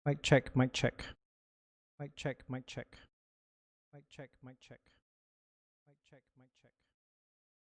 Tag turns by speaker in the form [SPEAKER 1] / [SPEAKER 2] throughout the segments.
[SPEAKER 1] Mic check, mic check. Mic check, mic check. Mic check, mic check. Mic check, mic check. Mic check, mic check.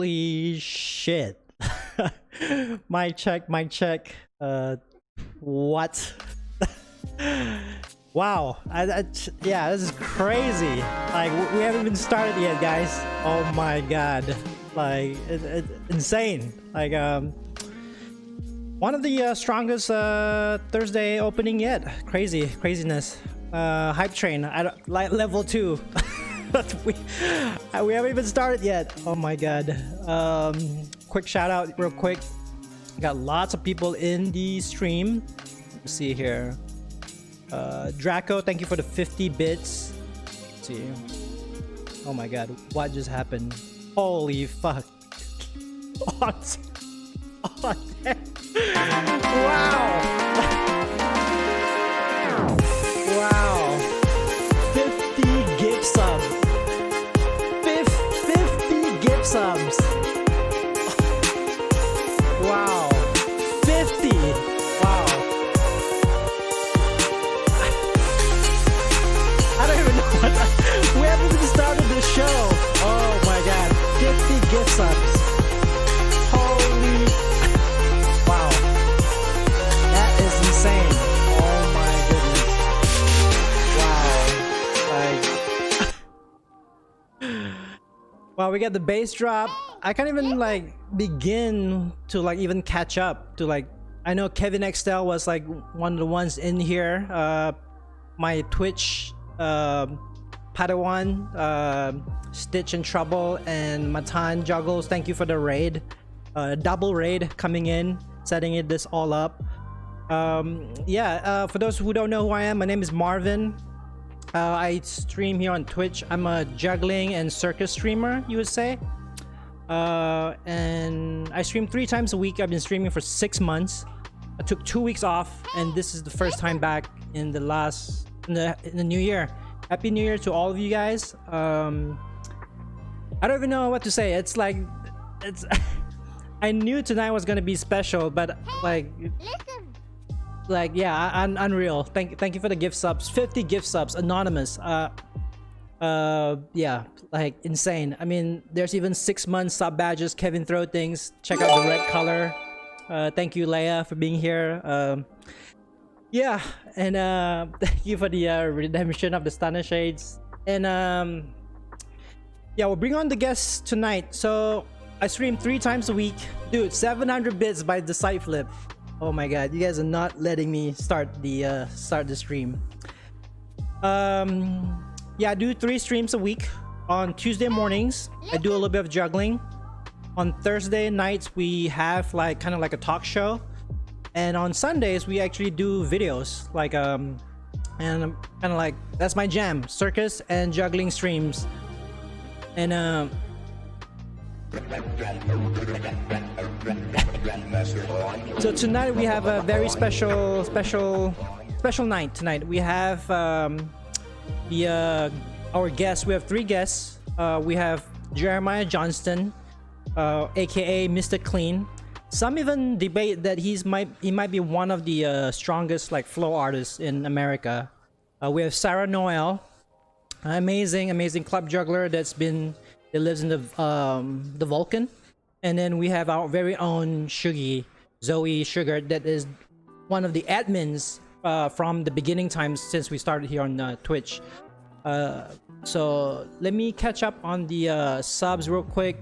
[SPEAKER 1] Holy shit. Mic check, mic check. What? Wow. Yeah, this is crazy. Like, we haven't even started yet, guys. Oh my god. Like, it's insane. Like, one of the strongest Thursday opening yet. Craziness. Hype train. Like level 2. we haven't even started yet. Oh my god. Quick shout out real quick. Got lots of people in the stream. Let's see here. Draco, thank you for the 50 bits. Let's see. Oh my god, what just happened? Holy fuck. Oh, damn. Wow. Wow. 50 gift subs. 50 gift subs. Wow. 50. Wow. I don't even know what we haven't even started the show. Oh my god. 50 gift subs. Holy. Wow. That is insane. Oh my goodness. Wow. Like. Wow, we got the bass drop. I can't even like begin to like even catch up to like. I know Kevin XL was like one of the ones in here. My Twitch Padawan, Stitch in Trouble, and Matan Juggles. Thank you for the raid. Double raid coming in, setting this all up. For those who don't know who I am, my name is Marvin. I stream here on Twitch. I'm a juggling and circus streamer, you would say. And I stream 3 times a week. I've been streaming for 6 months. I took 2 weeks off, and this is the first time back in the new year. Happy New Year to all of you guys. I don't even know what to say. It's like, I knew tonight was gonna be special, but like yeah, unreal. Thank you for the gift subs. 50 gift subs, anonymous. Yeah, like insane. I mean, there's even 6 months sub badges. Kevin Throw Things. Check out the red color. Thank you, Leia, for being here. Yeah, and thank you for the redemption of the Stunner Shades. And yeah, we'll bring on the guests tonight. So I stream 3 times a week, dude. 700 bits by the side flip. Oh my god, you guys are not letting me start the stream. Yeah, I do 3 streams a week. On Tuesday mornings, I do a little bit of juggling. On Thursday nights, we have like kind of like a talk show. And on Sundays, we actually do videos. Like and I'm kind of like, that's my jam, circus and juggling streams. And so tonight we have a very special night tonight. We have our guests. We have 3 guests. We have Jeremiah Johnston, aka Mr. Clean. Some even debate that he might be one of the strongest like flow artists in America. We have Sarah Noel, amazing club juggler that lives in the Vulcan. And then we have our very own Shuggy, Zoe Sugar, that is one of the admins from the beginning times since we started here on Twitch. So let me catch up on the subs real quick.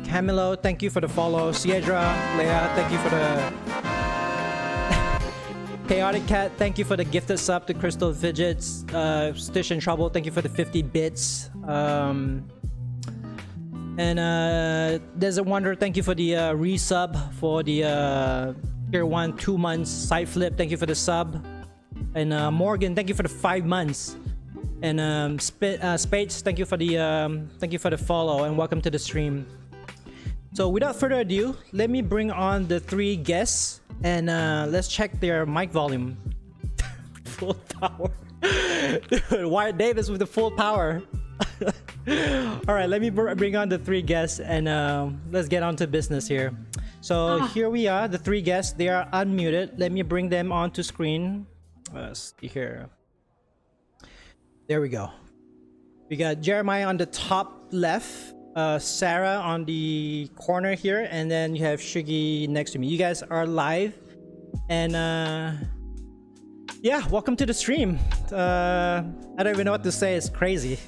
[SPEAKER 1] Camilo, thank you for the follow. Siedra, Leia, thank you for the Chaotic Cat, thank you for the gifted sub to Crystal Fidgets. Stitch in Trouble, thank you for the 50 bits. And there's a Wonder, thank you for the resub for the Tier 1 2 months. Side Flip, thank you for the sub. And Morgan, thank you for the 5 months. And Spades, thank you for the follow and welcome to the stream. So without further ado, let me bring on the 3 guests and let's check their mic volume. Full power. Dude, Wyatt Davis with the full power. All right, let me bring on the 3 guests and let's get on to business here. So here we are, the 3 guests. They are unmuted. Let me bring them onto screen. Let's see here. There we go. We got Jeremiah on the top left. Sarah on the corner here, and then you have Shiggy next to me. You guys are live, and yeah, welcome to the stream. I don't even know what to say. It's crazy.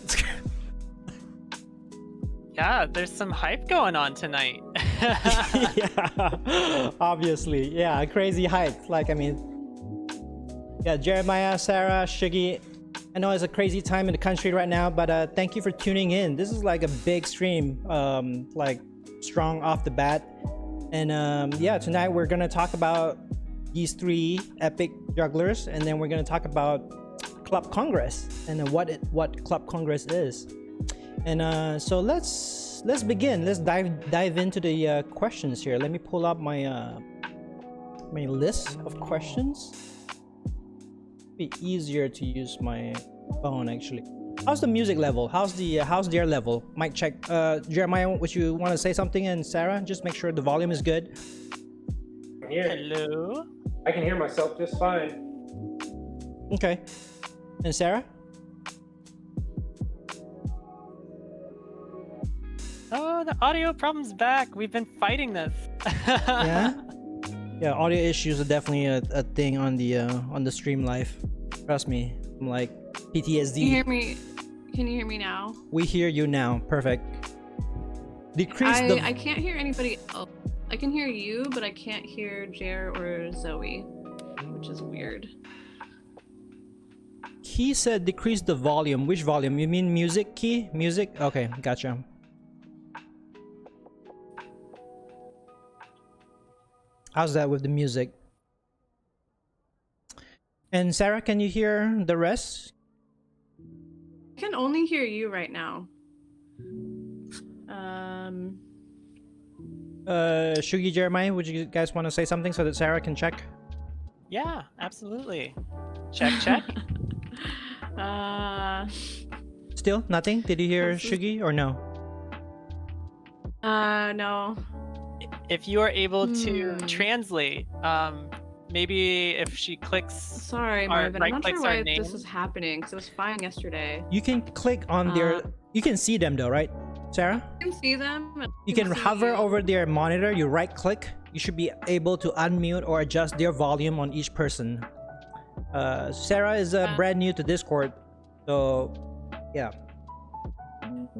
[SPEAKER 2] Yeah, there's some hype going on tonight.
[SPEAKER 1] Yeah, obviously, yeah, crazy hype. Like, I mean, yeah, Jeremiah, Sarah, Shiggy. I know it's a crazy time in the country right now, but thank you for tuning in. This is like a big stream, like strong off the bat. And yeah, tonight we're gonna talk about these three epic jugglers, and then we're gonna talk about Club Congress and what Club Congress is. And so let's begin. Let's dive into the questions here. Let me pull up my my list of questions. Be easier to use my phone actually. How's the music level? How's their level? Mic check. Jeremiah, would you want to say something? And Sarah, just make sure the volume is good.
[SPEAKER 2] Hello.
[SPEAKER 3] I can hear myself just fine.
[SPEAKER 1] Okay. And Sarah?
[SPEAKER 2] Oh, the audio problem's back. We've been fighting this.
[SPEAKER 1] Yeah. Yeah, audio issues are definitely a thing on the stream live. Trust me, I'm like PTSD.
[SPEAKER 4] Can you hear me? Can you hear me now?
[SPEAKER 1] We hear you now. Perfect.
[SPEAKER 4] I can't hear anybody else. I can hear you, but I can't hear Jer or Zoe, which is weird.
[SPEAKER 1] He said decrease the volume. Which volume? You mean music key? Music? Okay, gotcha. How's that with the music? And Sarah, can you hear the rest?
[SPEAKER 4] I can only hear you right now.
[SPEAKER 1] Shugi, Jeremiah, would you guys want to say something so that Sarah can check?
[SPEAKER 2] Yeah, absolutely. Check, check.
[SPEAKER 1] Still nothing? Did you hear Shugi or no?
[SPEAKER 4] No.
[SPEAKER 2] If you are able to translate, maybe if she clicks.
[SPEAKER 4] Sorry, Marvin. I'm not sure why this is happening, because it was fine yesterday.
[SPEAKER 1] You can click on their. You can see them though, right, Sarah?
[SPEAKER 4] You can see them.
[SPEAKER 1] You can hover over their monitor. You right click. You should be able to unmute or adjust their volume on each person. Sarah is brand new to Discord, so yeah.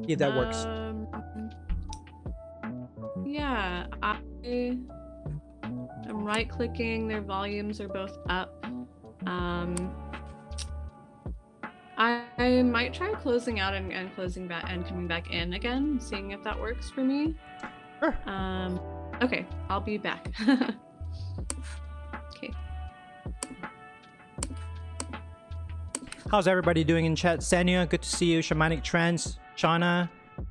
[SPEAKER 1] If that works.
[SPEAKER 4] Yeah, I'm right clicking, their volumes are both up. I might try closing out and closing back and coming back in again, seeing if that works for me.
[SPEAKER 1] Sure.
[SPEAKER 4] Okay, I'll be back. Okay.
[SPEAKER 1] How's everybody doing in chat? Sanya, good to see you. Shamanic Trance, Shauna,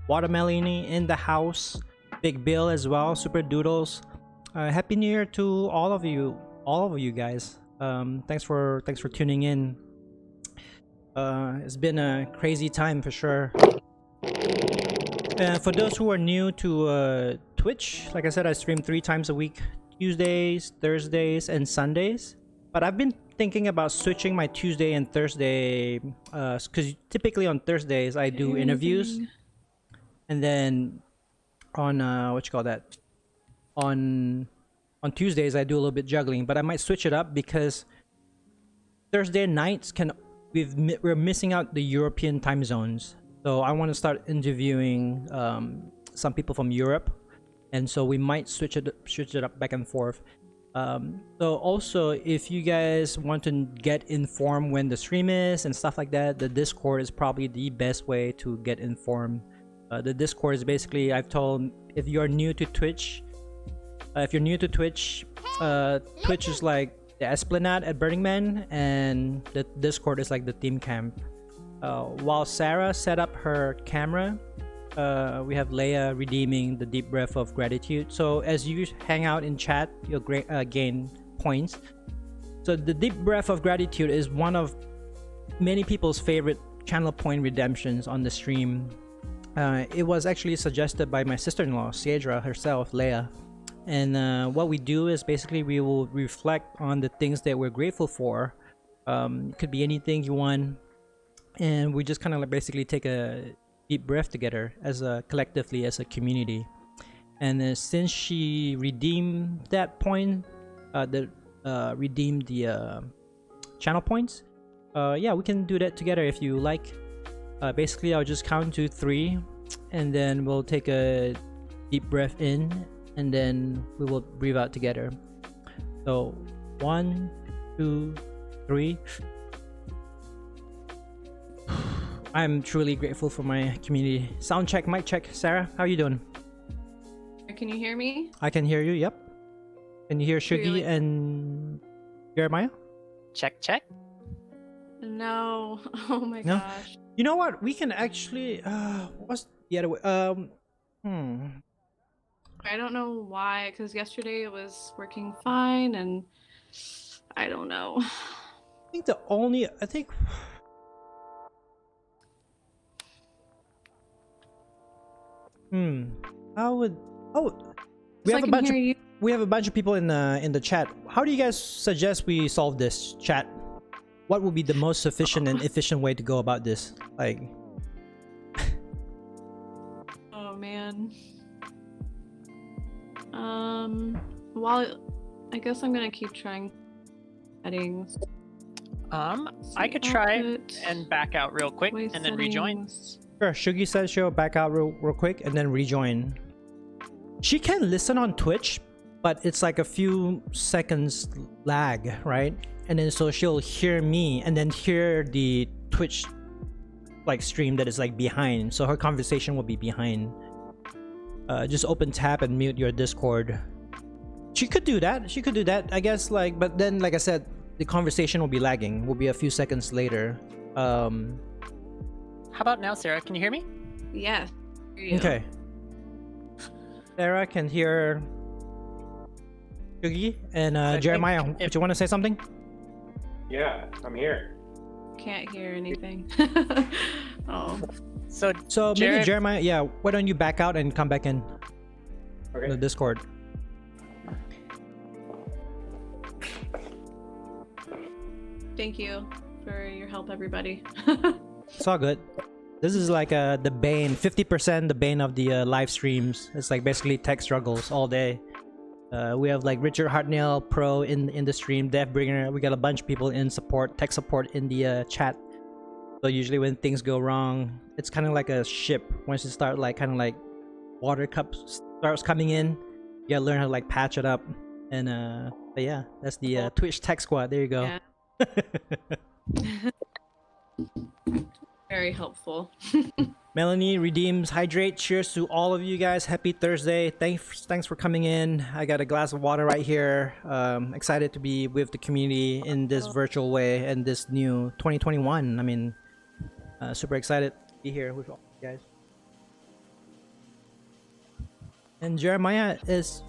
[SPEAKER 1] Watermelini in the house. Big Bill as well, Super Doodles. Happy New Year to all of you guys. Thanks for tuning in. It's been a crazy time for sure. For those who are new to Twitch, like I said, I stream 3 times a week: Tuesdays, Thursdays, and Sundays. But I've been thinking about switching my Tuesday and Thursday, because typically on Thursdays I do interviews, and then on on Tuesdays I do a little bit juggling. But I might switch it up because Thursday nights we're missing out the European time zones, so I want to start interviewing some people from Europe, and so we might switch it up back and forth. So also, if you guys want to get informed when the stream is and stuff like that, the Discord is probably the best way to get informed. The Discord is basically, I've told, if you're new to Twitch, Twitch is like the Esplanade at Burning Man, and the Discord is like the team camp. While Sarah set up her camera, we have Leia redeeming the deep breath of gratitude. So as you hang out in chat, you'll gain points. So the deep breath of gratitude is one of many people's favorite channel point redemptions on the stream. It was actually suggested by my sister-in-law, Siedra herself, Leia. And what we do is basically we will reflect on the things that we're grateful for. It could be anything you want, and we just kind of like basically take a deep breath together as a collectively as a community. And since she redeemed that point, redeemed the channel points, yeah, we can do that together if you like. Basically, I'll just count to 3, and then we'll take a deep breath in, and then we will breathe out together. So 1, 2, 3. I'm truly grateful for my community. Sound check, mic check. Sarah, how you doing?
[SPEAKER 4] Can you hear me?
[SPEAKER 1] I can hear you. Yep. Can you hear Shugi
[SPEAKER 4] Really?
[SPEAKER 1] and Jeremiah?
[SPEAKER 2] Check, check.
[SPEAKER 4] No. Oh my
[SPEAKER 1] No?
[SPEAKER 4] gosh.
[SPEAKER 1] You know what? We can actually. What's the other way?
[SPEAKER 4] I don't know why, because yesterday it was working fine, and I don't know.
[SPEAKER 1] I think the only. I think. How would? Oh, we
[SPEAKER 4] So I
[SPEAKER 1] have a
[SPEAKER 4] can
[SPEAKER 1] bunch of
[SPEAKER 4] hear you.
[SPEAKER 1] we have a bunch of people in the chat. How do you guys suggest we solve this, chat? What would be the most sufficient and efficient way to go about this? Like,
[SPEAKER 4] Oh man. Well, I guess I'm gonna keep trying settings.
[SPEAKER 2] I could try
[SPEAKER 4] Output,
[SPEAKER 2] and back out real quick
[SPEAKER 4] voice
[SPEAKER 2] and then rejoin.
[SPEAKER 4] settings.
[SPEAKER 1] sure. Shugi says she'll back out real quick and then rejoin. She can listen on Twitch, but it's like a few seconds lag, right? And then so she'll hear me and then hear the Twitch like stream that is like behind. So her conversation will be behind. Just open tab and mute your Discord. She could do that. She could do that, I guess. Like, but then, like I said, the conversation will be lagging. Will be a few seconds later.
[SPEAKER 2] How about now, Sarah? Can you hear me?
[SPEAKER 4] Yes. hear you.
[SPEAKER 1] Okay. Sarah can hear Shugi and
[SPEAKER 2] think
[SPEAKER 1] Jeremiah.
[SPEAKER 2] if-
[SPEAKER 1] Did you want to say something?
[SPEAKER 3] Yeah, I'm here.
[SPEAKER 4] Can't hear anything. Oh.
[SPEAKER 2] So
[SPEAKER 1] So maybe
[SPEAKER 2] Jared-
[SPEAKER 1] Jeremiah, yeah. Why don't you back out and come back in the
[SPEAKER 3] Okay.
[SPEAKER 1] Discord?
[SPEAKER 4] Thank you for your help, everybody.
[SPEAKER 1] It's all good. This is like the bane, 50% the bane of the live streams. It's like basically tech struggles all day. We have like Richard Hartnell Pro in the stream, Deathbringer. We got a bunch of people in support, tech support in the chat. So usually when things go wrong, it's kind of like a ship. Once you start like kind of like water cups starts coming in, you gotta learn how to like patch it up. And but yeah, that's the Twitch Tech Squad. There you go.
[SPEAKER 4] Yeah. Very helpful.
[SPEAKER 1] Melanie redeems hydrate. Cheers to all of you guys. Happy Thursday. Thanks for coming in. I got a glass of water right here. Excited to be with the community in this virtual way and this new 2021. I mean, super excited to be here with all you guys. And Jeremiah is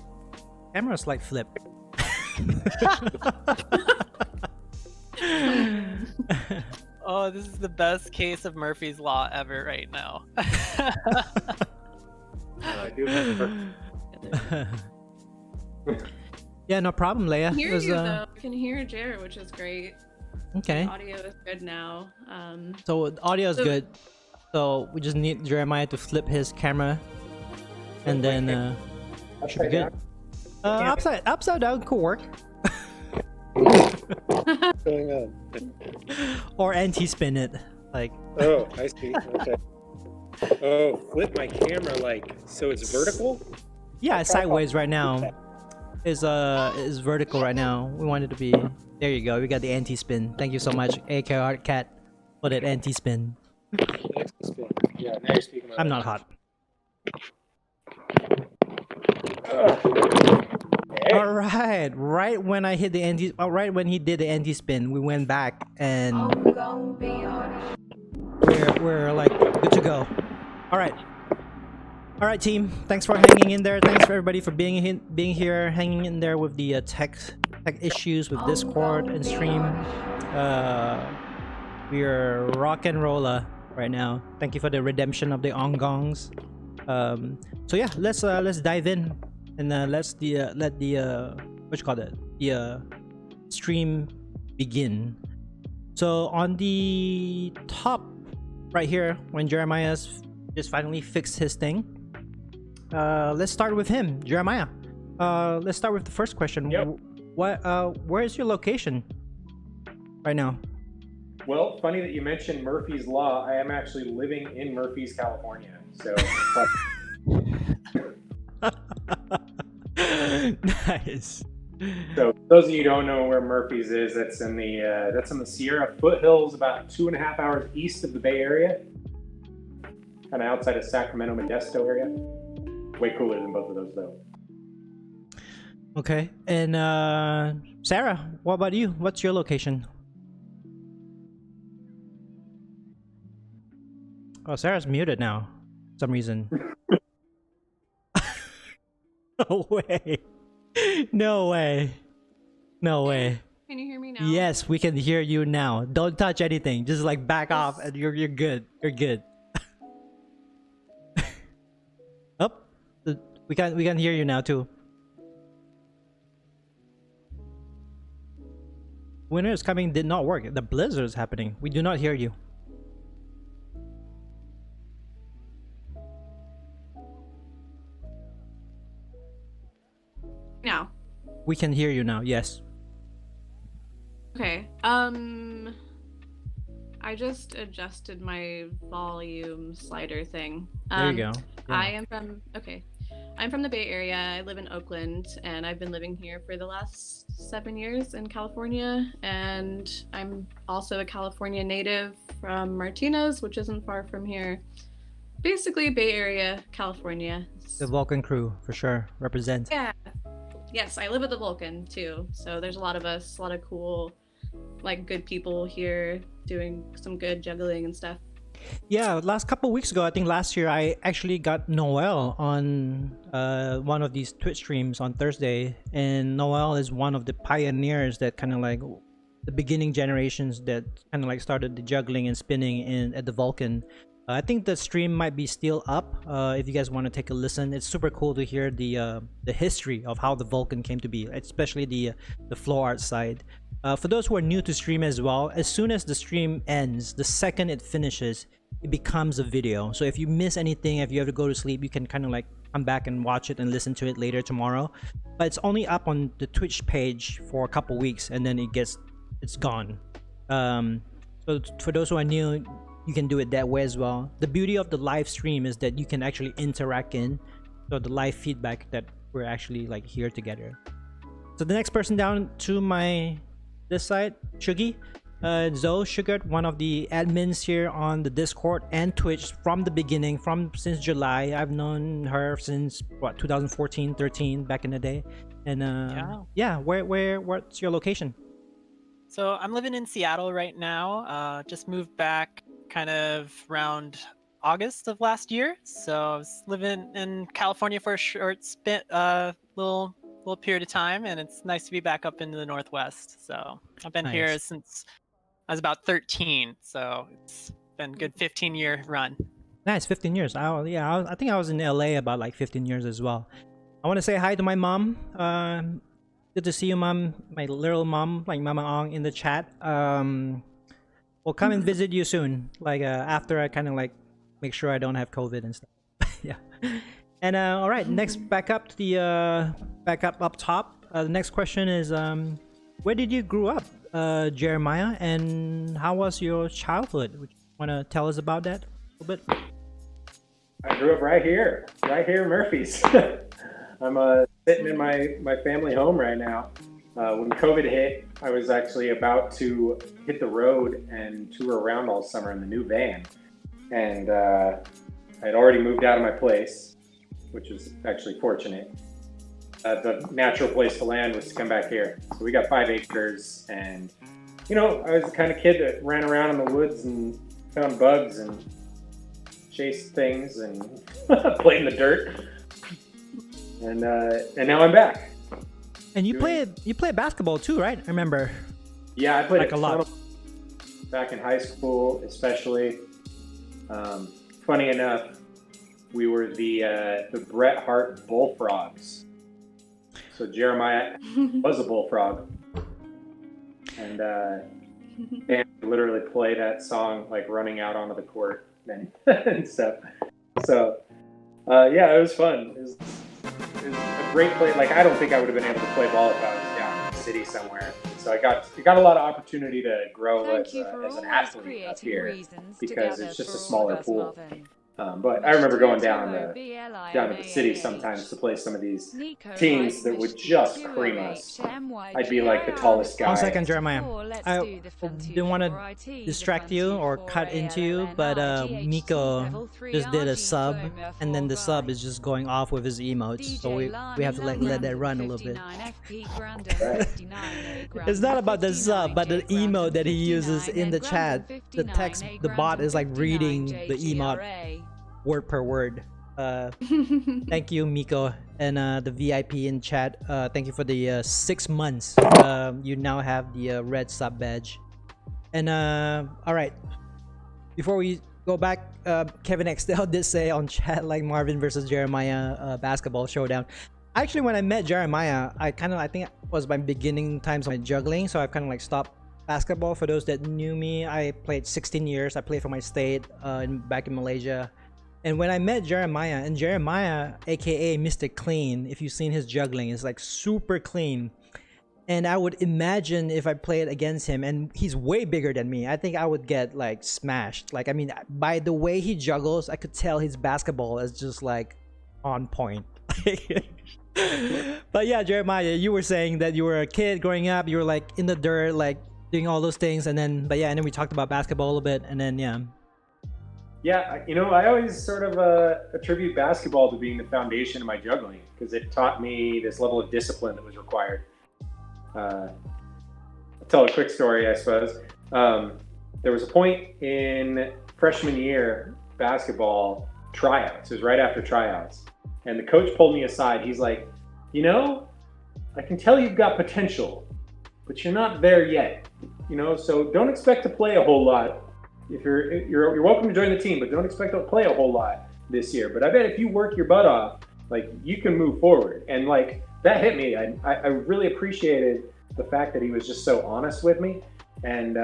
[SPEAKER 1] camera's like flip.
[SPEAKER 2] oh, this is the best case of Murphy's Law ever right now.
[SPEAKER 3] I do have
[SPEAKER 1] Yeah, no problem, Leia.
[SPEAKER 4] I can hear
[SPEAKER 1] It was,
[SPEAKER 4] you though. I can hear Jared, which is great.
[SPEAKER 1] okay.
[SPEAKER 4] Audio is good now.
[SPEAKER 1] So the audio is
[SPEAKER 4] So-
[SPEAKER 1] good. So we just need Jeremiah to flip his camera, and then should be good. Upside down could work,
[SPEAKER 5] What's going on?
[SPEAKER 1] or anti-spin it. Like
[SPEAKER 5] Oh, I see. Okay. Oh, flip my camera like so it's vertical?
[SPEAKER 1] yeah, it's sideways right now. Is vertical right now. We want it to be. There you go. We got the anti-spin. Thank you so much, AK Art Cat, for that anti-spin.
[SPEAKER 5] Next spin. Yeah, now you're speaking my
[SPEAKER 1] I'm not hot.
[SPEAKER 5] Hey,
[SPEAKER 1] All right, right when I hit the anti, right when he did the anti-spin, we went back and we're like good to go. All right, team. Thanks for hanging in there. Thanks for everybody for being here, hanging in there with the tech issues with Discord and stream. We are rock and roller right now. Thank you for the redemption of the ongongs. So yeah, let's dive in and let the what you call it, the stream begin. So on the top right here, when Jeremiah's just finally fixed his thing. Let's start with him, Jeremiah. Let's start with the first question.
[SPEAKER 3] Yep.
[SPEAKER 1] Where is your location right now?
[SPEAKER 3] Well, funny that you mentioned Murphy's Law. I am actually living in Murphy's, California. So,
[SPEAKER 1] Nice.
[SPEAKER 3] so those of you who don't know where Murphy's is, that's in the Sierra foothills, about 2.5 hours east of the Bay Area, kind of outside of Sacramento, Modesto area. Way cooler than both of those, though.
[SPEAKER 1] Okay. And Sarah, what about you? What's your location? Oh, Sarah's muted now. For some reason. No way. No way. No way.
[SPEAKER 4] Can you hear me now?
[SPEAKER 1] Yes, we can hear you now. Don't touch anything. Just like back off and you're good. You're good. Oh, we can hear you now too. Winter is coming did not work. The blizzard is happening. We do not hear you.
[SPEAKER 4] Now.
[SPEAKER 1] We can hear you now. Yes.
[SPEAKER 4] Okay. I just adjusted my volume slider thing.
[SPEAKER 1] There you go.
[SPEAKER 4] I'm from the Bay Area. I live in Oakland, and I've been living here for the last 7 years in California. And I'm also a California native from Martinez, which isn't far from here. Basically, Bay Area, California.
[SPEAKER 1] The Vulcan crew for sure represent.
[SPEAKER 4] Yeah. Yes, I live at the Vulcan too. So there's a lot of us, a lot of cool, like good people here doing some good juggling and stuff.
[SPEAKER 1] Yeah, last couple of weeks ago, I think last year, I actually got Noel on one of these Twitch streams on Thursday, and Noel is one of the pioneers that kind of like the beginning generations that kind of like started the juggling and spinning in at the Vulcan. I think the stream might be still up. If you guys want to take a listen, it's super cool to hear the history of how the Vulcan came to be, especially the flow art side. For those who are new to stream as well, as soon as the stream ends, the second it finishes, it becomes a video. So if you miss anything, if you have to go to sleep, you can kind of like come back and watch it and listen to it later tomorrow. But it's only up on the Twitch page for a couple weeks, and then it's gone. So for those who are new, you can do it that way as well. The beauty of the live stream is that you can actually interact in, so the live feedback that we're actually like here together. So the next person down to this side, Shuggy, Zoe Sugart, one of the admins here on the Discord and Twitch from the beginning, since July. I've known her since 2014, 13, back in the day. And yeah, what's your location?
[SPEAKER 2] So I'm living in Seattle right now. Just moved back kind of around August of last year. So I was living in California for a short little period of time, and it's nice to be back up into the Northwest. So I've been here since I was about 13. So it's been a good 15-year run.
[SPEAKER 1] Nice, 15 years. I think I was in LA about like 15 years as well. I want to say hi to my mom. Good to see you, mom. My little mom, like Mama Ong, in the chat. We'll come and visit you soon. Like after I kind of like make sure I don't have COVID and stuff. Yeah. And all right, next back up top. The next question is, where did you grow up, Jeremiah, and how was your childhood? Would you want to tell us about that a little bit?
[SPEAKER 3] I grew up right here in Murphy's. I'm sitting in my family home right now. When COVID hit, I was actually about to hit the road and tour around all summer in the new van. And I had already moved out of my place, which was actually fortunate. The natural place to land was to come back here. So we got 5 acres, and I was the kind of kid that ran around in the woods and found bugs and chased things and played in the dirt. And now I'm back.
[SPEAKER 1] And you played basketball too, right? I remember.
[SPEAKER 3] Yeah, I played
[SPEAKER 1] like a lot
[SPEAKER 3] back in high school, especially. Funny enough, we were the Bret Hart Bullfrogs. So Jeremiah was a bullfrog, and literally play that song like running out onto the court and stuff. So, yeah, it was fun. It was a great play. Like, I don't think I would have been able to play ball if I was down in the city somewhere. So I got a lot of opportunity to grow as an athlete up here because it's just a smaller pool. But I remember going down to the city sometimes to play some of these teams that would just cream us. I'd be like the tallest guy.
[SPEAKER 1] 1 second, Jeremiah. I didn't want to distract you or cut into you, but Miko just did a sub, and then the sub is just going off with his emotes, so we have to let that run a little bit. It's not about the sub, but the emote that he uses in the chat. The text, the bot is like reading the emote word per word. Thank you, Miko, and the VIP in chat. Thank you for the 6 months. You now have the red sub badge. And all right, before we go back, Kevin XL did say on chat like Marvin versus Jeremiah basketball showdown. Actually, when I met Jeremiah, I think it was my beginning times of my juggling, so I kind of like stopped basketball. For those that knew me, I played 16 years. I played for my state back in Malaysia. And when I met Jeremiah, and Jeremiah, aka Mr. Clean, if you've seen his juggling, is like super clean. And I would imagine if I played against him, and he's way bigger than me, I think I would get like smashed. Like, I mean, by the way he juggles, I could tell his basketball is just like on point. But yeah, Jeremiah, you were saying that you were a kid growing up, you were like in the dirt, like doing all those things, and then, but yeah, and then we talked about basketball a little bit, and then yeah.
[SPEAKER 3] Yeah, you know, I always sort of attribute basketball to being the foundation of my juggling because it taught me this level of discipline that was required. I'll tell a quick story, I suppose. There was a point in freshman year basketball tryouts. It was right after tryouts. And the coach pulled me aside. He's like, you know, I can tell you've got potential, but you're not there yet. You know, so don't expect to play a whole lot. If you're welcome to join the team, but don't expect to play a whole lot this year. But I bet if you work your butt off, like, you can move forward. And like, that hit me. I really appreciated the fact that he was just so honest with me. And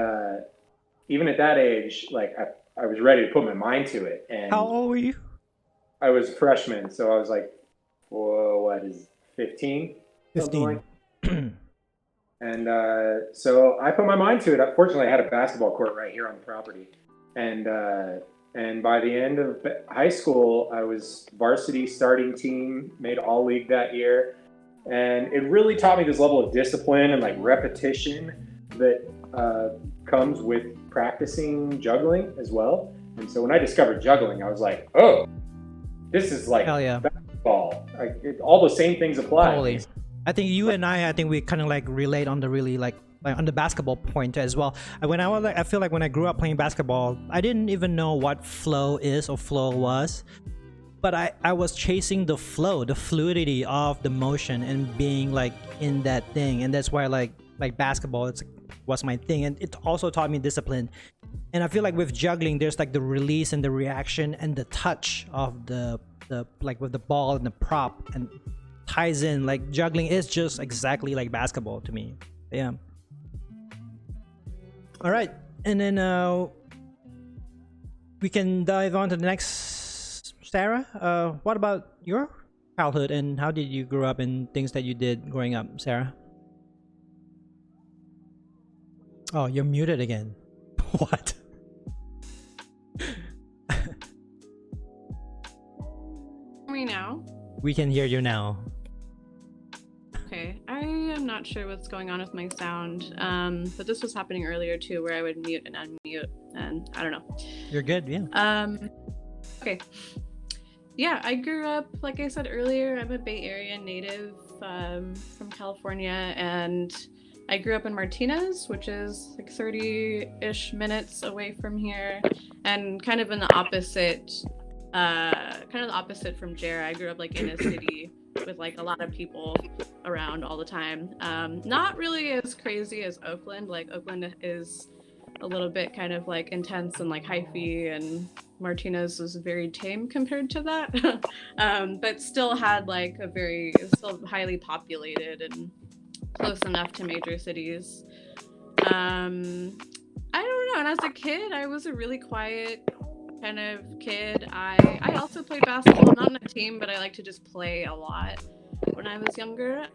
[SPEAKER 3] even at that age, like, I was ready to put my mind to it. And
[SPEAKER 1] how old were you?
[SPEAKER 3] I was a freshman, so I was like, whoa, what is 15?
[SPEAKER 1] 15.
[SPEAKER 3] Like. And so I put my mind to it. Fortunately, I had a basketball court right here on the property. And by the end of high school, I was varsity starting team, made all league that year. And it really taught me this level of discipline and like repetition that comes with practicing juggling as well. And so when I discovered juggling, I was like, oh, this is like
[SPEAKER 1] hell yeah.
[SPEAKER 3] Basketball. All the same things apply.
[SPEAKER 1] Totally. I think you and I think we kind of like relate on the really like on the basketball point as well. When I feel like when I grew up playing basketball, I didn't even know what flow is or flow was, but I was chasing the flow, the fluidity of the motion and being like in that thing, and that's why like basketball was my thing, and it also taught me discipline. And I feel like with juggling, there's like the release and the reaction and the touch of the like with the ball and the prop, and ties in like juggling is just exactly like basketball to me. Yeah. All right, and then we can dive on to the next. Sarah, what about your childhood and how did you grow up and things that you did growing up, Sarah? Oh, you're muted again. What?
[SPEAKER 4] Me now?
[SPEAKER 1] We can hear you now.
[SPEAKER 4] Okay, I am not sure what's going on with my sound, but this was happening earlier too, where I would mute and unmute, and I don't know.
[SPEAKER 1] You're good, yeah.
[SPEAKER 4] Okay. Yeah, I grew up, like I said earlier, I'm a Bay Area native from California, and I grew up in Martinez, which is like 30-ish minutes away from here, and kind of in the opposite, from Jer. I grew up like in a city with like a lot of people around all the time. Not really as crazy as Oakland. Like Oakland is a little bit kind of like intense and like hyphy, and Martinez was very tame compared to that. But still had like still highly populated and close enough to major cities. I don't know. And as a kid, I was a really quiet kind of kid. I also played basketball, not in a team, but I like to just play a lot when I was younger.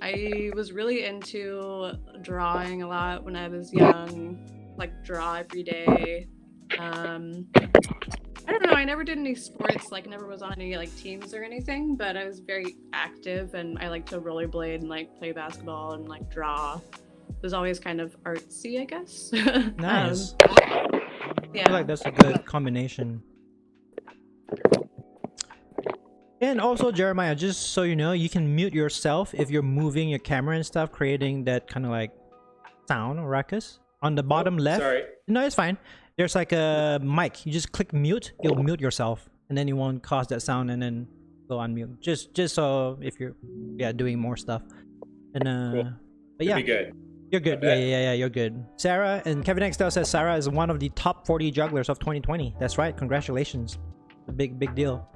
[SPEAKER 4] I was really into drawing a lot when I was young, like draw every day. I don't know, I never did any sports, like never was on any like teams or anything, but I was very active and I like to rollerblade and like play basketball and like draw. It was always kind of artsy, I guess.
[SPEAKER 1] Nice.
[SPEAKER 4] Yeah.
[SPEAKER 1] I feel like that's a good combination. And also, Jeremiah, just so you know, you can mute yourself if you're moving your camera and stuff, creating that kind of like sound or ruckus. On the bottom left.
[SPEAKER 5] Sorry.
[SPEAKER 1] No, it's fine. There's like a mic. You just click mute, you'll mute yourself, and then you won't cause that sound and then go on mute. Just so if you're doing more stuff. And
[SPEAKER 5] Cool.
[SPEAKER 1] but yeah.
[SPEAKER 5] Be good.
[SPEAKER 1] You're good.
[SPEAKER 5] I bet.
[SPEAKER 1] Yeah, you're good. Sarah and Kevin Xdale says Sarah is one of the top 40 jugglers of 2020. That's right. Congratulations. A big deal.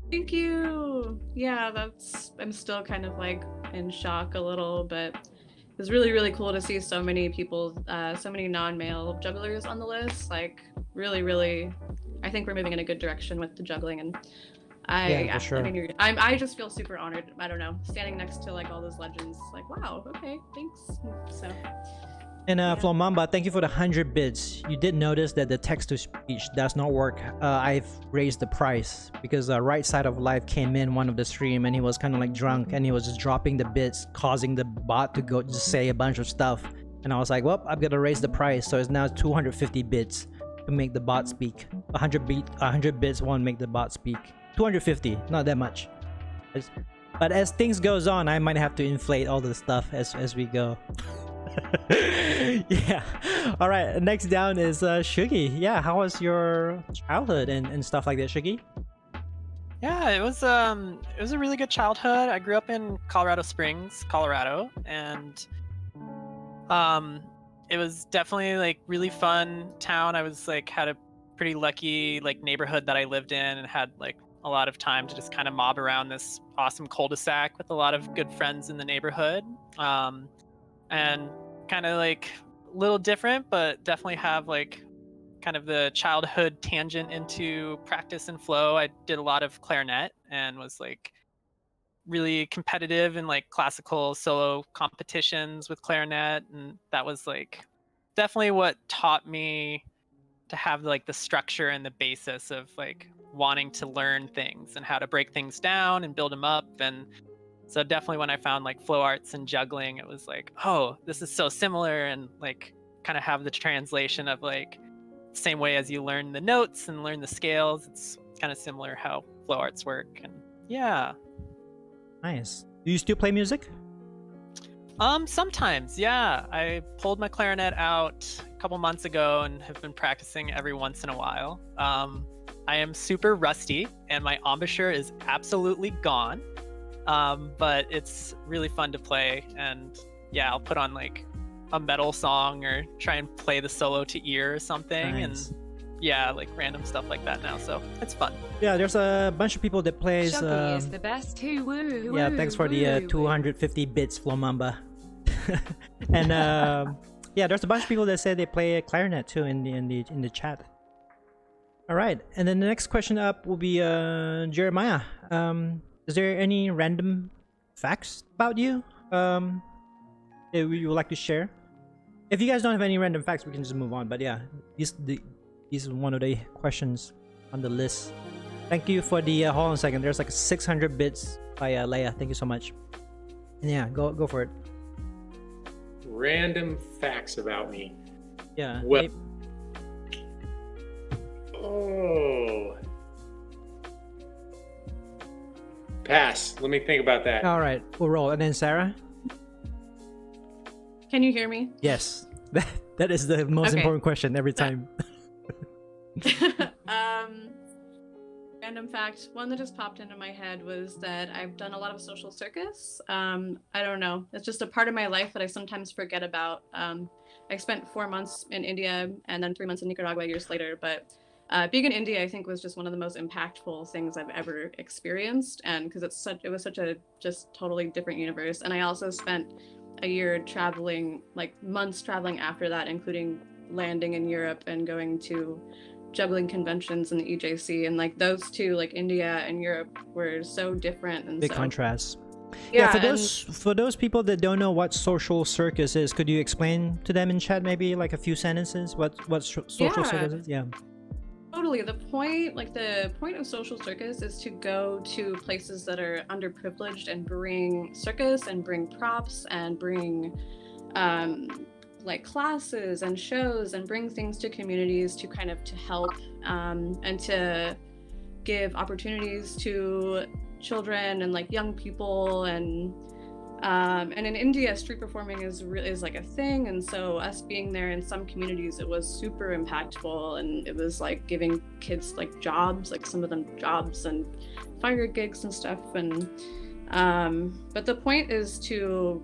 [SPEAKER 4] Thank you. Yeah, I'm still kind of like in shock a little, but it was really cool to see so many people, so many non-male jugglers on the list. Like really, I think we're moving in a good direction with the juggling, and
[SPEAKER 1] For sure.
[SPEAKER 4] I mean, I just feel super honored. I don't know, standing next to like all those legends. Like, wow, okay, thanks. So.
[SPEAKER 1] And Flomamba, thank you for the 100 bits. You did notice that the text-to-speech does not work. I've raised the price because Right Side of Life came in one of the stream and he was kind of like drunk and he was just dropping the bits, causing the bot to go just say a bunch of stuff. And I was like, well, I'm gonna raise the price, so it's now 250 bits to make the bot speak. 100 bits won't make the bot speak. 250, not that much. But as things goes on, I might have to inflate all the stuff as we go. Yeah. All right. Next down is Shuggy. Yeah. How was your childhood and stuff like that, Shuggy?
[SPEAKER 2] Yeah, it was a really good childhood. I grew up in Colorado Springs, Colorado, and it was definitely like really fun town. I was like had a pretty lucky like neighborhood that I lived in and had like a lot of time to just kind of mob around this awesome cul-de-sac with a lot of good friends in the neighborhood. And kind of like a little different, but definitely have like kind of the childhood tangent into practice and flow. I did a lot of clarinet and was like really competitive in like classical solo competitions with clarinet, and that was like definitely what taught me to have like the structure and the basis of like wanting to learn things and how to break things down and build them up. And so definitely when I found like flow arts and juggling, it was like, oh, this is so similar, and like kind of have the translation of like same way as you learn the notes and learn the scales. It's kind of similar how flow arts work. And yeah.
[SPEAKER 1] Nice. Do you still play music?
[SPEAKER 2] Sometimes, yeah. I pulled my clarinet out a couple months ago and have been practicing every once in a while. I am super rusty and my embouchure is absolutely gone. But it's really fun to play, and yeah, I'll put on like a metal song or try and play the solo to ear or something.
[SPEAKER 1] Nice.
[SPEAKER 2] And yeah, like random stuff like that now, so it's fun.
[SPEAKER 1] Yeah, there's a bunch of people that plays
[SPEAKER 6] Shuggy is the best too. Woo,
[SPEAKER 1] yeah,
[SPEAKER 6] woo,
[SPEAKER 1] thanks for the
[SPEAKER 6] woo,
[SPEAKER 1] 250 bits, Flomamba. And yeah, there's a bunch of people that say they play a clarinet too in the chat. All right, and then the next question up will be Jeremiah. Is there any random facts about you that you would like to share? If you guys don't have any random facts, we can just move on. But yeah, this is one of the questions on the list. Thank you for the hold on a second. There's like 600 bits by Leia. Thank you so much. And yeah, go for it.
[SPEAKER 5] Random facts about me.
[SPEAKER 1] Yeah.
[SPEAKER 5] Well, oh. Pass. Let me think about that.
[SPEAKER 1] All right, we'll roll. And then Sarah.
[SPEAKER 4] Can you hear me?
[SPEAKER 1] Yes, that is the most
[SPEAKER 4] Okay.
[SPEAKER 1] important question every time.
[SPEAKER 4] Random fact, one that just popped into my head was that I've done a lot of social circus. I don't know, it's just a part of my life that I sometimes forget about. I spent 4 months in India and then 3 months in Nicaragua years later, but being in India, I think, was just one of the most impactful things I've ever experienced, and because it was such a just totally different universe. And I also spent a year traveling, like months traveling after that, including landing in Europe and going to juggling conventions in the EJC, and like those two, like India and Europe, were so different. And
[SPEAKER 1] Big
[SPEAKER 4] so,
[SPEAKER 1] contrast.
[SPEAKER 4] yeah,
[SPEAKER 1] for
[SPEAKER 4] and-
[SPEAKER 1] those people that don't know what social circus is, could you explain to them in chat maybe like a few sentences what social
[SPEAKER 4] Yeah.
[SPEAKER 1] circus is? Yeah.
[SPEAKER 4] Totally. The point of social circus is to go to places that are underprivileged and bring circus and bring props and bring like classes and shows and bring things to communities to kind of to help and to give opportunities to children and like young people. And in India, street performing is like a thing, and so us being there in some communities, it was super impactful, and it was like giving kids like jobs, like some of them jobs and fire gigs and stuff. And but the point is to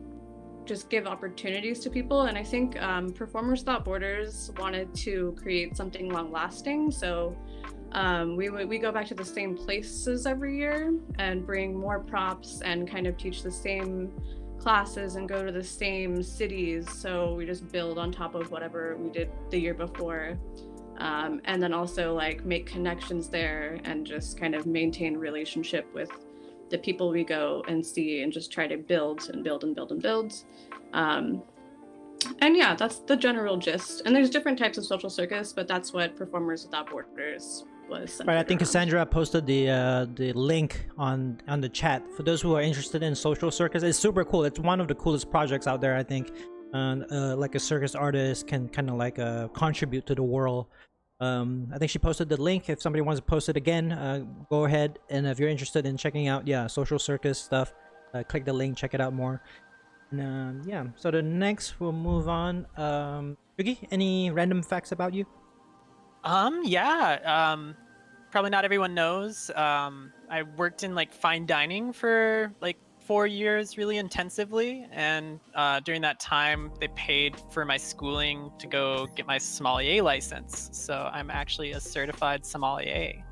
[SPEAKER 4] just give opportunities to people, and I think Performers Without Borders wanted to create something long lasting. So we go back to the same places every year and bring more props and kind of teach the same classes and go to the same cities. So we just build on top of whatever we did the year before, and then also like make connections there and just kind of maintain relationship with the people we go and see, and just try to build and build and build and build. And yeah, that's the general gist. And there's different types of social circus, but that's what Performers Without Borders was.
[SPEAKER 1] Right, I think
[SPEAKER 4] centered around.
[SPEAKER 1] Cassandra posted the link on the chat for those who are interested in social circus. It's super cool. It's one of the coolest projects out there, I think. Like a circus artist can kind of like contribute to the world. I think she posted the link. If somebody wants to post it again, go ahead. And if you're interested in checking out, social circus stuff, click the link, check it out more. And yeah, so the next we'll move on. Yugi, any random facts about you?
[SPEAKER 2] Probably not everyone knows. I worked in like fine dining for like 4 years really intensively, and during that time they paid for my schooling to go get my sommelier license. So I'm actually a certified sommelier.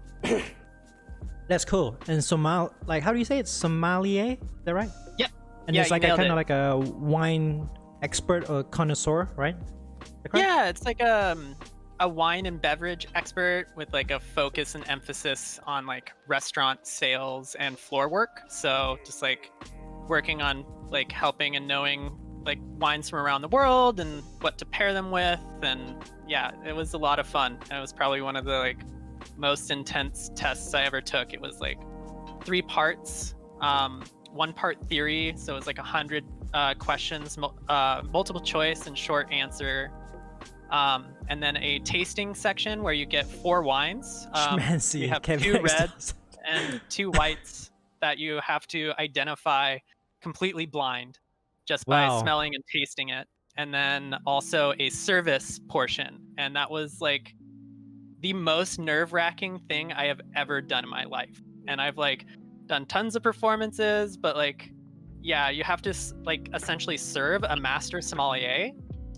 [SPEAKER 1] That's cool. And like how do you say it? Sommelier? Is that right?
[SPEAKER 2] Yep.
[SPEAKER 1] And
[SPEAKER 2] Yeah,
[SPEAKER 1] it's
[SPEAKER 2] you
[SPEAKER 1] like a
[SPEAKER 2] nailed
[SPEAKER 1] kind
[SPEAKER 2] it.
[SPEAKER 1] of like a wine expert or connoisseur, right? Is that correct?
[SPEAKER 2] Yeah, it's like a wine and beverage expert with like a focus and emphasis on like restaurant sales and floor work. So just like working on like helping and knowing like wines from around the world and what to pair them with. And yeah, it was a lot of fun. And it was probably one of the like most intense tests I ever took. It was like 3 parts. 1 part theory, so it was like 100 questions, multiple choice and short answer, and then a tasting section where you get 4 wines.
[SPEAKER 1] Schmancy,
[SPEAKER 2] You have
[SPEAKER 1] Kevin
[SPEAKER 2] 2
[SPEAKER 1] X
[SPEAKER 2] reds and 2 whites that you have to identify completely blind just by
[SPEAKER 1] Wow.
[SPEAKER 2] smelling and tasting it. And then also a service portion, and that was like the most nerve-wracking thing I have ever done in my life. And I've like done tons of performances, but like yeah, you have to like essentially serve a master sommelier,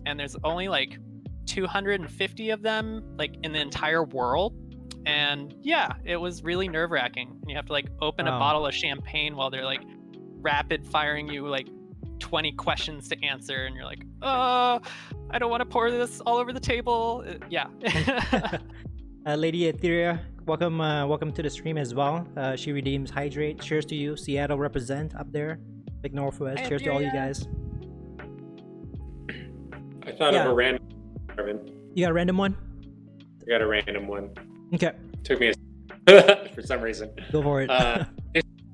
[SPEAKER 2] and there's only like 250 of them like in the entire world. And yeah, it was really nerve-wracking. And you have to like open a
[SPEAKER 1] Wow.
[SPEAKER 2] bottle of champagne while they're like rapid firing you like 20 questions to answer, and you're like, oh, I don't want to pour this all over the table. Yeah.
[SPEAKER 1] Lady Etheria, welcome to the stream as well. She redeems hydrate. Cheers to you. Seattle represent up there. Big Northwest.
[SPEAKER 2] Hi,
[SPEAKER 1] Cheers to all you
[SPEAKER 2] Etheria.
[SPEAKER 1] guys.
[SPEAKER 5] I thought
[SPEAKER 1] Yeah.
[SPEAKER 5] of a random, Marvin.
[SPEAKER 1] You got a random one?
[SPEAKER 5] I got a random one.
[SPEAKER 1] Okay,
[SPEAKER 5] Took me a for some reason.
[SPEAKER 1] go for it.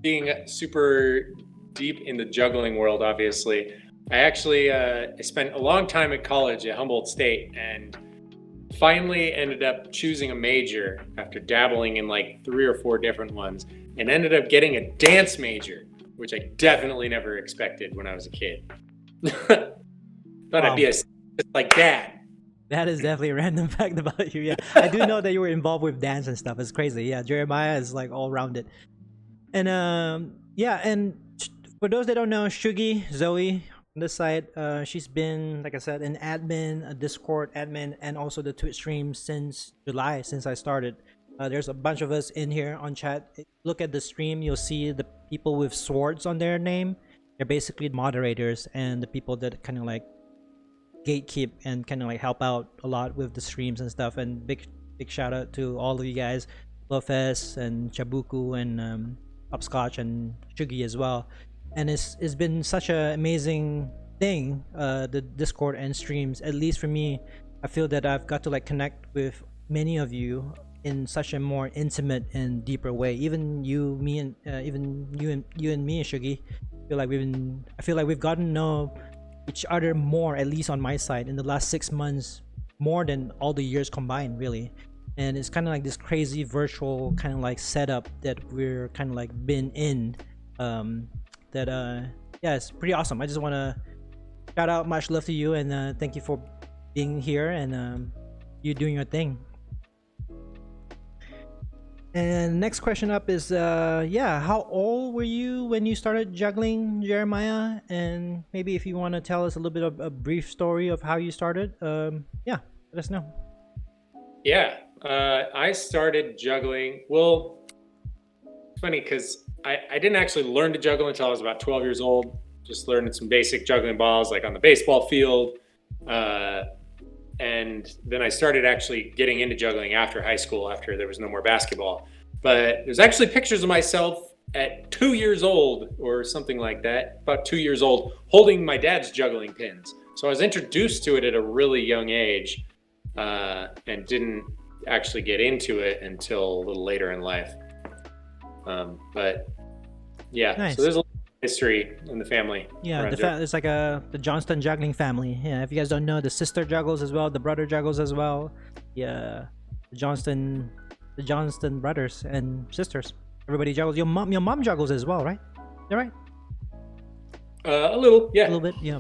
[SPEAKER 5] Being super deep in the juggling world, obviously, I actually I spent a long time at college at Humboldt State, and finally ended up choosing a major after dabbling in like 3 or 4 different ones, and ended up getting a dance major, which I definitely never expected when I was a kid. Thought
[SPEAKER 1] Wow.
[SPEAKER 5] I'd be just like that.
[SPEAKER 1] That is definitely a random fact about you. Yeah, I do know that you were involved with dance and stuff. It's crazy. Yeah, Jeremiah is like all rounded. And yeah, and for those that don't know, Shugi Zoe on this side, she's been, like I said, an admin, a Discord admin, and also the Twitch stream since July, since I started. There's a bunch of us in here on chat. Look at the stream, you'll see the people with swords on their name. They're basically moderators and the people that kind of like gatekeep and kind of like help out a lot with the streams and stuff. And big big shout out to all of you guys, Lofes and Chabuku and Upscotch and Shugi as well. And it's been such an amazing thing, the Discord and streams. At least for me, I feel that I've got to like connect with many of you in such a more intimate and deeper way. Even you, me, and even you and me, Shugi. I feel like we've gotten to know each other more, at least on my side, in the last 6 months, more than all the years combined, really. And it's kind of like this crazy virtual kind of like setup that we're kind of like been in. Yeah, it's pretty awesome. I just want to shout out, much love to you, and thank you for being here and you doing your thing. And next question up is yeah, how old were you when you started juggling, Jeremiah? And maybe if you want to tell us a little bit of a brief story of how you started, yeah, let us know.
[SPEAKER 5] Yeah, I started juggling. Well, it's funny because I didn't actually learn to juggle until I was about 12 years old. Just learning some basic juggling balls, like on the baseball field. And then I started actually getting into juggling after high school, after there was no more basketball. But there's actually pictures of myself at 2 years old or something like that, about 2 years old, holding my dad's juggling pins. So I was introduced to it at a really young age, and didn't actually get into it until a little later in life. But yeah,
[SPEAKER 1] nice.
[SPEAKER 5] So there's a little history in the family.
[SPEAKER 1] Yeah, it's like the Johnston juggling family. Yeah, if you guys don't know, the sister juggles as well, the brother juggles as well. Yeah, the Johnston brothers and sisters. Everybody juggles. Your mom juggles as well, right? Is that right?
[SPEAKER 5] A little, yeah.
[SPEAKER 1] A little bit, yeah.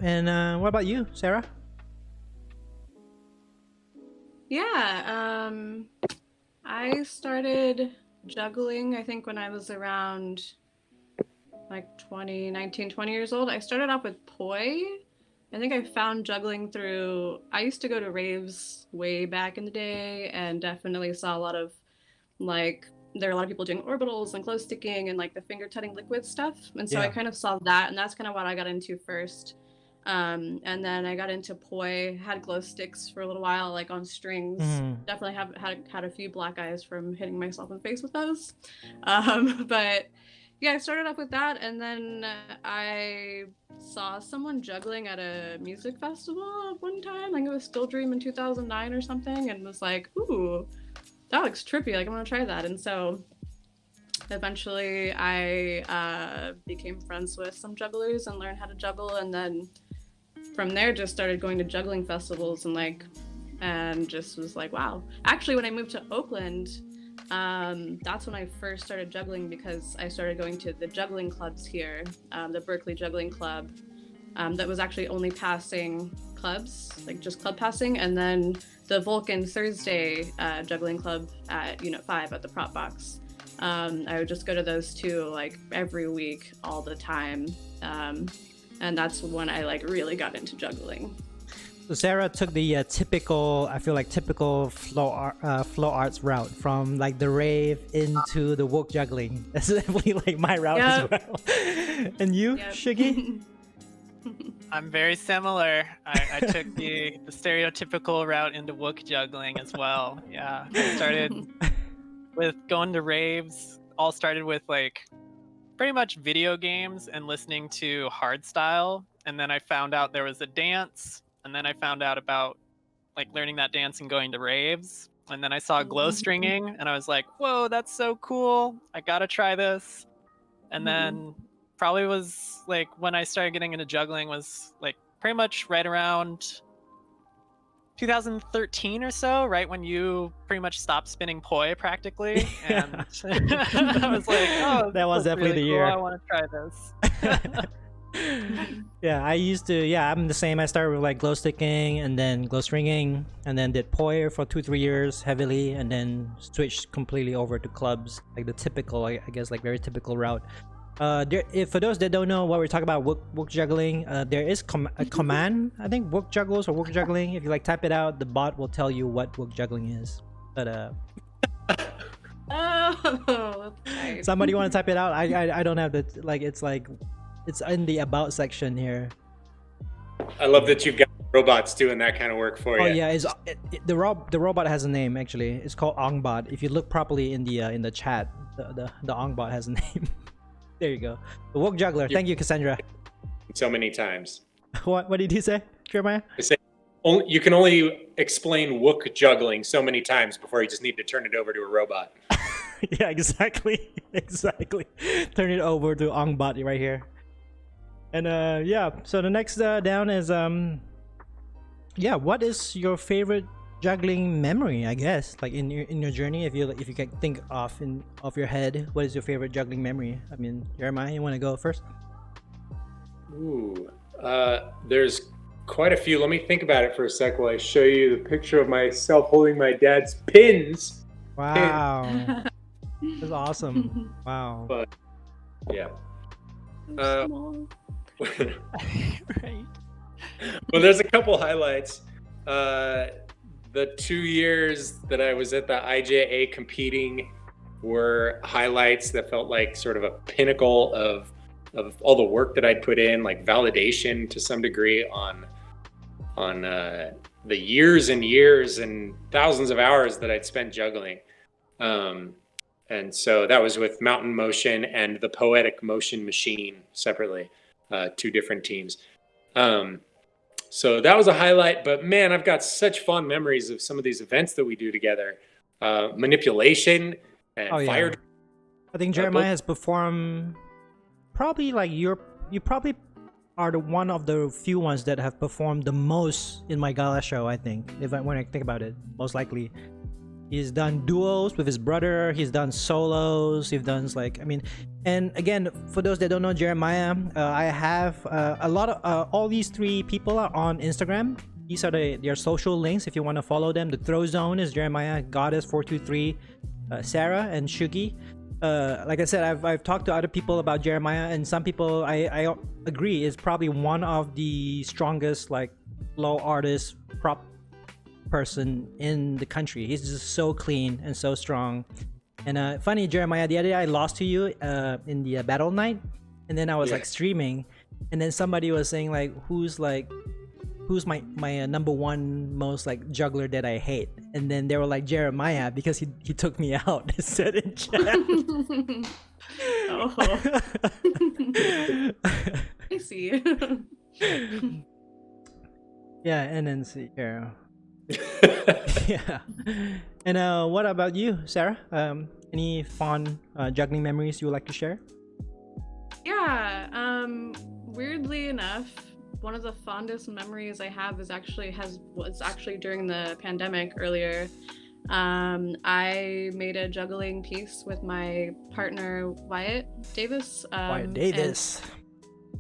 [SPEAKER 1] And what about you, Sarah?
[SPEAKER 4] Yeah, I started juggling, I think, when I was around like 20 years old. I started off with poi. I think I found juggling through, I used to go to raves way back in the day and definitely saw a lot of like, there are a lot of people doing orbitals and glow sticking and like the finger tutting liquid stuff. And so I kind of saw that, and that's kind of what I got into first. And then I got into poi, had glow sticks for a little while, like on strings. Definitely have had a few black eyes from hitting myself in the face with those. But yeah, I started off with that, and then I saw someone juggling at a music festival at one time. Like it was Still Dream in 2009 or something, and was like, ooh, that looks trippy. Like, I want to try that. And so eventually I became friends with some jugglers and learned how to juggle, and then from there just started going to juggling festivals and just was like, wow. Actually, when I moved to Oakland, that's when I first started juggling, because I started going to the juggling clubs here, the Berkeley Juggling Club, that was actually only passing clubs, like just club passing, and then the Vulcan Thursday Juggling Club at Unit 5 at the Prop Box. I would just go to those two like every week, all the time, and that's when I like really got into juggling.
[SPEAKER 1] So Sarah took the typical flow arts route from like the rave into the woke juggling. That's definitely like my route as well. And you, Shiggy?
[SPEAKER 2] I'm very similar. I took the stereotypical route into wook juggling as well. Yeah, I started with going to raves. All started with like pretty much video games and listening to hardstyle, and then I found out there was a dance. And then I found out about like learning that dance and going to raves. And then I saw glow stringing and I was like, whoa, that's so cool. I gotta try this. And then probably was like when I started getting into juggling was like pretty much right around 2013 or so, right when you pretty much stopped spinning poi practically. And I was like, oh,
[SPEAKER 1] that was definitely
[SPEAKER 2] really
[SPEAKER 1] the
[SPEAKER 2] cool.
[SPEAKER 1] year.
[SPEAKER 2] I want to try this.
[SPEAKER 1] Yeah, I'm the same. I started with like glow sticking and then glow stringing, and then did poi for 2-3 years heavily, and then switched completely over to clubs, like the typical, I guess, like very typical route. For those that don't know what we're talking about, wook juggling, there is a command, I think, wook juggles or wook juggling. If you like type it out, the bot will tell you what wook juggling is. But
[SPEAKER 4] oh, nice.
[SPEAKER 1] Somebody want to type it out? I don't have the it's in the about section here.
[SPEAKER 5] I love that you've got robots doing that kind of work for
[SPEAKER 1] Oh
[SPEAKER 5] you.
[SPEAKER 1] yeah, the robot has a name actually. It's called Ongbot. If you look properly in the chat, the Ongbot has a name. There you go. The Woke Juggler. Thank you, Cassandra.
[SPEAKER 5] So many times.
[SPEAKER 1] What did he say, Jeremiah?
[SPEAKER 5] I say you can only explain Wook juggling so many times before you just need to turn it over to a robot.
[SPEAKER 1] Yeah, exactly. Exactly. Turn it over to Ongbot right here. And yeah, so the next down is yeah, what is your favorite juggling memory, I guess? Like in your journey, if you can think off your head, what is your favorite juggling memory? I mean, Jeremiah, you want to go first?
[SPEAKER 5] Ooh, there's quite a few. Let me think about it for a sec while I show you the picture of myself holding my dad's pins.
[SPEAKER 1] Wow. That's awesome. Wow.
[SPEAKER 5] But yeah.
[SPEAKER 4] So small.
[SPEAKER 2] Right.
[SPEAKER 5] Well, there's a couple highlights. The 2 years that I was at the IJA competing were highlights that felt like sort of a pinnacle of all the work that I'd put in, like validation to some degree on the years and years and thousands of hours that I'd spent juggling. And so that was with Mountain Motion and the Poetic Motion Machine separately, 2 different teams. So that was a highlight, but man, I've got such fond memories of some of these events that we do together. Manipulation and fire.
[SPEAKER 1] I think Jeremiah has performed probably like you probably are the one of the few ones that have performed the most in my gala show, I think. When I think about it, most likely. He's done duos with his brother. He's done solos. He's done like, I mean, and again, for those that don't know Jeremiah, I have a lot of all these 3 people are on Instagram. These are their social links if you want to follow them. The Throw Zone is Jeremiah, Goddess423, Sarah, and Shugi. Like I said, I've talked to other people about Jeremiah, and some people I agree is probably one of the strongest like low artist prop person in the country. He's just so clean and so strong. And funny, Jeremiah, the other day I lost to you in the battle night, and then I was like streaming, and then somebody was saying like who's my number one most like juggler that I hate, and then they were like Jeremiah because he took me out. It said in chat.
[SPEAKER 4] Oh. I see.
[SPEAKER 1] Yeah, and then see here. Yeah. And what about you, Sarah? Any fond juggling memories you would like to share?
[SPEAKER 4] Yeah. Weirdly enough, one of the fondest memories I have was actually during the pandemic earlier. I made a juggling piece with my partner Wyatt Davis.
[SPEAKER 1] Wyatt Davis.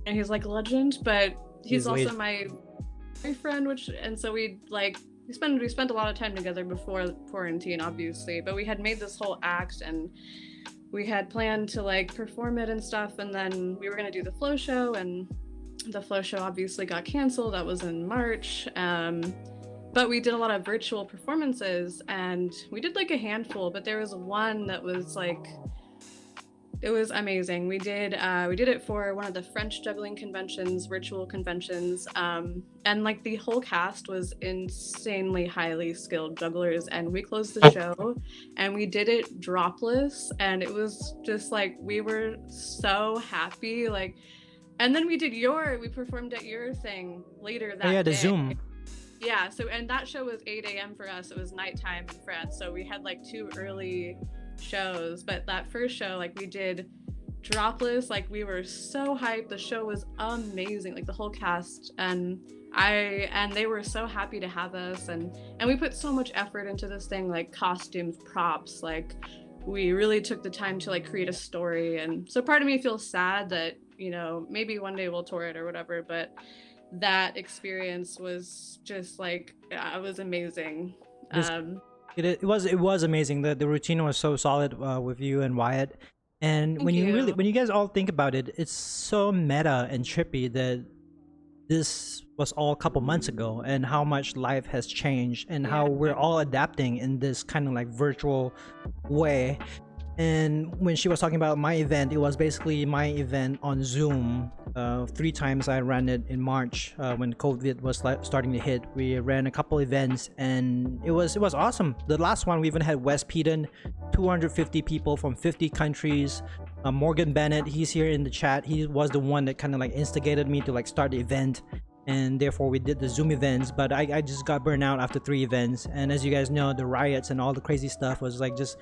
[SPEAKER 4] And he's like a legend, but he's also
[SPEAKER 1] late.
[SPEAKER 4] my boyfriend, and so we spent a lot of time together before quarantine, obviously, but we had made this whole act and we had planned to like perform it and stuff, and then we were going to do the flow show, and the flow show obviously got canceled. That was in March. But we did a lot of virtual performances, and we did like a handful, but there was one that was like, it was amazing. We did it for one of the French juggling conventions, virtual conventions, and like the whole cast was insanely highly skilled jugglers, and we closed the show and we did it dropless, and it was just like we were so happy. Like, and then we performed at your thing later that day.
[SPEAKER 1] The Zoom.
[SPEAKER 4] Yeah, so and that show was 8 a.m. for us. It was nighttime in France, so we had like 2 early shows, but that first show, like, we did dropless. Like, we were so hyped. The show was amazing, like the whole cast, and they were so happy to have us, and we put so much effort into this thing, like costumes, props, like we really took the time to like create a story. And so part of me feels sad that, you know, maybe one day we'll tour it or whatever, but that experience was just like, it was amazing.
[SPEAKER 1] It was amazing. The routine was so solid with you and Wyatt. And when you guys all think about it, it's so meta and trippy that this was all a couple months ago, and how much life has changed, and how we're all adapting in this kind of like virtual way. And when she was talking about my event, it was basically my event on Zoom. 3 times I ran it in March when COVID was starting to hit. We ran a couple events, and it was awesome. The last one we even had Wes Peden, 250 people from 50 countries. Morgan Bennett, he's here in the chat. He was the one that kind of like instigated me to like start the event, and therefore we did the Zoom events. But I just got burned out after 3 events, and as you guys know, the riots and all the crazy stuff was like just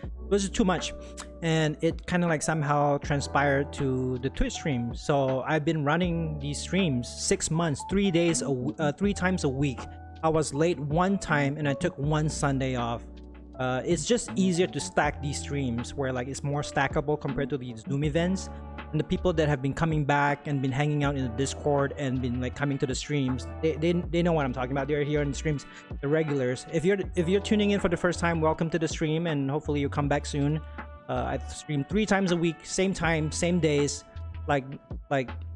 [SPEAKER 1] too much, and it kind of like somehow transpired to the Twitch stream. So I've been running these streams 6 months, 3 days 3 times a week. I was late one time and I took one Sunday off. It's just easier to stack these streams where like it's more stackable compared to these Zoom events. And the people that have been coming back and been hanging out in the Discord and been like coming to the streams, they know what I'm talking about. They're here on the streams, the regulars. If you're tuning in for the first time, welcome to the stream, and hopefully you come back soon. I stream 3 times a week, same time, same days. Like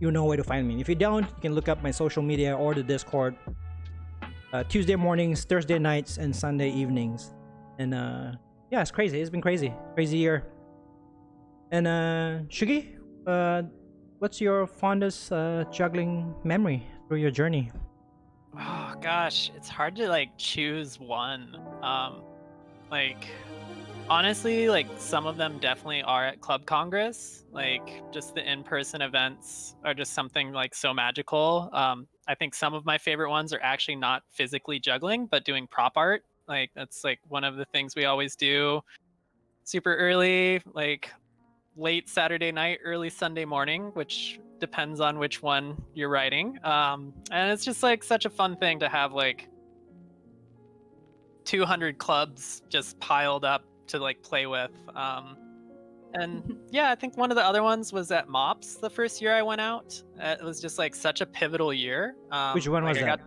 [SPEAKER 1] you know where to find me. If you don't, you can look up my social media or the Discord. Tuesday mornings, Thursday nights, and Sunday evenings. And yeah, it's crazy. It's been crazy year. And Shugi, what's your fondest juggling memory through your journey?
[SPEAKER 2] Oh gosh, it's hard to like choose one. Like honestly, like some of them definitely are at Club Congress. Like just the in-person events are just something like so magical. I think some of my favorite ones are actually not physically juggling, but doing prop art. Like that's like one of the things we always do super early, like late Saturday night, early Sunday morning, which depends on which one you're writing. And it's just like such a fun thing to have like 200 clubs just piled up to like play with. And yeah, I think one of the other ones was at Mops the first year I went out. It was just like such a pivotal year.
[SPEAKER 1] Which one
[SPEAKER 2] like
[SPEAKER 1] was that?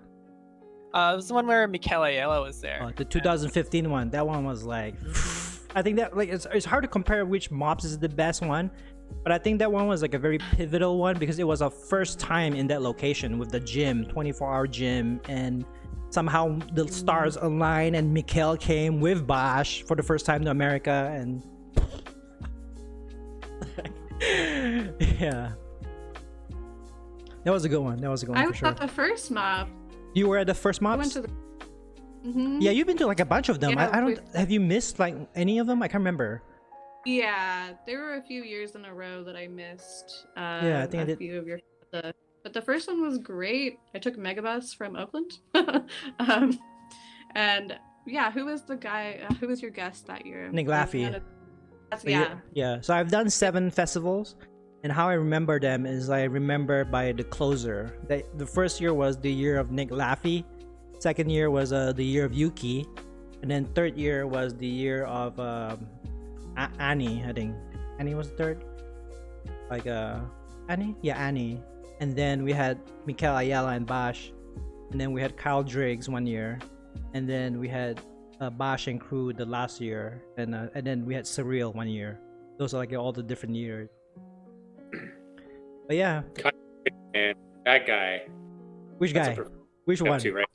[SPEAKER 2] It was the one where Mikel Ayala was there.
[SPEAKER 1] The 2015 one. That one was like, I think that like it's hard to compare which Mops is the best one, but I think that one was like a very pivotal one because it was our first time in that location with the gym, 24-hour gym, and somehow the stars aligned and Mikel came with Bosch for the first time to America, and yeah, that was a good one. That was a good one
[SPEAKER 4] I
[SPEAKER 1] for
[SPEAKER 4] was
[SPEAKER 1] sure.
[SPEAKER 4] at the first mob.
[SPEAKER 1] You were at the first
[SPEAKER 4] I
[SPEAKER 1] Mops?
[SPEAKER 4] went to the. Mhm.
[SPEAKER 1] Yeah, you've been to like a bunch of them.
[SPEAKER 4] Yeah,
[SPEAKER 1] I don't. Have you missed like any of them? I can't remember.
[SPEAKER 4] Yeah, there were a few years in a row that I missed.
[SPEAKER 1] Yeah, I think I
[SPEAKER 4] a
[SPEAKER 1] did.
[SPEAKER 4] few of your. But the first one was great. I took Megabus from Oakland, and yeah, who was the guy? Who was your guest that year?
[SPEAKER 1] Nick Laffey.
[SPEAKER 4] Yeah.
[SPEAKER 1] Yeah. So I've done 7 festivals, and how I remember them is I remember by the closer. The first year was the year of Nick Laffey. Second year was the year of Yuki, and then third year was the year of Annie. I think Annie was third. Like Annie, yeah, Annie. And then we had Mikel Ayala and Bosch, and then we had Kyle Driggs one year, and then we had Bosch and crew the last year, and then we had Surreal one year. Those are like all the different years. But yeah,
[SPEAKER 5] And that guy.
[SPEAKER 1] which
[SPEAKER 5] that's
[SPEAKER 1] guy?
[SPEAKER 5] a prof-
[SPEAKER 1] Which
[SPEAKER 5] up
[SPEAKER 1] one?
[SPEAKER 5] to, right?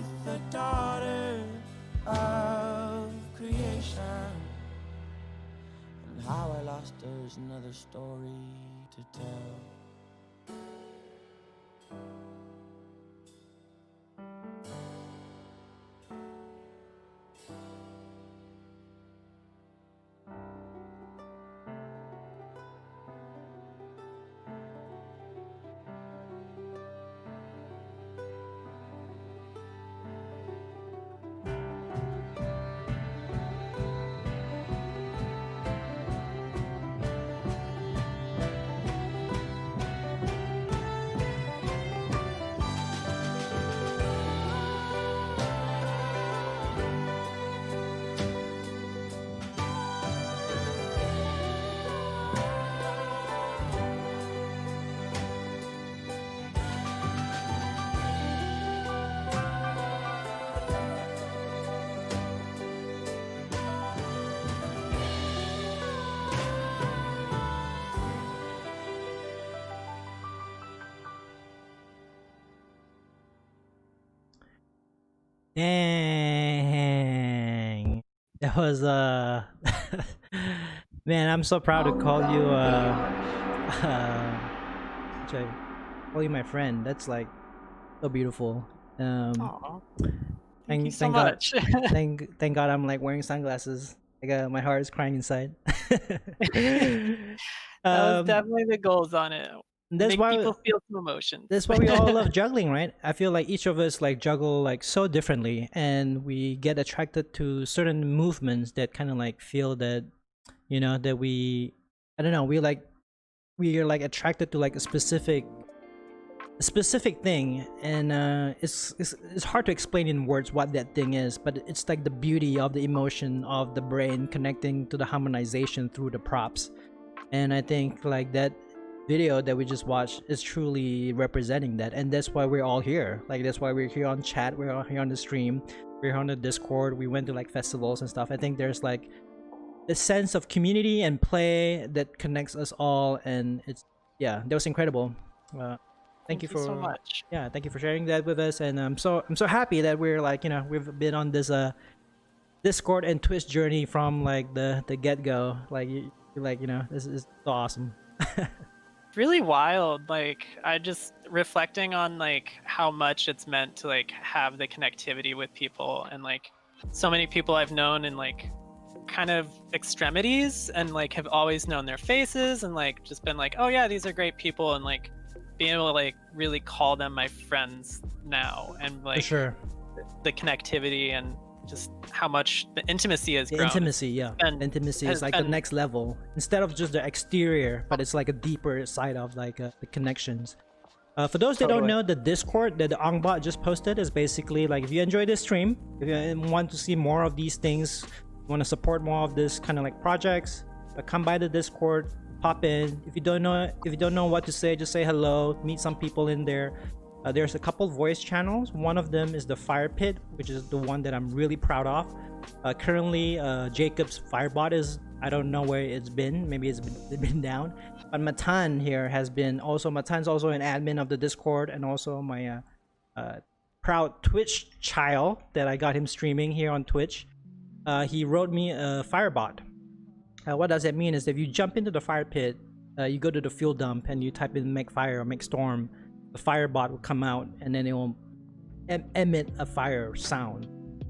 [SPEAKER 7] with the daughter of creation. And how I lost her is another story to tell.
[SPEAKER 1] Dang. That was man, I'm so proud to call you sorry, call you my friend. That's like so beautiful.
[SPEAKER 2] Aw, thank you so
[SPEAKER 1] God,
[SPEAKER 2] much.
[SPEAKER 1] thank God I'm like wearing sunglasses. Like my heart is crying inside.
[SPEAKER 2] That was definitely the goals on it.
[SPEAKER 1] that's
[SPEAKER 2] Make
[SPEAKER 1] why
[SPEAKER 2] people feel some emotions.
[SPEAKER 1] that's why we all love juggling, right? I feel like each of us like juggle like so differently, and we get attracted to certain movements that kind of like feel that, you know, that we, I don't know, we are like attracted to like a specific thing, and it's hard to explain in words what that thing is, but it's like the beauty of the emotion of the brain connecting to the harmonization through the props. And I think like that video that we just watched is truly representing that, and that's why we're all here. Like that's why we're here on chat, we're all here on the stream, we're on the Discord, we went to like festivals and stuff. I think there's like a sense of community and play that connects us all, and it's, yeah, that was incredible. Thank you for
[SPEAKER 2] so much.
[SPEAKER 1] Yeah, thank you for sharing that with us, and I'm so happy that we're like, you know, we've been on this Discord and Twitch journey from like the get-go. Like you know, this is so awesome.
[SPEAKER 2] Really wild. Like I just reflecting on like how much it's meant to like have the connectivity with people, and like so many people I've known in like kind of extremities, and like have always known their faces, and like just been like, oh yeah, these are great people, and like being able to like really call them my friends now, and like
[SPEAKER 1] For sure.
[SPEAKER 2] the connectivity and just how much the intimacy has
[SPEAKER 1] The
[SPEAKER 2] grown.
[SPEAKER 1] intimacy, yeah.
[SPEAKER 2] And
[SPEAKER 1] Intimacy
[SPEAKER 2] has
[SPEAKER 1] is like the
[SPEAKER 2] been-
[SPEAKER 1] next level. Instead of just the exterior, but it's like a deeper side of like the connections. For those that don't
[SPEAKER 2] Totally.
[SPEAKER 1] know, the Discord that the Ongbot just posted is basically like, if you enjoy this stream, if you want to see more of these things, want to support more of this kind of like projects, come by the Discord, pop in. If you don't know what to say, just say hello, meet some people in there. There's a couple voice channels. One of them is the Fire Pit, which is the one that I'm really proud of. Currently, Jacob's Firebot is, I don't know where it's been. Maybe it's been down. But Matan here has been also, Matan's also an admin of the Discord, and also my proud Twitch child that I got him streaming here on Twitch. He wrote me a Firebot. What does that mean is if you jump into the fire pit, you go to the fuel dump and you type in make fire or make storm, the Firebot will come out, and then it will emit a fire sound.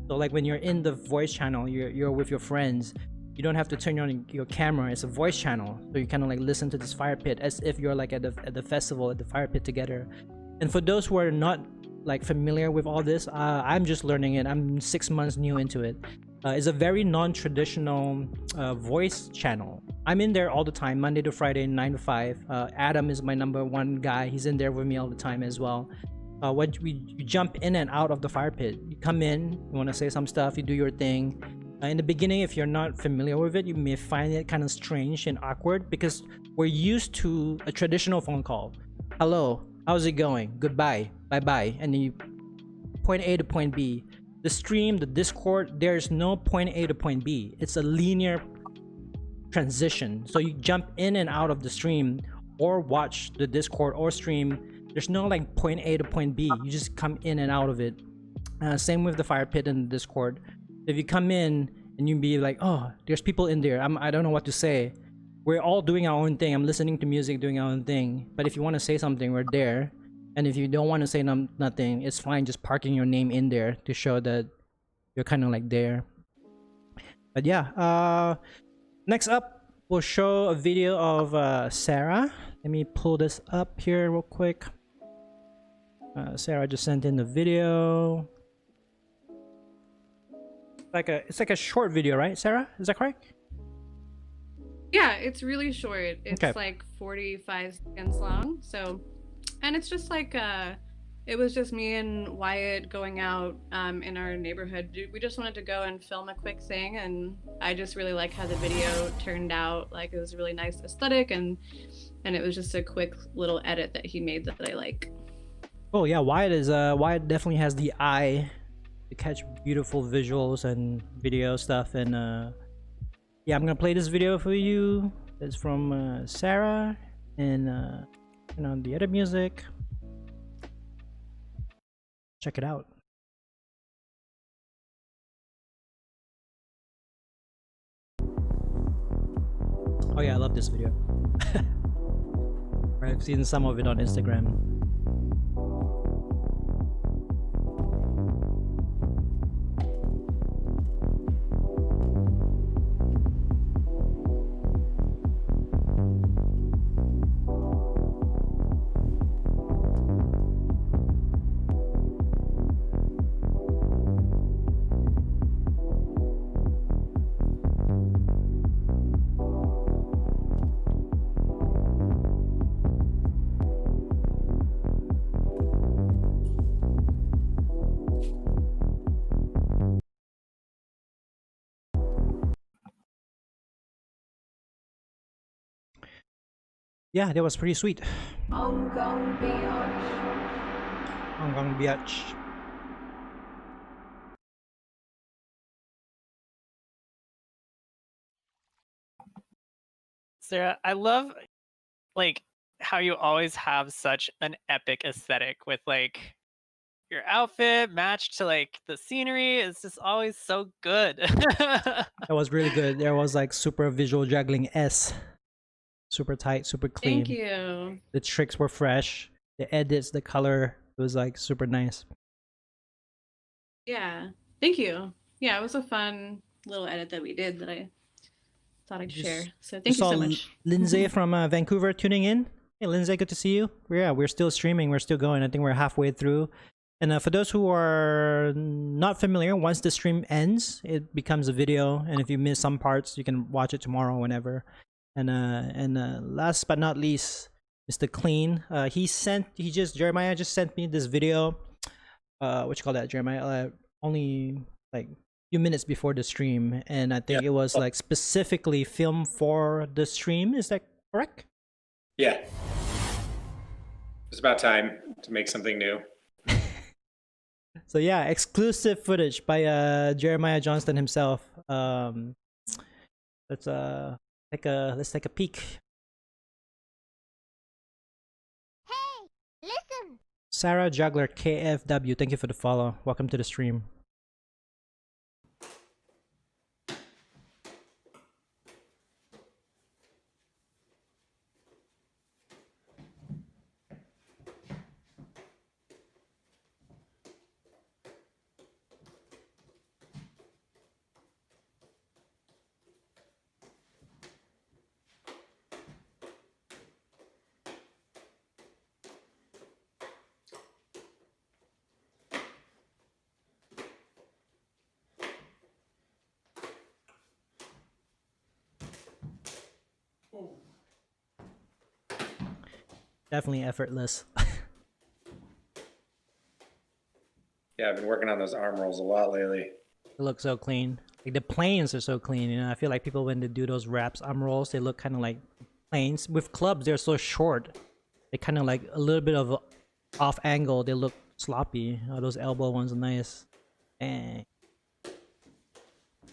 [SPEAKER 1] So like when you're in the voice channel, you're with your friends, you don't have to turn on your camera. It's a voice channel, so you kind of like listen to this fire pit as if you're like at the festival at the fire pit together. And for those who are not like familiar with all this, I'm just learning it. I'm 6 months new into it. It's a very non-traditional voice channel. I'm in there all the time, Monday to Friday, 9 to 5. Adam is my number one guy. He's in there with me all the time as well. When you jump in and out of the fire pit, you come in, you want to say some stuff, you do your thing. In the beginning, if you're not familiar with it, you may find it kind of strange and awkward because we're used to a traditional phone call. Hello, how's it going? Goodbye, bye-bye, and then you point A to point B. The stream, the Discord, there's no point A to point B. It's a linear transition. So you jump in and out of the stream or watch the Discord or stream. There's no like point A to point B. You just come in and out of it. Same with the fire pit and the Discord. If you come in and you be like, oh, there's people in there, I don't know what to say. We're all doing our own thing. I'm listening to music, doing our own thing. But if you want to say something, we're there. And if you don't want to say nothing, it's fine just parking your name in there to show that you're kind of like there. But yeah, next up, we'll show a video of Sarah. Let me pull this up here real quick. Sarah just sent in the video. It's like a short video, right, Sarah? Is that correct?
[SPEAKER 4] Yeah, it's really short. It's
[SPEAKER 1] Okay.
[SPEAKER 4] like 45 seconds long. So, and it's just like it was just me and Wyatt going out in our neighborhood. We just wanted to go and film a quick thing, and I just really like how the video turned out. Like, it was a really nice aesthetic, and it was just a quick little edit that he made that I like.
[SPEAKER 1] Oh yeah, Wyatt definitely has the eye to catch beautiful visuals and video stuff. And yeah, I'm gonna play this video for you. It's from Sarah, and you know, the other music. Check it out. Oh yeah, I love this video. I've seen some of it on Instagram. Yeah, that was pretty sweet. Hong Kong Beach.
[SPEAKER 2] Sarah, I love like how you always have such an epic aesthetic with like your outfit matched to like the scenery. It's just always so good.
[SPEAKER 1] That was really good. There was like super visual juggling S. Super tight, super clean.
[SPEAKER 4] Thank you.
[SPEAKER 1] The tricks were fresh. The edits, the color, it was like super nice.
[SPEAKER 4] Yeah, thank you. Yeah, it was a fun little edit that we did that I thought I'd share. So thank you
[SPEAKER 1] saw
[SPEAKER 4] so much.
[SPEAKER 1] Lindsay from Vancouver tuning in. Hey Lindsay, good to see you. Yeah, we're still streaming. We're still going. I think we're halfway through. And for those who are not familiar, once the stream ends, it becomes a video. And if you miss some parts, you can watch it tomorrow, whenever. And last but not least, Mr. Clean. Jeremiah just sent me this video. What you call that, Jeremiah? Only like a few minutes before the stream, and I think it was like specifically filmed for the stream. Is that correct?
[SPEAKER 5] Yeah. It's about time to make something new.
[SPEAKER 1] So yeah, exclusive footage by Jeremiah Johnston himself. Let's take a peek.
[SPEAKER 8] Hey, listen.
[SPEAKER 1] Sarah Juggler KFW, thank you for the follow. Welcome to the stream. Definitely effortless.
[SPEAKER 5] Yeah, I've been working on those arm rolls a lot lately.
[SPEAKER 1] It looks so clean. Like the planes are so clean, you know. I feel like people, when they do those wraps arm rolls, they look kind of like planes. With clubs, they're so short. They kind of like a little bit of off angle. They look sloppy. Oh, those elbow ones are nice. Dang.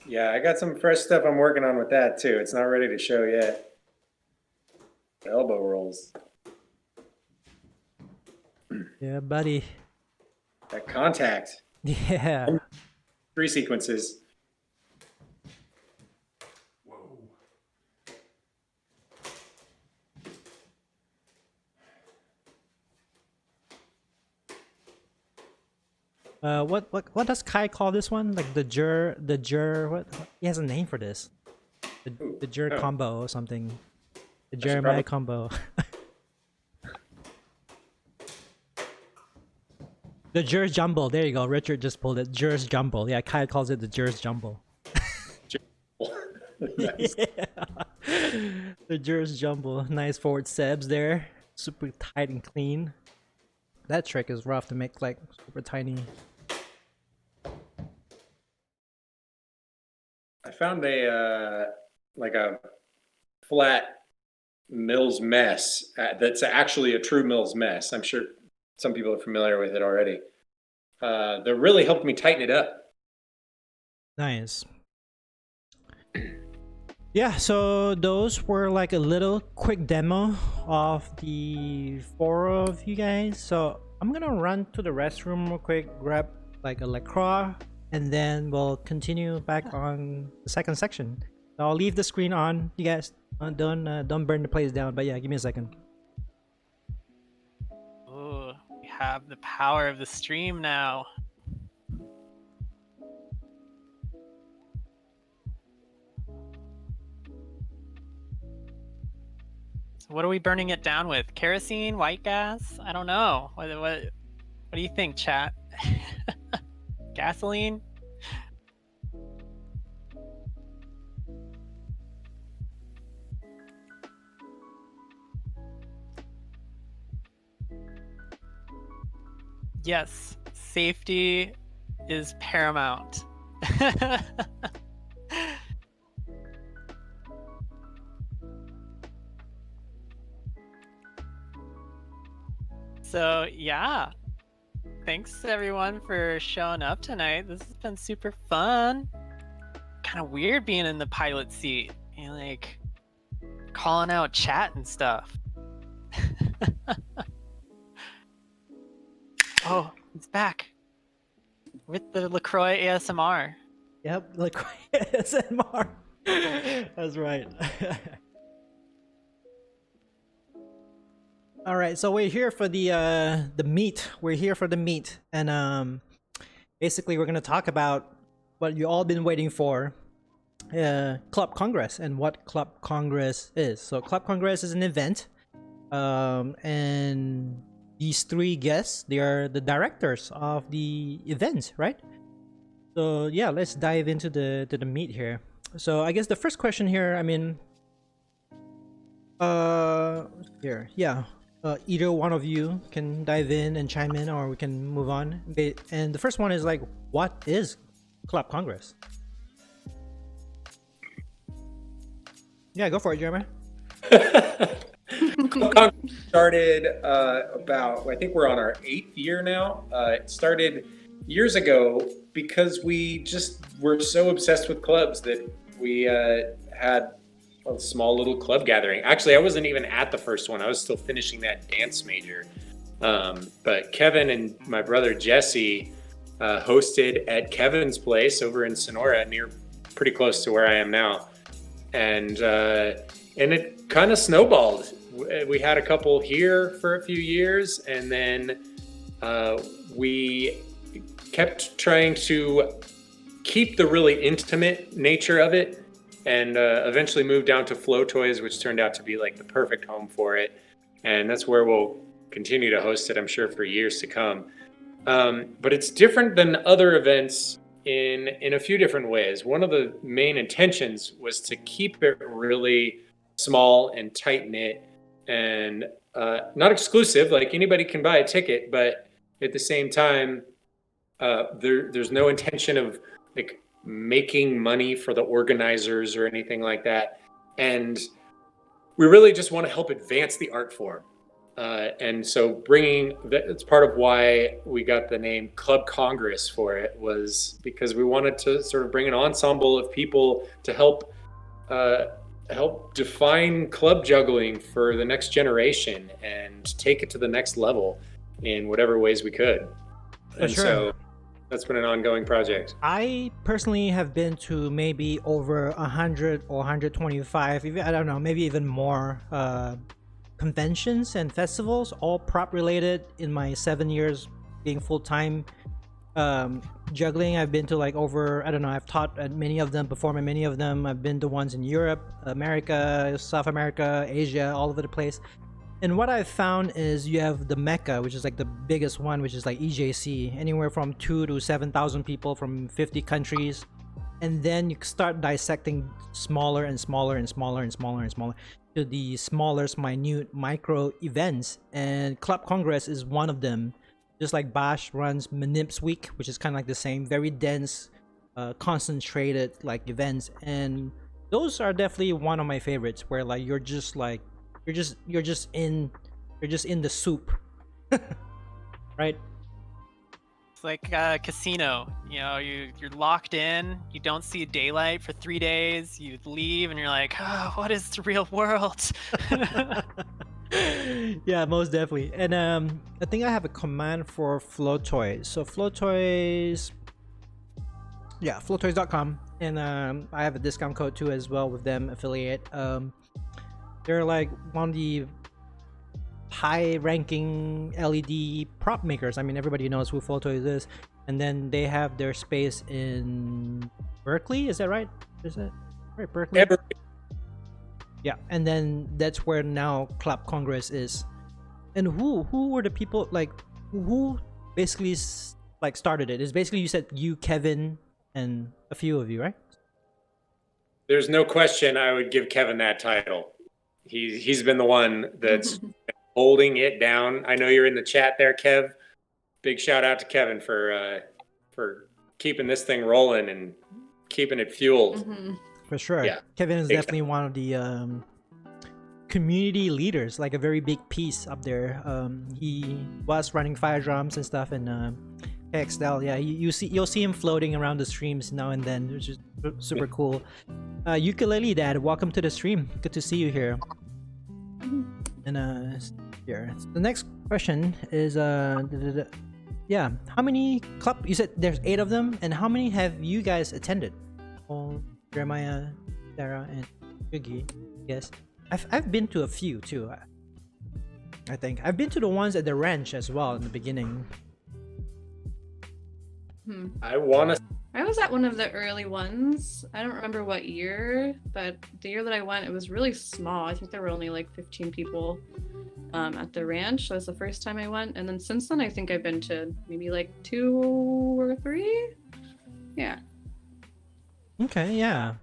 [SPEAKER 5] Yeah, I got some fresh stuff I'm working on with that too. It's not ready to show yet. Elbow rolls.
[SPEAKER 1] Yeah, buddy.
[SPEAKER 5] That contact.
[SPEAKER 1] Yeah.
[SPEAKER 5] 3 sequences.
[SPEAKER 1] What does Kai call this one? Like the jur what? He has a name for this. The jur
[SPEAKER 5] oh.
[SPEAKER 1] combo or something. The
[SPEAKER 5] should
[SPEAKER 1] Jeremiah
[SPEAKER 5] probably-
[SPEAKER 1] combo. The Jur's Jumble. There you go. Richard just pulled it. Jur's Jumble. Yeah, Kai calls it the Jur's Jumble.
[SPEAKER 5] Nice.
[SPEAKER 1] Yeah. The Jur's Jumble. Nice forward sebs there. Super tight and clean. That trick is rough to make like super tiny.
[SPEAKER 5] I found a like a flat Mills mess that's actually a true Mills mess. I'm sure some people are familiar with it already. That really helped me tighten it up.
[SPEAKER 1] Nice. Yeah, so those were like a little quick demo of the 4 of you guys. So I'm gonna run to the restroom real quick, grab like a LaCroix, and then we'll continue back on the second section. So I'll leave the screen on. You guys don't burn the place down. But yeah, give me a second.
[SPEAKER 2] Ooh, we have the power of the stream now. So what are we burning it down with? Kerosene, white gas? I don't know. What do you think, chat? Gasoline? Yes, safety is paramount. So yeah, thanks everyone for showing up tonight. This has been super fun. Kind of weird being in the pilot seat and like calling out chat and stuff. Oh, it's back with the LaCroix ASMR.
[SPEAKER 1] Yep, LaCroix ASMR. That's right. All right, so we're here for the meat. We're here for the meat, and basically we're gonna talk about what you all been waiting for, Club Congress, and what Club Congress is. So Club Congress is an event, and these 3 guests, they are the directors of the event, right? So yeah, let's dive into the meat here. So I guess the first question here, I mean, here, yeah. Either one of you can dive in and chime in, or we can move on. And the first one is like, what is Club Congress? Yeah, go for it, Jeremy.
[SPEAKER 5] Club Congress started about, I think we're on our 8th year now. It started years ago because we just were so obsessed with clubs that we had a small little club gathering. Actually, I wasn't even at the first one. I was still finishing that dance major. But Kevin and my brother Jesse hosted at Kevin's place over in Sonora, pretty close to where I am now. And it kind of snowballed. We had a couple here for a few years, and then we kept trying to keep the really intimate nature of it, and eventually moved down to Flow Toys, which turned out to be like the perfect home for it. And that's where we'll continue to host it, I'm sure, for years to come. But it's different than other events in a few different ways. One of the main intentions was to keep it really small and tight-knit and not exclusive, like anybody can buy a ticket, but at the same time, there's no intention of like making money for the organizers or anything like that. And we really just want to help advance the art form. And so that's part of why we got the name Club Congress for it, was because we wanted to sort of bring an ensemble of people to help define club juggling for the next generation and take it to the next level in whatever ways we could. And
[SPEAKER 1] sure.
[SPEAKER 5] so That's been an ongoing project.
[SPEAKER 1] I personally have been to maybe over 100 or 125, even, I don't know, maybe even more conventions and festivals, all prop related in my 7 years being full-time juggling. I've been to like over, I don't know, I've taught at many of them, performed at many of them. I've been to ones in Europe, America, South America, Asia, all over the place. And what I've found is you have the Mecca, which is like the biggest one, which is like EJC, anywhere from 2 to 7,000 people from 50 countries. And then you start dissecting smaller and smaller and smaller and smaller and smaller to the smallest, minute, micro events. And Club Congress is one of them. Just like Bash runs Manips Week, which is kind of like the same, very dense, concentrated like events. And those are definitely one of my favorites, where like you're just in the soup. Right?
[SPEAKER 2] It's like a casino. You know, you're locked in. You don't see daylight for 3 days. You leave, and you're like, oh, what is the real world?
[SPEAKER 1] Yeah, most definitely. And I think I have a command for Flotoys. So Flotoys, yeah, flotoys.com, and I have a discount code too as well with them, affiliate. They're like one of the high-ranking LED prop makers. I mean, everybody knows who Flotoys is. And then they have their space in Berkeley. Is that right? Is that right, Berkeley? Yeah, and then that's where now Club Congress is. And who were the people, like, who basically like started it? It's basically, you said you, Kevin, and a few of you, right?
[SPEAKER 5] There's no question I would give Kevin that title. He's been the one that's holding it down. I know you're in the chat there, Kev. Big shout out to Kevin for keeping this thing rolling and keeping it fueled.
[SPEAKER 1] For sure.
[SPEAKER 5] Yeah,
[SPEAKER 1] Kevin is definitely one of the community leaders, like a very big piece up there. He was running Fire Drums and stuff, and KXL. Yeah, you'll see him floating around the streams now and then, which is super cool. Ukulele Dad, welcome to the stream. Good to see you here. And here, the next question is yeah, how many club? You said there's 8 of them, and how many have you guys attended? Oh, Jeremiah, Sarah, and Yugi. Yes, I've been to a few too. I think I've been to the ones at the ranch as well in the beginning.
[SPEAKER 5] I
[SPEAKER 4] was at one of the early ones. I don't remember what year, but the year that I went, it was really small. I think there were only like 15 people at the ranch. That was the first time I went. And then since then, I think I've been to maybe like 2 or 3. Yeah.
[SPEAKER 1] Okay, yeah.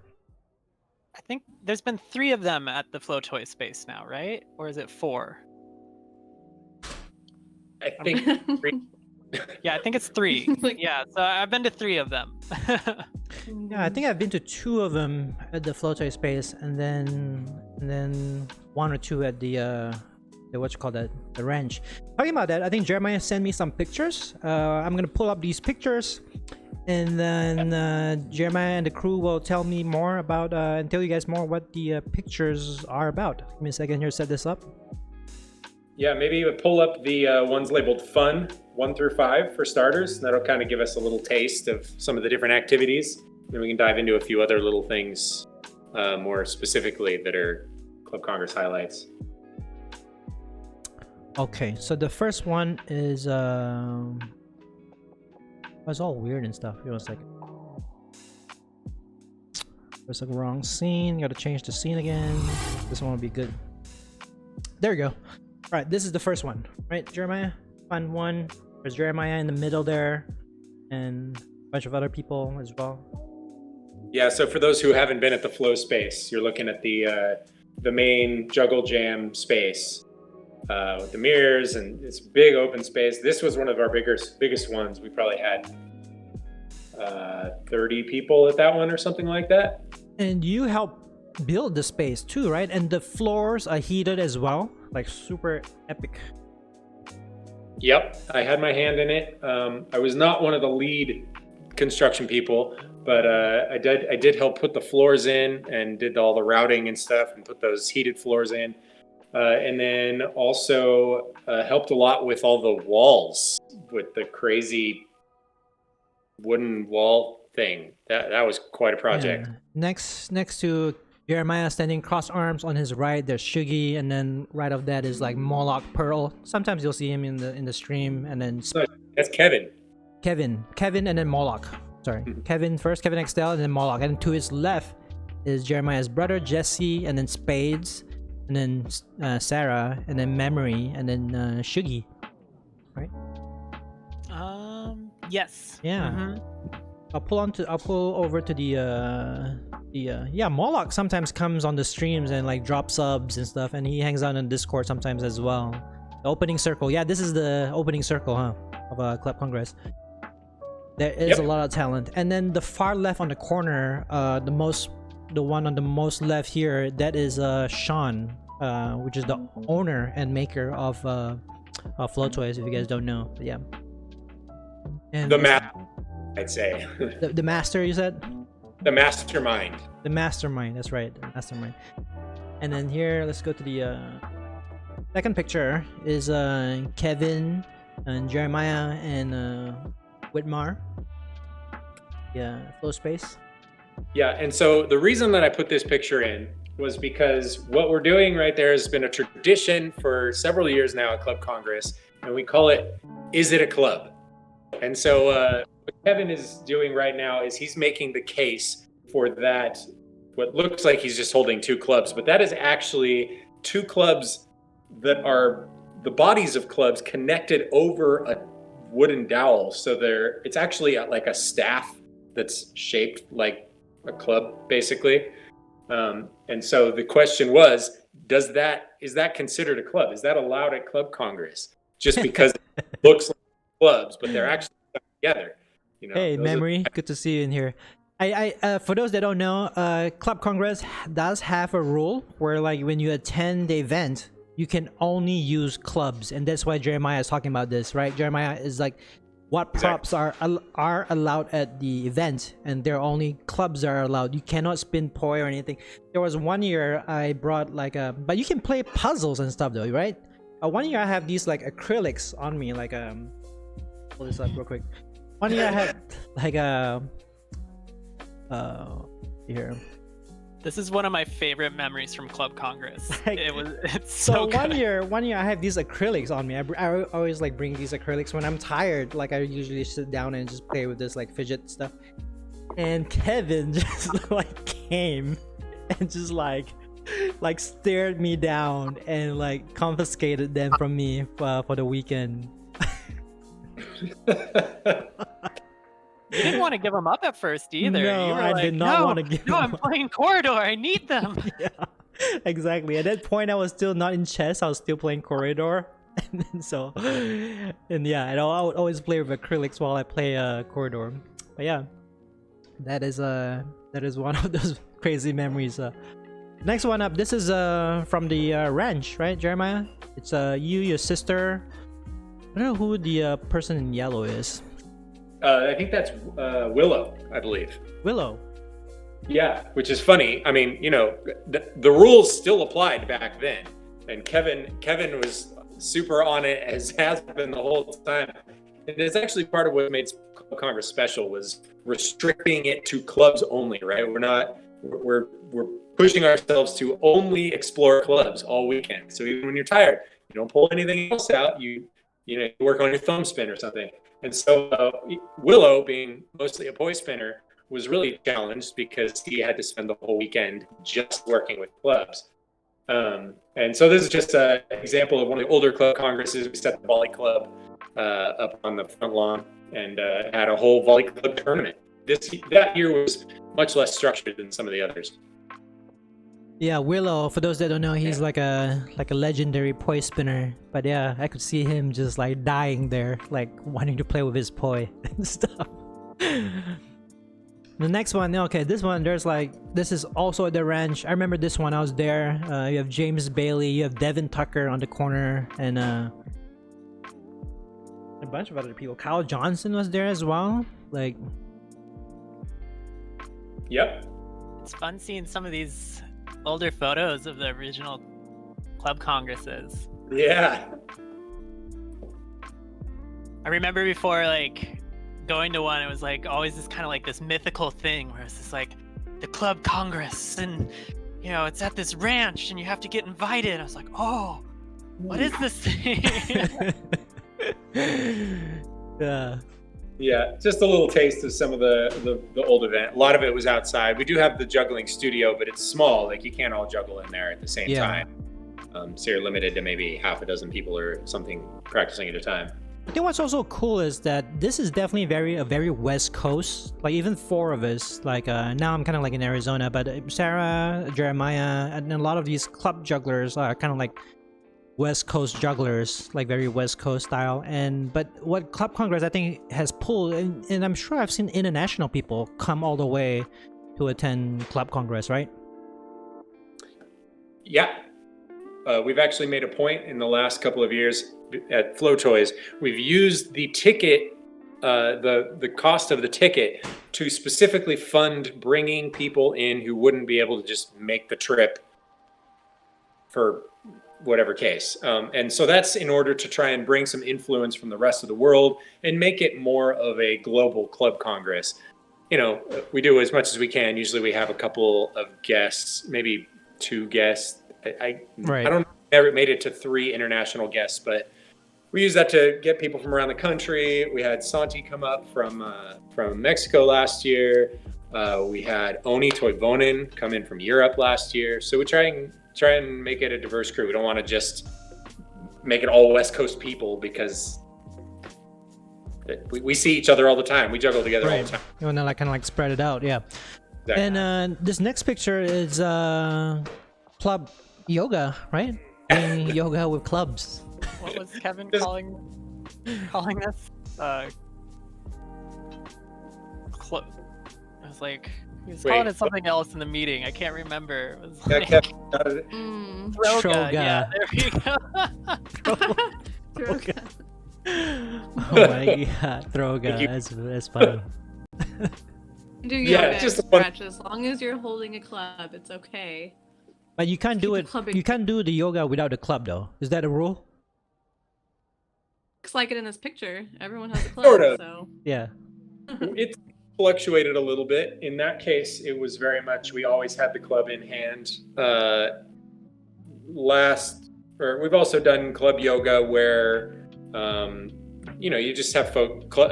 [SPEAKER 2] I think there's been 3 of them at the Flotoy space now, right? Or is it 4?
[SPEAKER 5] I think 3.
[SPEAKER 2] Yeah, I think it's 3. Yeah, so I've been to 3 of them.
[SPEAKER 1] Yeah, I think I've been to 2 of them at the Flotoy space, and then 1 or 2 at the what you call that, the ranch. Talking about that, I think Jeremiah sent me some pictures. I'm gonna pull up these pictures, and then Jeremiah and the crew will tell me more about and tell you guys more what the pictures are about. Give me a second here to set this up.
[SPEAKER 5] Yeah, maybe pull up the ones labeled fun 1 through 5 for starters. That'll kind of give us a little taste of some of the different activities. Then we can dive into a few other little things more specifically that are Club Congress highlights.
[SPEAKER 1] Okay, so the first one is it's all weird and stuff. It was like there's a wrong scene. Gotta change the scene again. This one will be good. There we go. All right, this is the first one, right, Jeremiah? Fun one. There's Jeremiah in the middle there, and a bunch of other people as well.
[SPEAKER 5] Yeah, so for those who haven't been at the Flow space, you're looking at the main Juggle Jam space with the mirrors and this big open space. This was one of our biggest ones. We probably had 30 people at that one or something like that.
[SPEAKER 1] And you helped build the space too, right? And the floors are heated as well, like super epic.
[SPEAKER 5] Yep, I had my hand in it. I was not one of the lead construction people, but I did help put the floors in and did all the routing and stuff and put those heated floors in. And then also helped a lot with all the walls with the crazy wooden wall thing. That was quite a project.
[SPEAKER 1] Yeah. Next to Jeremiah standing cross arms on his right, there's Shugi, and then right of that is like Moloch Pearl. Sometimes you'll see him in the stream, and then
[SPEAKER 5] That's Kevin.
[SPEAKER 1] Kevin, and then Moloch. Sorry, Kevin first, Kevin XL, and then Moloch. And to his left is Jeremiah's brother Jesse, and then Spades, and then Sarah, and then Memory, and then Shugi. Right?
[SPEAKER 2] Yes.
[SPEAKER 1] Yeah.
[SPEAKER 2] Mhm.
[SPEAKER 1] I'll pull over to the yeah, Moloch sometimes comes on the streams and like drops subs and stuff, and he hangs out on Discord sometimes as well. The opening circle, yeah, this is the opening circle, huh, of Club Congress. There is a lot of talent. And then the far left on the corner, the one on the most left here, that is Sean, which is the owner and maker of Flow Toys, if you guys don't know. But yeah. And
[SPEAKER 5] The map, I'd say.
[SPEAKER 1] the master, you said?
[SPEAKER 5] The mastermind.
[SPEAKER 1] The mastermind, that's right, the mastermind. And then here, let's go to the second picture is Kevin and Jeremiah and Whitmar. Yeah, Flow Space.
[SPEAKER 5] Yeah, and so the reason that I put this picture in was because what we're doing right there has been a tradition for several years now at Club Congress, and we call it Is It a Club? And so what Kevin is doing right now is he's making the case for that, what looks like he's just holding two clubs, but that is actually two clubs that are the bodies of clubs connected over a wooden dowel. So it's actually like a staff that's shaped like a club, basically. And so the question was, is that considered a club? Is that allowed at Club Congress? Just because it looks like clubs, but they're actually stuck together. You know,
[SPEAKER 1] Hey, Memory, good to see you in here. I for those that don't know, Club Congress does have a rule where like when you attend the event, you can only use clubs, and that's why Jeremiah is talking about this, right? Jeremiah is like, what props are allowed at the event, and there are only clubs that are allowed. You cannot spin poi or anything. There was one year I brought like but you can play puzzles and stuff though, right? One year I have these like acrylics on me, like pull this up real quick. One year I had like here.
[SPEAKER 2] This is one of my favorite memories from Club Congress.
[SPEAKER 1] Like,
[SPEAKER 2] It's
[SPEAKER 1] So
[SPEAKER 2] so good.
[SPEAKER 1] one year I have these acrylics on me. I always like bring these acrylics when I'm tired. Like I usually sit down and just play with this like fidget stuff. And Kevin just like came and just like stared me down and like confiscated them from me for the weekend.
[SPEAKER 2] You didn't want to give them up at first either.
[SPEAKER 1] No,
[SPEAKER 2] You were
[SPEAKER 1] I
[SPEAKER 2] like,
[SPEAKER 1] did not
[SPEAKER 2] "No,
[SPEAKER 1] want to give
[SPEAKER 2] No,
[SPEAKER 1] them
[SPEAKER 2] I'm
[SPEAKER 1] up."
[SPEAKER 2] playing Corridor. I need them.
[SPEAKER 1] Yeah, exactly. At that point, I was still not in chess. I was still playing Corridor. And then yeah, and I would always play with acrylics while I play Corridor. But yeah, that is one of those crazy memories. Next one up. This is from the ranch, right, Jeremiah? It's you, your sister. I don't know who the person in yellow is.
[SPEAKER 5] I think that's Willow, I believe.
[SPEAKER 1] Willow.
[SPEAKER 5] Yeah, which is funny. I mean, you know, the rules still applied back then, and Kevin was super on it, as has been the whole time. And it's actually part of what made Club Congress special was restricting it to clubs only. Right? We're pushing ourselves to only explore clubs all weekend. So even when you're tired, you don't pull anything else out. You work on your thumb spin or something. And so Willow, being mostly a poi spinner, was really challenged because he had to spend the whole weekend just working with clubs. And so this is just an example of one of the older Club Congresses. We set the volley club up on the front lawn and had a whole volley club tournament. That year was much less structured than some of the others.
[SPEAKER 1] Yeah, Willow, for those that don't know, he's like a legendary poi spinner. But yeah, I could see him just like dying there, like wanting to play with his poi and stuff. The next one, okay, this one, this is also at the ranch. I remember this one, I was there. You have James Bailey, you have Devin Tucker on the corner, and a bunch of other people. Kyle Johnson was there as well. Like,
[SPEAKER 5] yep.
[SPEAKER 2] It's fun seeing some of these older photos of the original Club Congresses.
[SPEAKER 5] Yeah.
[SPEAKER 2] I remember before like going to one, it was like always this kind of like this mythical thing where it's just like the Club Congress, and you know, it's at this ranch and you have to get invited. I was like, oh, what is this thing?
[SPEAKER 1] Yeah.
[SPEAKER 5] Yeah, just a little taste of some of the old event. A lot of it was outside. We do have the juggling studio, but it's small. Like you can't all juggle in there at the same time. So you're limited to maybe half a dozen people or something practicing at a time.
[SPEAKER 1] I think what's also cool is that this is definitely a very West Coast. Like even four of us. Like now I'm kind of like in Arizona, but Sarah, Jeremiah, and a lot of these club jugglers are kind of like West Coast jugglers, like very West Coast style. But what Club Congress I think has pulled, and I'm sure I've seen international people come all the way to attend Club Congress, right?
[SPEAKER 5] Yeah. We've actually made a point in the last couple of years at Flow Toys. We've used the ticket, the cost of the ticket, to specifically fund bringing people in who wouldn't be able to just make the trip for whatever case. And so that's in order to try and bring some influence from the rest of the world and make it more of a global Club Congress. You know, we do as much as we can. Usually we have a couple of guests, maybe 2 guests. I don't know if we ever made it to 3 international guests, but we use that to get people from around the country. We had Santi come up from Mexico last year. We had Oni Toivonen come in from Europe last year. So we try and make it a diverse crew. We don't want to just make it all West Coast people, because we see each other all the time. We juggle together all the time.
[SPEAKER 1] You want to like kind of like spread it out, yeah.
[SPEAKER 5] Exactly.
[SPEAKER 1] And this next picture is club yoga, right? Doing yoga with clubs.
[SPEAKER 2] What was Kevin calling this? I was like, he was calling it something else in the meeting. I can't remember. It was like,
[SPEAKER 5] Kevin got it.
[SPEAKER 2] Droga. Yeah, there we go.
[SPEAKER 4] Droga.
[SPEAKER 1] Oh my god, Droga. That's funny.
[SPEAKER 4] Do yoga and
[SPEAKER 5] just
[SPEAKER 4] stretch. As long as you're holding a club, it's okay.
[SPEAKER 1] But you can't do
[SPEAKER 4] Keep
[SPEAKER 1] it.
[SPEAKER 4] the clubbing.
[SPEAKER 1] You can't do the yoga without a club, though. Is that a rule?
[SPEAKER 4] Looks like it in this picture. Everyone has a club,
[SPEAKER 5] Sort of.
[SPEAKER 4] so.
[SPEAKER 1] Yeah.
[SPEAKER 5] It fluctuated a little bit. In that case, it was very much, we always had the club in hand. We've also done club yoga where, you know, you just have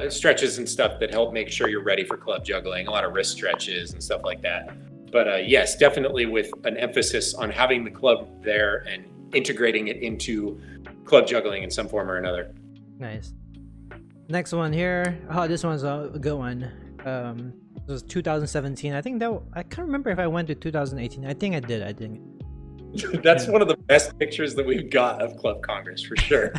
[SPEAKER 5] stretches and stuff that help make sure you're ready for club juggling. A lot of wrist stretches and stuff like that. But yes, definitely with an emphasis on having the club there and integrating it into club juggling in some form or another.
[SPEAKER 1] Nice. Next one here. Oh, this one's a good one. This was 2017. I can't remember if I went to 2018. I think I did. I think.
[SPEAKER 5] That's one of the best pictures that we've got of Club Congress for sure.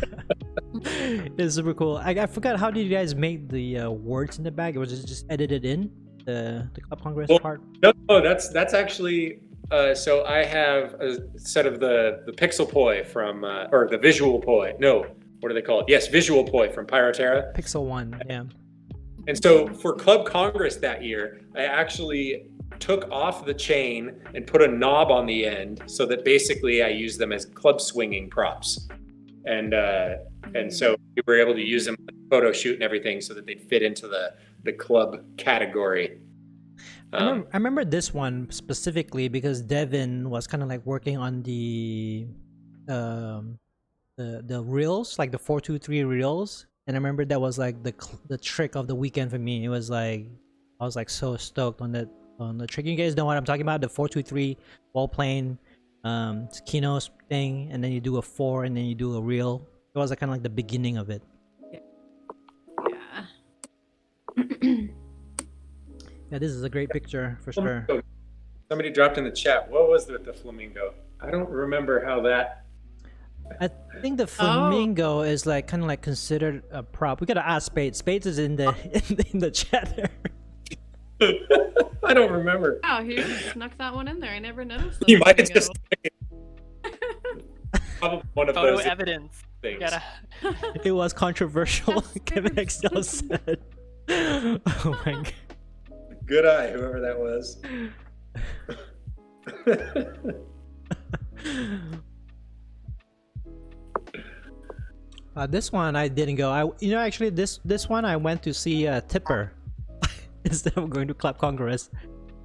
[SPEAKER 1] It's super cool. I forgot, how did you guys make the words in the back? Was it just edited in the Club Congress part?
[SPEAKER 5] No, that's actually. So I have a set of the Pixel Poi from, or the Visual Poi. No, what are they called? Yes, Visual Poi from Pyroterra.
[SPEAKER 1] Pixel 1, yeah.
[SPEAKER 5] And so for Club Congress that year, I actually took off the chain and put a knob on the end so that basically I use them as club swinging props. And so we were able to use them in the photo shoot and everything so that they'd fit into the club category.
[SPEAKER 1] I remember this one specifically because Devin was kind of like working on the reels, like the 423 reels, and I remember that was like the trick of the weekend for me. It was like I was like so stoked on the trick. You guys know what I'm talking about? The 423 ball playing Kino thing, and then you do a 4 and then you do a reel. It was like kind of like the beginning of it.
[SPEAKER 4] Yeah.
[SPEAKER 1] Yeah, this is a great picture for sure.
[SPEAKER 5] Somebody dropped in the chat, what was the flamingo? I don't remember how that.
[SPEAKER 1] I think the flamingo is like kind of like considered a prop. We gotta ask Spades. Spades is in the in the chat there.
[SPEAKER 5] I don't remember.
[SPEAKER 4] Wow, he snuck that one in there. I never noticed that.
[SPEAKER 5] You might have just probably one of
[SPEAKER 2] Photo
[SPEAKER 5] those
[SPEAKER 2] evidence.
[SPEAKER 5] things.
[SPEAKER 1] It was controversial. Kevin XL said. Oh my god.
[SPEAKER 5] Good eye, whoever that was.
[SPEAKER 1] This one I didn't go. Actually, this one I went to see Tipper instead of going to Club Congress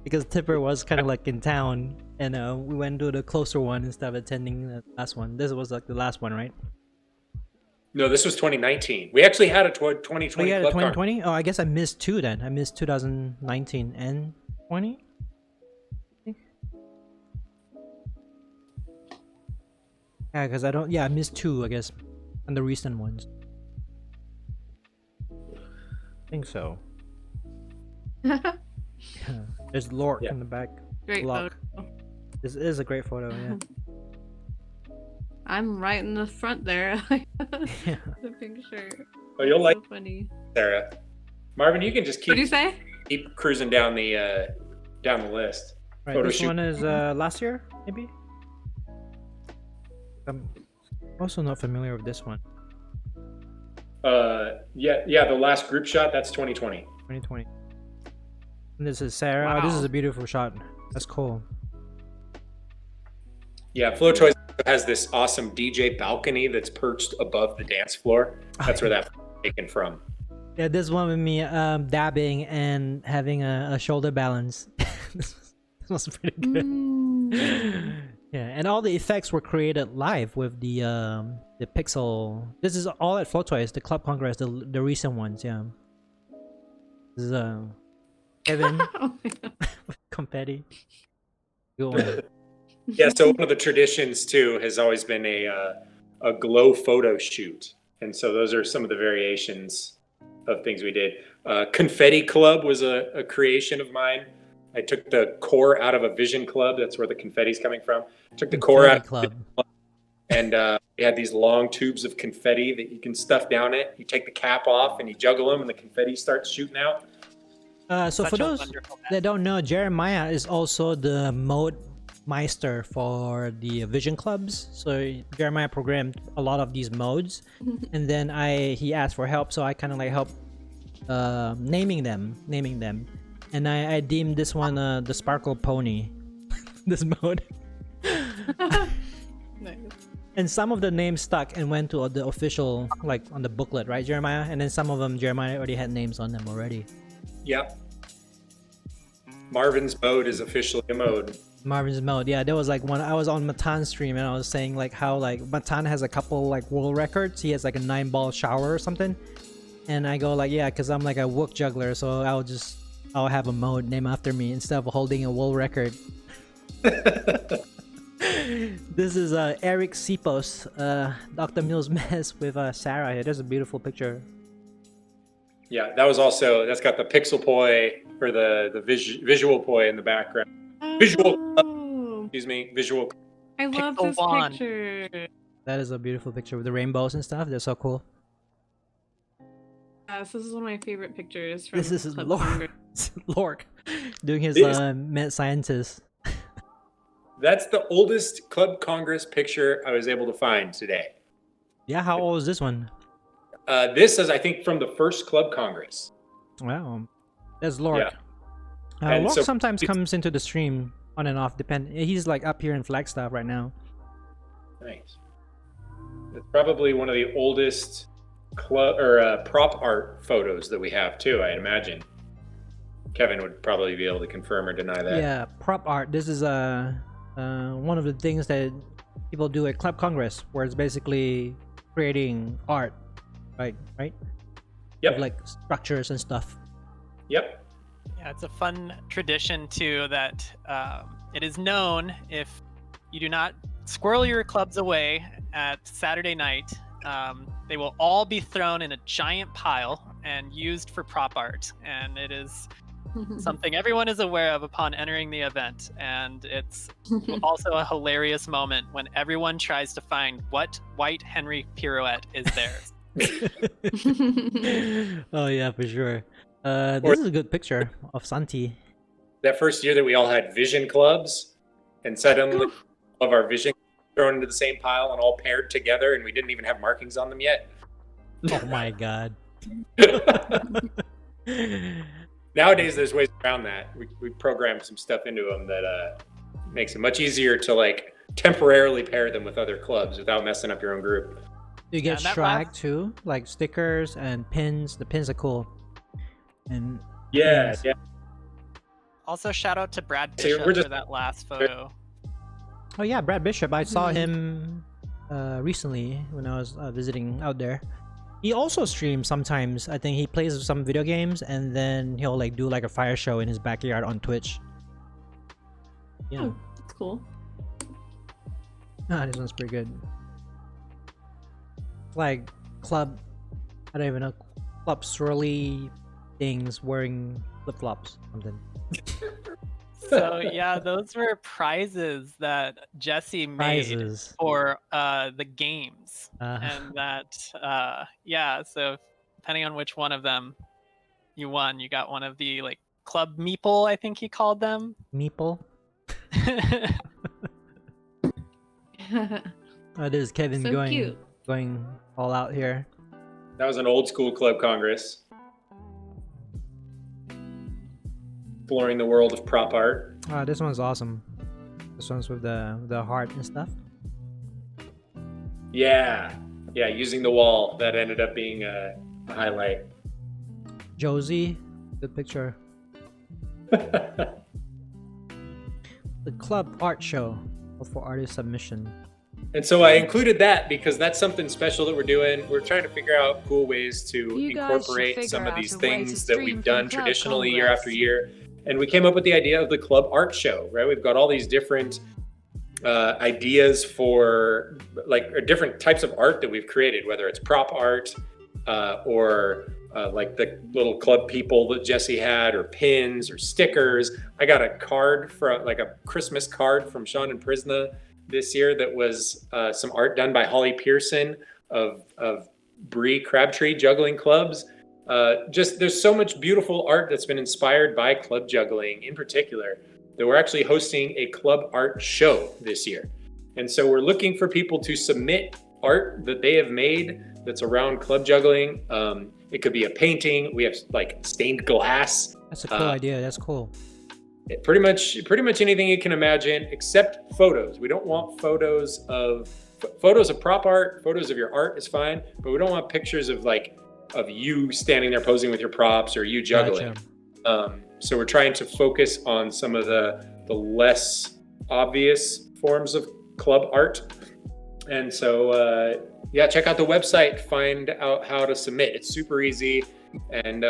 [SPEAKER 1] because Tipper was kind of like in town, and we went to the closer one instead of attending the last one. This was like the last one, right?
[SPEAKER 5] No, this was 2019. We actually had a 2020
[SPEAKER 1] Oh, yeah,
[SPEAKER 5] Club
[SPEAKER 1] 2020. Oh, I guess I missed two then. I missed 2019 and 20. Yeah, because I don't. Yeah, I missed two, I guess, and the recent ones. I think so. Yeah. There's Lork in the back.
[SPEAKER 4] Great
[SPEAKER 1] Lock.
[SPEAKER 4] photo.
[SPEAKER 1] This is a great photo. Yeah.
[SPEAKER 4] I'm right in the front there.
[SPEAKER 1] Yeah.
[SPEAKER 4] The picture.
[SPEAKER 5] Oh, you'll like
[SPEAKER 4] So funny.
[SPEAKER 5] Sarah. Marvin, you can just
[SPEAKER 4] What do you
[SPEAKER 5] keep
[SPEAKER 4] say?
[SPEAKER 5] cruising down the list.
[SPEAKER 1] Right.
[SPEAKER 5] Photo
[SPEAKER 1] This
[SPEAKER 5] shoot.
[SPEAKER 1] one is last year, maybe. I'm also not familiar with this one.
[SPEAKER 5] Yeah, the last group shot, that's 2020.
[SPEAKER 1] 2020. And this is Sarah. Oh, this is a beautiful shot. That's cool.
[SPEAKER 5] Yeah, Flow Choice has this awesome DJ balcony that's perched above the dance floor. That's where that's taken from.
[SPEAKER 1] Yeah, this one with me dabbing and having a shoulder balance. This was pretty good. Yeah, and all the effects were created live with the pixel. This is all at Flow Toys, the Club Congress, the recent ones. Yeah. This is Kevin
[SPEAKER 4] Oh my God.
[SPEAKER 1] with confetti. Good one.
[SPEAKER 5] Yeah, so one of the traditions too has always been a glow photo shoot, and so those are some of the variations of things we did. Confetti Club was a creation of mine. I took the core out of a Vision Club. That's where the confetti's coming from. Took the core out,
[SPEAKER 1] Club.
[SPEAKER 5] and we had these long tubes of confetti that you can stuff down it. You take the cap off and you juggle them, and the confetti starts shooting out.
[SPEAKER 1] So
[SPEAKER 2] Such
[SPEAKER 1] for
[SPEAKER 2] a
[SPEAKER 1] those
[SPEAKER 2] wonderful
[SPEAKER 1] that don't know, Jeremiah is also the mode meister for the Vision Clubs. So Jeremiah programmed a lot of these modes, and then he asked for help, so I kind of like helped naming them, and I deemed this one the Sparkle Pony, this mode.
[SPEAKER 4] Nice.
[SPEAKER 1] And some of the names stuck and went to the official, like on the booklet, right, Jeremiah? And then some of them, Jeremiah already had names on them already.
[SPEAKER 5] Yep. Marvin's mode is officially a mode.
[SPEAKER 1] Marvin's mode, yeah. There was like one. I was on Matan's stream and I was saying like how like Matan has a couple like world records. He has like a 9-ball shower or something, and I go like, yeah, because I'm like a wook juggler, so I'll have a mode named after me instead of holding a world record. This is Eric Sipos, Dr. Mills Mess with Sarah here. There's a beautiful picture.
[SPEAKER 5] Yeah, that's got the Pixel Poi or the Visual Poi in the background. Visual,
[SPEAKER 4] Oh,
[SPEAKER 5] Visual.
[SPEAKER 4] I love
[SPEAKER 2] Pixel
[SPEAKER 4] this
[SPEAKER 2] wand.
[SPEAKER 4] picture.
[SPEAKER 1] That is a beautiful picture with the rainbows and stuff. They're so cool.
[SPEAKER 4] Yes, this is one of my favorite pictures from
[SPEAKER 1] This is
[SPEAKER 4] Club
[SPEAKER 1] Lork.
[SPEAKER 4] Congress.
[SPEAKER 1] Lork doing his
[SPEAKER 5] This-
[SPEAKER 1] mad scientist.
[SPEAKER 5] That's the oldest Club Congress picture I was able to find today.
[SPEAKER 1] Yeah, how old is this one?
[SPEAKER 5] This is, I think, from the first Club Congress.
[SPEAKER 1] Wow, that's Lork.
[SPEAKER 5] Yeah. And
[SPEAKER 1] Lork
[SPEAKER 5] so-
[SPEAKER 1] sometimes comes into the stream on and off. He's like up here in Flagstaff right now.
[SPEAKER 5] Nice. It's probably one of the oldest club or prop art photos that we have too, I imagine. Kevin would probably be able to confirm or deny that.
[SPEAKER 1] Yeah, prop art. This is one of the things that people do at Club Congress, where it's basically creating art, right?
[SPEAKER 5] Yep.
[SPEAKER 1] Of, like structures and stuff.
[SPEAKER 5] Yep.
[SPEAKER 2] Yeah, it's a fun tradition too that it is known if you do not squirrel your clubs away at Saturday night, they will all be thrown in a giant pile and used for prop art. And it is something everyone is aware of upon entering the event. And it's also a hilarious moment when everyone tries to find what white Henry pirouette is theirs.
[SPEAKER 1] Oh yeah, for sure. This is a good picture of Santi.
[SPEAKER 5] That first year that we all had vision clubs, and suddenly all of our vision thrown into the same pile and all paired together, and we didn't even have markings on them yet.
[SPEAKER 1] Oh my god.
[SPEAKER 5] Nowadays, there's ways around that. We programmed some stuff into them that makes it much easier to like temporarily pair them with other clubs without messing up your own group.
[SPEAKER 1] You get
[SPEAKER 2] and that
[SPEAKER 1] swag
[SPEAKER 2] last-
[SPEAKER 1] too, like stickers and pins. The pins are cool. And
[SPEAKER 5] Yeah,
[SPEAKER 1] pins.
[SPEAKER 5] yeah.
[SPEAKER 2] Also, shout out to Brad
[SPEAKER 5] So we're
[SPEAKER 2] Bishop
[SPEAKER 5] just-
[SPEAKER 2] for that last photo.
[SPEAKER 1] Oh yeah, Brad Bishop. I saw
[SPEAKER 4] Mhm.
[SPEAKER 1] him recently when I was visiting out there. He also streams sometimes. I think he plays some video games and then he'll like do like a fire show in his backyard on Twitch. Yeah,
[SPEAKER 4] Oh, that's cool.
[SPEAKER 1] this one's pretty good. Like club, I don't even know, club swirly things wearing flip flops, something.
[SPEAKER 2] So yeah, those were prizes that Jesse made
[SPEAKER 1] Prizes.
[SPEAKER 2] for the games,
[SPEAKER 1] Uh,
[SPEAKER 2] and that yeah. So depending on which one of them you won, you got one of the like club meeple, I think he called them.
[SPEAKER 1] Meeple. Oh, this is Kevin
[SPEAKER 4] So
[SPEAKER 1] going
[SPEAKER 4] cute.
[SPEAKER 1] going all out here.
[SPEAKER 5] That was an old school club congress. Exploring the world of prop art.
[SPEAKER 1] This one's awesome. This one's with the heart and stuff.
[SPEAKER 5] Yeah, yeah, using the wall. That ended up being a highlight.
[SPEAKER 1] Josie, good picture. The club art show for artist submission.
[SPEAKER 5] And so I included that because that's something special that we're doing. We're trying to figure out cool ways to
[SPEAKER 6] You guys should
[SPEAKER 5] incorporate some
[SPEAKER 6] figure
[SPEAKER 5] of
[SPEAKER 6] out
[SPEAKER 5] these
[SPEAKER 6] a way to
[SPEAKER 5] things that
[SPEAKER 6] stream
[SPEAKER 5] we've
[SPEAKER 6] from
[SPEAKER 5] done
[SPEAKER 6] Club
[SPEAKER 5] traditionally year
[SPEAKER 6] Congress.
[SPEAKER 5] after year. And we came up with the idea of the club art show, right? We've got all these different ideas for different types of art that we've created, whether it's prop art or like the little club people that Jesse had, or pins or stickers. I got a card from like a Christmas card from Sean and Prisna this year that was some art done by Holly Pearson of Bree Crabtree juggling clubs. Just there's so much beautiful art that's been inspired by club juggling in particular that we're actually hosting a club art show this year. And so we're looking for people to submit art that they have made that's around club juggling. It could be a painting. We have like stained glass.
[SPEAKER 1] That's a cool idea. That's cool.
[SPEAKER 5] Pretty much anything you can imagine, except photos. We don't want photos of prop art. Photos of your art is fine, but we don't want pictures of you standing there posing with your props or you juggling.
[SPEAKER 1] Gotcha.
[SPEAKER 5] So we're trying to focus on some of the less obvious forms of club art. And so check out the website, find out how to submit. It's super easy, and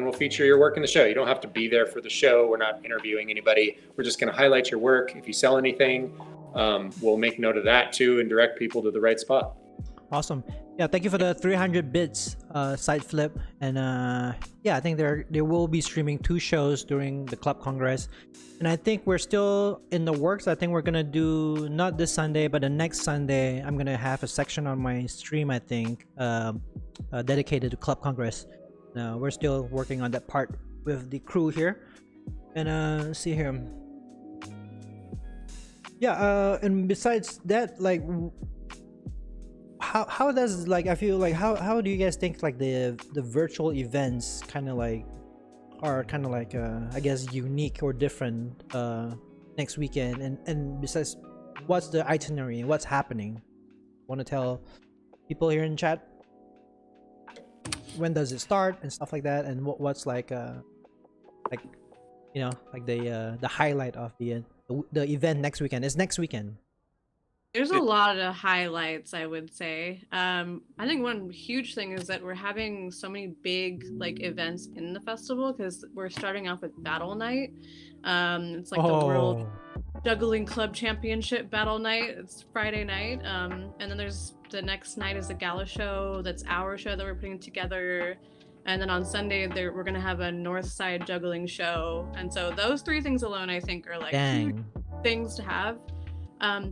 [SPEAKER 5] we'll feature your work in the show. You don't have to be there for the show. We're not interviewing anybody. We're just going to highlight your work. If you sell anything, we'll make note of that too and direct people to the right spot.
[SPEAKER 1] Awesome. Yeah, thank you for the 300 bits side flip. And I think they will be streaming 2 shows during the Club Congress. And I think we're still in the works. I think we're going to do, not this Sunday, but the next Sunday, I'm going to have a section on my stream, I think, dedicated to Club Congress. We're still working on that part with the crew here. And let's see here. Yeah, and besides that, like, how does, like, I feel like how do you guys think like the virtual events kind of like are kind of like I guess unique or different next weekend, and besides, what's the itinerary, what's happening? Want to tell people here in chat when does it start and stuff like that, and what's like you know, like the highlight of the event next weekend? It's next weekend.
[SPEAKER 4] There's a lot of highlights, I would say. I think one huge thing is that we're having so many big like events in the festival because we're starting off with Battle Night. It's like the World Juggling Club Championship Battle Night. It's Friday night. And then there's the next night is a gala show. That's our show that we're putting together. And then on Sunday, we're going to have a North Side Juggling show. And so those 3 things alone, I think, are like huge things to have.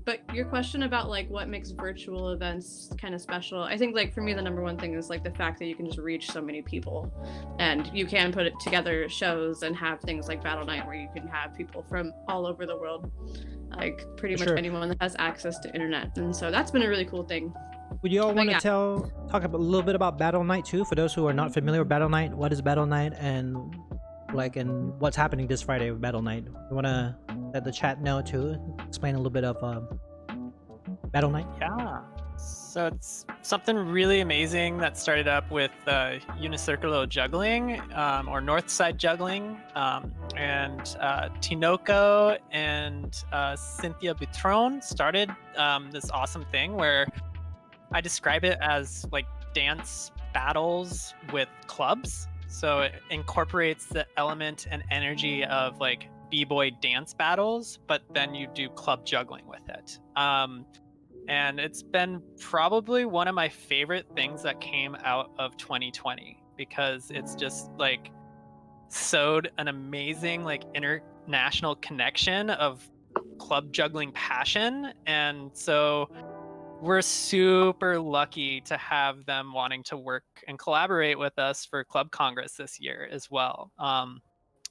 [SPEAKER 4] But your question about like what makes virtual events kind of special, I think like for me the number one thing is like the fact that you can just reach so many people, and you can put it together shows and have things like Battle Night where you can have people from all over the world, like pretty much anyone that has access to internet, and so that's been a really cool thing.
[SPEAKER 1] Would you all want to talk a little bit about Battle Night too, for those who are not familiar with Battle Night? What is Battle Night, and what's happening this Friday with Battle Night? You want to let the chat know too, explain a little bit of Battle Night?
[SPEAKER 2] Yeah. So it's something really amazing that started up with Unicirculo juggling, or Northside juggling, and Tinoco and Cynthia Butron started this awesome thing where I describe it as like dance battles with clubs. So it incorporates the element and energy of like b-boy dance battles, but then you do club juggling with it. And it's been probably one of my favorite things that came out of 2020 because it's just like sowed an amazing like international connection of club juggling passion. And so we're super lucky to have them wanting to work and collaborate with us for Club Congress this year as well.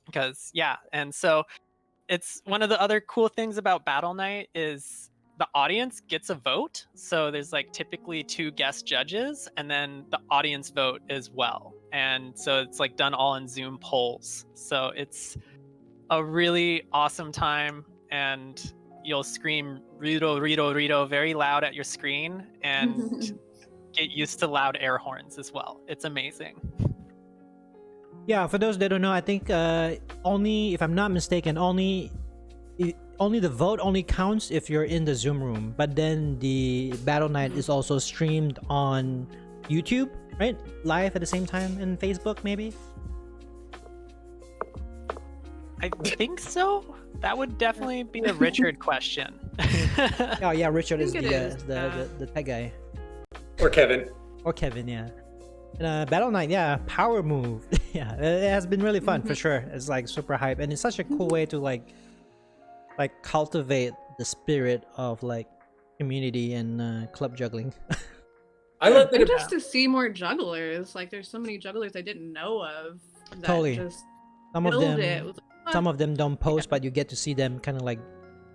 [SPEAKER 2] Because yeah, and so it's one of the other cool things about Battle Night is the audience gets a vote. So there's like typically 2 guest judges and then the audience vote as well. And so it's like done all in Zoom polls. So it's a really awesome time, and you'll scream Rito, Rito, Rito very loud at your screen and get used to loud air horns as well. It's amazing.
[SPEAKER 1] Yeah, for those that don't know, I think only, if I'm not mistaken, only the vote only counts if you're in the Zoom room. But then the Battle Night is also streamed on YouTube, right? Live at the same time in Facebook, maybe?
[SPEAKER 2] I think so. That would definitely be a Richard question.
[SPEAKER 1] Oh yeah, Richard is
[SPEAKER 4] think it is,
[SPEAKER 1] the tech guy.
[SPEAKER 5] Or Kevin.
[SPEAKER 1] Or Kevin, yeah. And Battle Night, yeah, power move. Yeah, it has been really fun for sure. It's like super hype, and it's such a cool way to like cultivate the spirit of like community and club juggling.
[SPEAKER 5] I love
[SPEAKER 4] And
[SPEAKER 5] that.
[SPEAKER 4] just to see more jugglers. Like, there's so many jugglers I didn't know of that
[SPEAKER 1] Totally.
[SPEAKER 4] just
[SPEAKER 1] Some of
[SPEAKER 4] build
[SPEAKER 1] them,
[SPEAKER 4] it. It was like,
[SPEAKER 1] some of them don't post, but you get to see them kind of like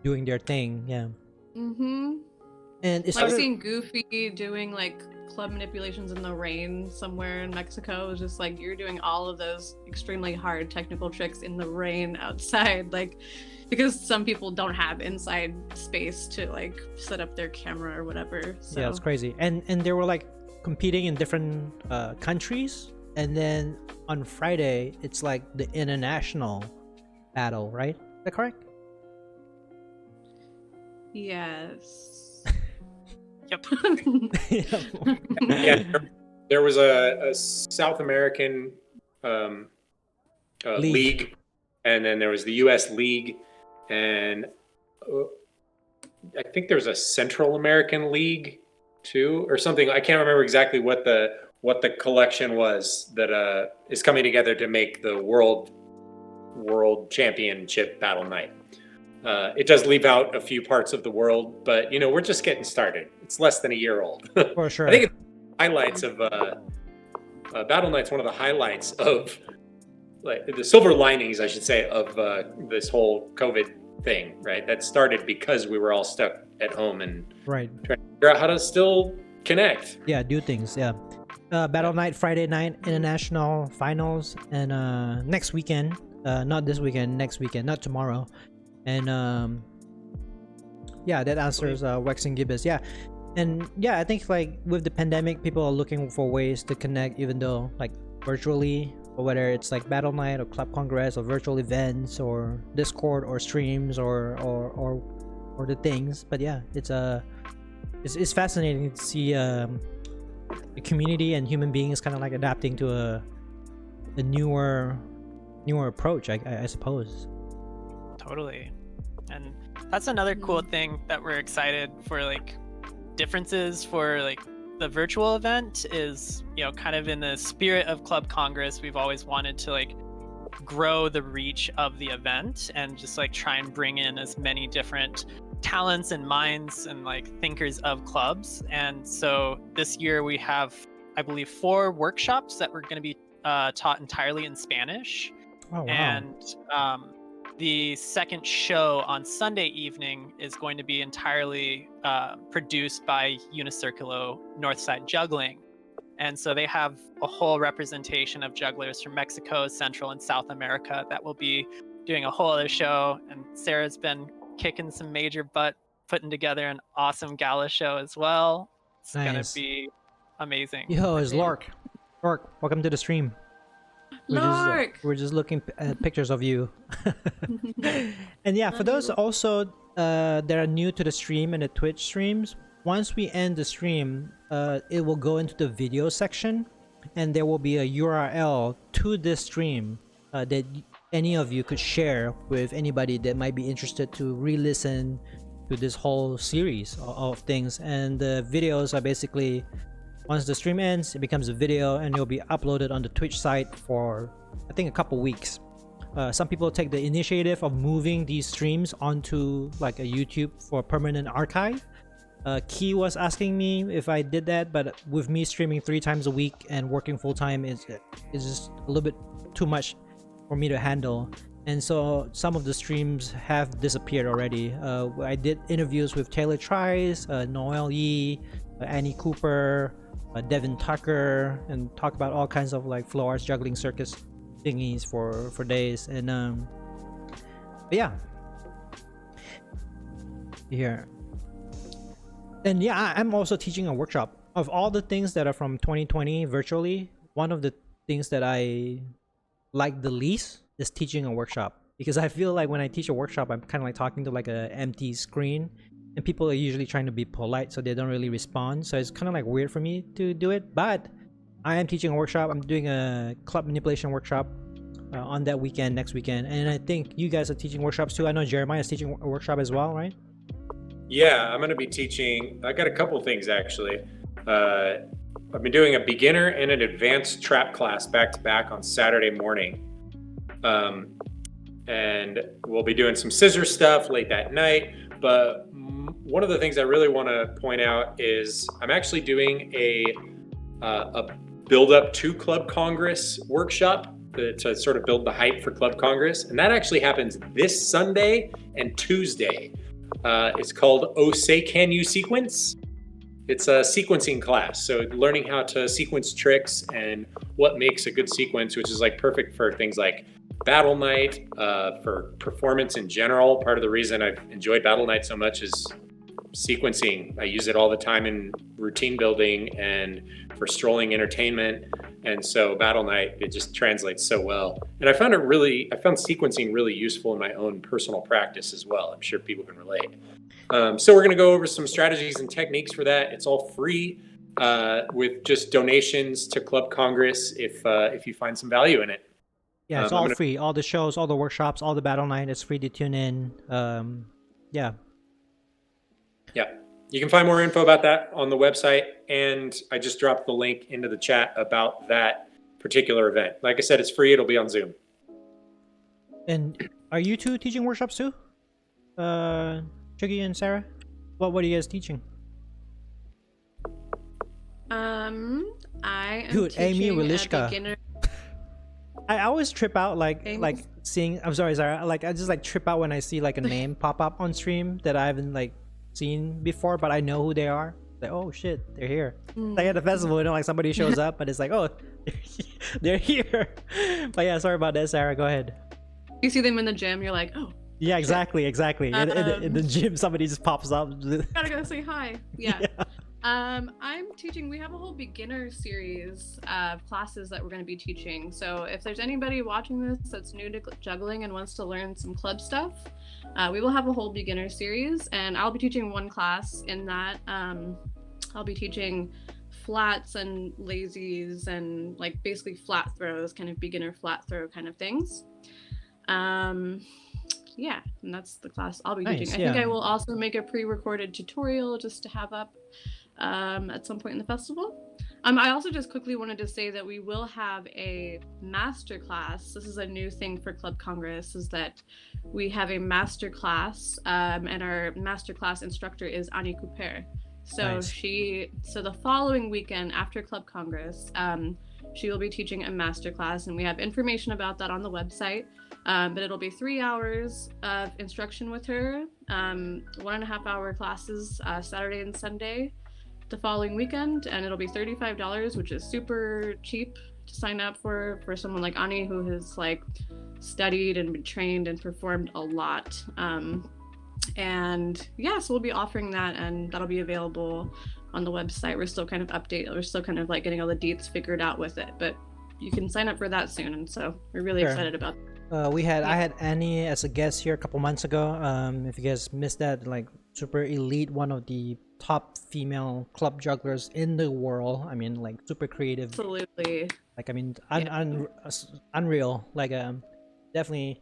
[SPEAKER 1] doing their thing. Yeah,
[SPEAKER 4] mm-hmm.
[SPEAKER 1] and it's
[SPEAKER 4] Like
[SPEAKER 1] sort of,
[SPEAKER 4] seeing Goofy doing like club manipulations in the rain somewhere in Mexico. It was just like you're doing all of those extremely hard technical tricks in the rain outside, like because some people don't have inside space to like set up their camera or whatever. So.
[SPEAKER 1] yeah, it's crazy. And they were like competing in different countries, and then on Friday it's like the international battle, right? Is that correct?
[SPEAKER 4] Yes.
[SPEAKER 2] Yep.
[SPEAKER 5] Yeah, there was a South American league, and then there was the U.S. league, and I think there was a Central American league too, or something. I can't remember exactly what the collection was that is coming together to make the world championship Battle Night. It does leave out a few parts of the world, but you know, we're just getting started. It's less than a year old.
[SPEAKER 1] For sure.
[SPEAKER 5] I think it's highlights of Battle Night's one of the highlights of like the silver linings, I should say, of this whole COVID thing, right? That started because we were all stuck at home and
[SPEAKER 1] Right.
[SPEAKER 5] trying to figure out how to still connect.
[SPEAKER 1] Yeah, do things. Yeah. Battle Night Friday night international finals, and next weekend, not this weekend, next weekend, not tomorrow. And yeah, that answers Wex and Gibbous. Yeah. And yeah, I think like with the pandemic, people are looking for ways to connect, even though like virtually, or whether it's like Battle Night or Club Congress or virtual events or Discord or streams or the things. But yeah, it's fascinating to see the community and human beings kind of like adapting to a newer approach, I suppose.
[SPEAKER 2] Totally. And that's another cool thing that we're excited for, like differences for like the virtual event is, you know, kind of in the spirit of Club Congress, we've always wanted to like grow the reach of the event and just like try and bring in as many different talents and minds and like thinkers of clubs. And so this year we have, I believe, 4 workshops that we're going to be taught entirely in Spanish.
[SPEAKER 1] Oh wow.
[SPEAKER 2] And the second show on Sunday evening is going to be entirely produced by Unicirculo Northside Juggling. And so they have a whole representation of jugglers from Mexico, Central and South America that will be doing a whole other show. And Sarah's been kicking some major butt, putting together an awesome gala show as well. It's gonna
[SPEAKER 1] Nice.
[SPEAKER 2] be amazing.
[SPEAKER 1] Yo, it's
[SPEAKER 4] Yeah.
[SPEAKER 1] Lork. Lork, welcome to the stream.
[SPEAKER 4] Lark.
[SPEAKER 1] We're just looking at pictures of you. And yeah, for those also that are new to the stream and the Twitch streams, once we end the stream, it will go into the video section, and there will be a URL to this stream that any of you could share with anybody that might be interested to re-listen to this whole series of things. And the videos are basically, once the stream ends, it becomes a video and it'll be uploaded on the Twitch site for I think a couple weeks. Some people take the initiative of moving these streams onto like a YouTube for permanent archive. Key was asking me if I did that, but with me streaming 3 times a week and working full time, it's just a little bit too much for me to handle. And so some of the streams have disappeared already. I did interviews with Taylor Trice, Noel Yee, Annie Cooper, Devin Tucker, and talk about all kinds of like flow arts juggling circus thingies for days. And but yeah, here. And yeah, I'm also teaching a workshop. Of all the things that are from 2020 virtually, one of the things that I like the least is teaching a workshop, because I feel like when I teach a workshop, I'm kind of like talking to like an empty screen, and people are usually trying to be polite, so they don't really respond. So it's kind of like weird for me to do it. But I am teaching a workshop. I'm doing a club manipulation workshop on that weekend, next weekend, and I think you guys are teaching workshops too. I know Jeremiah is teaching a workshop as well, right?
[SPEAKER 5] Yeah, I'm going to be teaching. I got a couple things actually. I've been doing a beginner and an advanced trap class back to back on Saturday morning. And we'll be doing some scissor stuff late that night. But one of the things I really want to point out is I'm actually doing a build up to Club Congress workshop to sort of build the hype for Club Congress. And that actually happens this Sunday and Tuesday. It's called Oh Say Can You Sequence. It's a sequencing class. So learning how to sequence tricks and what makes a good sequence, which is like perfect for things like Battle Night, for performance in general. Part of the reason I've enjoyed Battle Night so much is sequencing. I use it all the time in routine building and for strolling entertainment. And so Battle Night, it just translates so well. And I found sequencing really useful in my own personal practice as well. I'm sure people can relate. So we're going to go over some strategies and techniques for that. It's all free with just donations to Club Congress if you find some value in it.
[SPEAKER 1] Yeah, it's all free. All the shows, all the workshops, all the Battle Night, it's free to tune in. Yeah.
[SPEAKER 5] Yeah. You can find more info about that on the website. And I just dropped the link into the chat about that particular event. Like I said, it's free. It'll be on Zoom.
[SPEAKER 1] And are you two teaching workshops too? Chuggy and Sarah? What are you guys teaching?
[SPEAKER 4] I am
[SPEAKER 1] Dude, Amy
[SPEAKER 4] teaching a
[SPEAKER 1] Relishka.
[SPEAKER 4] beginner.
[SPEAKER 1] I always trip out like
[SPEAKER 4] Amy?
[SPEAKER 1] seeing. I'm sorry, Sarah. Like I just like trip out when I see like a name pop up on stream that I haven't like seen before, but I know who they are. Like, oh shit, they're here. Like at the festival, you know, like somebody shows up, but it's like, oh, they're here. But yeah, sorry about that, Sarah. Go ahead.
[SPEAKER 4] You see them in the gym, you're like, oh,
[SPEAKER 1] Yeah, exactly. In the gym, somebody just pops up.
[SPEAKER 4] gotta go say hi. Yeah. I'm teaching. We have a whole beginner series of classes that we're going to be teaching. So if there's anybody watching this that's new to juggling and wants to learn some club stuff, we will have a whole beginner series, and I'll be teaching one class in that. I'll be teaching flats and lazies and like basically flat throws, kind of beginner flat throw kind of things. Yeah, and that's the class I'll be teaching. I think I will also make a pre-recorded tutorial just to have up at some point in the festival. I also just quickly wanted to say that we will have a master class. This is a new thing for Club Congress, is that we have a master class, and our master class instructor is Annie Cooper. So
[SPEAKER 1] Nice.
[SPEAKER 4] so the following weekend after Club Congress, she will be teaching a master class, and we have information about that on the website. But it'll be 3 hours of instruction with her, 1.5 hour classes, Saturday and Sunday the following weekend, and it'll be $35, which is super cheap to sign up for someone like Ani, who has like studied and been trained and performed a lot. And yeah, so we'll be offering that, and that'll be available on the website. We're still kind of we're still kind of like getting all the deets figured out with it, but you can sign up for that soon, and so we're really
[SPEAKER 1] Sure.
[SPEAKER 4] excited about
[SPEAKER 1] I had Annie as a guest here a couple months ago. If you guys missed that, like super elite, one of the top female club jugglers in the world. I mean, like super creative.
[SPEAKER 4] absolutely.
[SPEAKER 1] Like, I mean, unreal. Like, definitely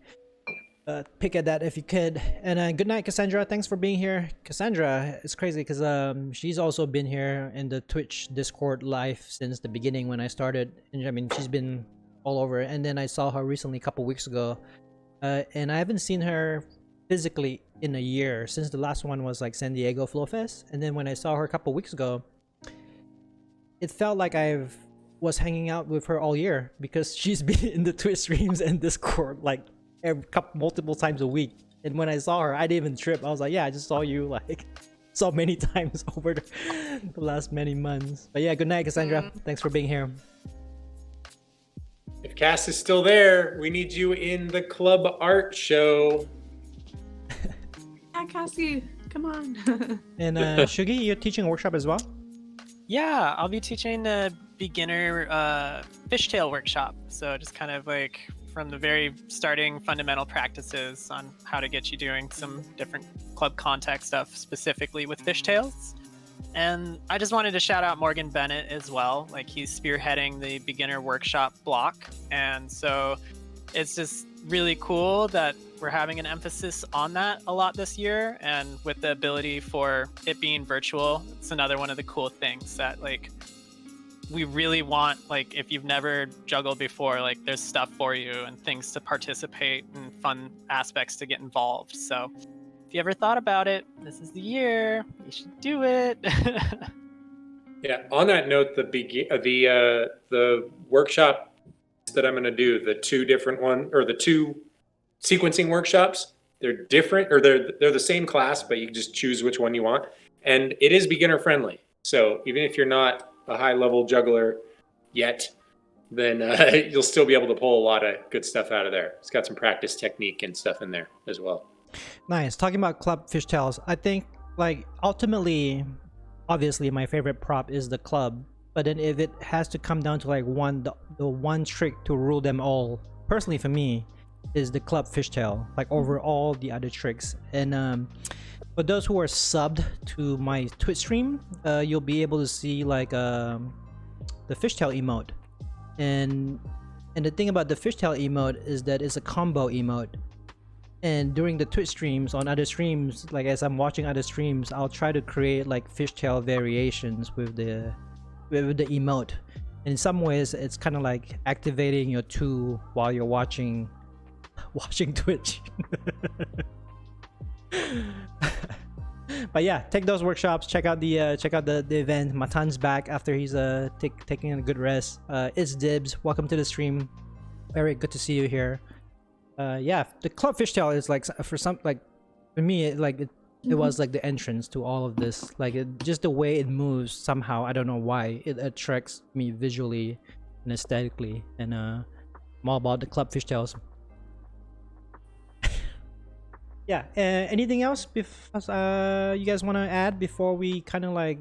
[SPEAKER 1] pick at that if you could. And good night, Cassandra. Thanks for being here. Cassandra, it's crazy because she's also been here in the Twitch Discord live since the beginning when I started. And I mean, she's been all over. And then I saw her recently a couple weeks ago. And I haven't seen her physically in a year since the last one was like San Diego Flow Fest. And then when I saw her a couple weeks ago, it felt like was hanging out with her all year because she's been in the Twitch streams and Discord like multiple times a week. And when I saw her, I didn't even trip. I was like, yeah, I just saw you like so many times over the last many months. But yeah, good night, Cassandra. Thanks for being here.
[SPEAKER 5] If Cass is still there, we need you in the club art show.
[SPEAKER 4] Yeah, Cassie, come on.
[SPEAKER 1] And Shugi, you're teaching a workshop as well?
[SPEAKER 2] Yeah, I'll be teaching a beginner fishtail workshop. So just kind of like from the very starting fundamental practices on how to get you doing some different club contact stuff specifically with fishtails. And I just wanted to shout out Morgan Bennett as well. Like he's spearheading the beginner workshop block. And so it's just really cool that we're having an emphasis on that a lot this year. And with the ability for it being virtual, it's another one of the cool things that like we really want, like if you've never juggled before, like there's stuff for you and things to participate and fun aspects to get involved. So if you ever thought about it, this is the year. You should do it.
[SPEAKER 5] Yeah. On that note, the workshop that I'm going to do, the two sequencing workshops, they're different, or they're the same class, but you can just choose which one you want. And it is beginner friendly. So even if you're not a high level juggler yet, then you'll still be able to pull a lot of good stuff out of there. It's got some practice technique and stuff in there as well.
[SPEAKER 1] Nice. Talking about club fishtails, I think like ultimately, obviously my favorite prop is the club, but then if it has to come down to like the one trick to rule them all, personally for me, is the club fishtail, like over all the other tricks. And for those who are subbed to my Twitch stream, you'll be able to see like the fishtail emote. And the thing about the fishtail emote is that it's a combo emote. And during the Twitch streams, on other streams, like as I'm watching other streams, I'll try to create like fishtail variations with the emote. And in some ways, it's kind of like activating your two while you're watching Twitch. But yeah, take those workshops. Check out the event. Matan's back after he's taking a good rest. It's Dibs. Welcome to the stream, Eric. Good to see you here. Yeah, the club fishtail is like for me it was like the entrance to all of this. Like just the way it moves somehow, I don't know why it attracts me visually and aesthetically. And I'm all about the club fishtails. Yeah. Anything else you guys want to add before we kind of like,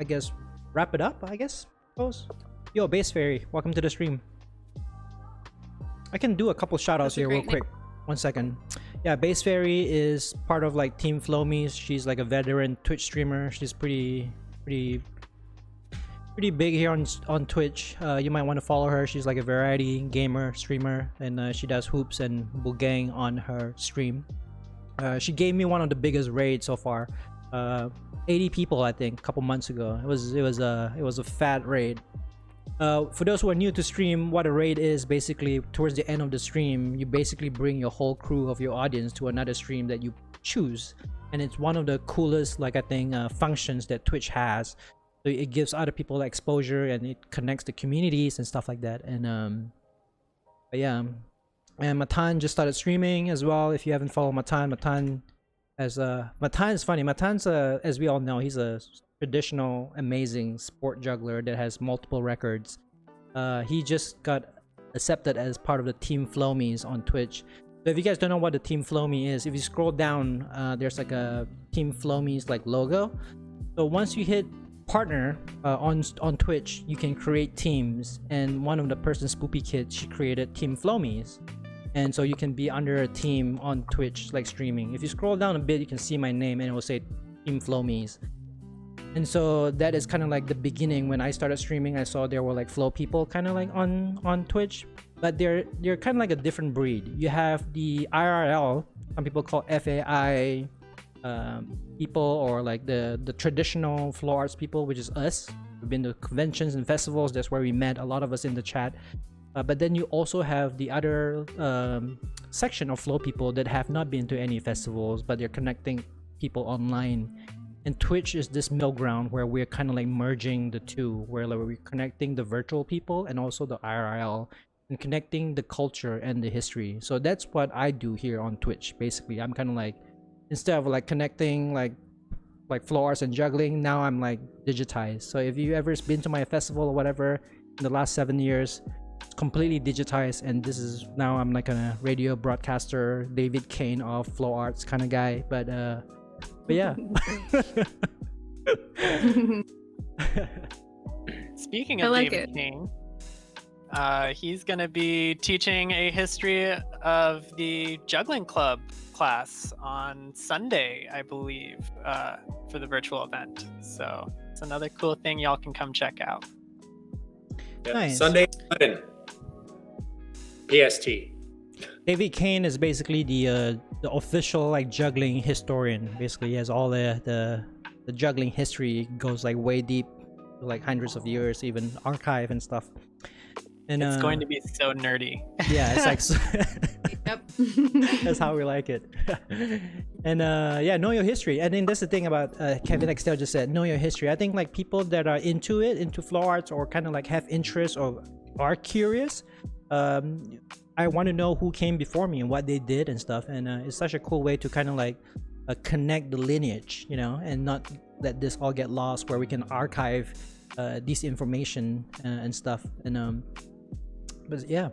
[SPEAKER 1] I guess, wrap it up? I guess. Suppose. Yo, Base Fairy, welcome to the stream. I can do a couple shout outs here real quick. 1 second. Yeah, Base Fairy is part of like Team Flomies. She's like a veteran Twitch streamer. She's pretty big here on Twitch. You might want to follow her. She's like a variety gamer streamer, and she does hoops and Bugang on her stream. She gave me one of the biggest raids so far. 80 people, I think, a couple months ago. It was a fat raid. For those who are new to stream, what a raid is basically, towards the end of the stream, you basically bring your whole crew of your audience to another stream that you choose, and it's one of the coolest, like I think, functions that Twitch has. So it gives other people exposure and it connects the communities and stuff like that. And but yeah, and Matan just started streaming as well. If you haven't followed Matan is funny. Matan's as we all know, he's a traditional amazing sport juggler that has multiple records. He just got accepted as part of the Team Flomies on Twitch. So if you guys don't know what the Team Flomie is, if you scroll down, there's like a Team Flomies like logo. So once you hit partner on Twitch, you can create teams, and one of the persons, Spoopy Kid, she created Team Flomies, and so you can be under a team on Twitch, like streaming. If you scroll down a bit, you can see my name, and it will say Team Flomies. And so that is kind of like the beginning. When I started streaming, I saw there were like Flow people kind of like on Twitch, but they're kind of like a different breed. You have the IRL, some people call FAI people, or like the traditional flow arts people, which is us. We've been to conventions and festivals. That's where we met, a lot of us in the chat. But then you also have the other section of flow people that have not been to any festivals, but they're connecting people online. And Twitch is this middle ground where we're kind of like merging the two, where like we're connecting the virtual people and also the IRL, and connecting the culture and the history. So that's what I do here on Twitch. Basically, I'm kind of like, instead of like connecting like flow arts and juggling, now I'm like digitized. So if you ever been to my festival or whatever in the last 7 years, it's completely digitized. And this is now I'm like a radio broadcaster, David Kane of flow arts kind of guy. But yeah.
[SPEAKER 2] Speaking
[SPEAKER 4] I
[SPEAKER 2] of
[SPEAKER 4] like
[SPEAKER 2] David
[SPEAKER 4] it.
[SPEAKER 2] King, he's going to be teaching a history of the juggling club class on Sunday, I believe, for the virtual event. So it's another cool thing y'all can come check out.
[SPEAKER 5] Yeah,
[SPEAKER 1] Nice.
[SPEAKER 5] Sunday 11 PST.
[SPEAKER 1] David Kane is basically the official like juggling historian. Basically, he has all the juggling history. It goes like way deep, like hundreds of years, even archive and stuff. And
[SPEAKER 2] It's going to be so nerdy.
[SPEAKER 1] yeah, it's like
[SPEAKER 4] Yep.
[SPEAKER 1] that's how we like it. And yeah, know your history. I think that's the thing about Kevin Extel just said, know your history. I think like people that are into it, into flow arts, or kind of like have interest or are curious, I want to know who came before me and what they did and stuff. And it's such a cool way to kind of like connect the lineage, you know, and not let this all get lost, where we can archive this information and stuff. And but yeah.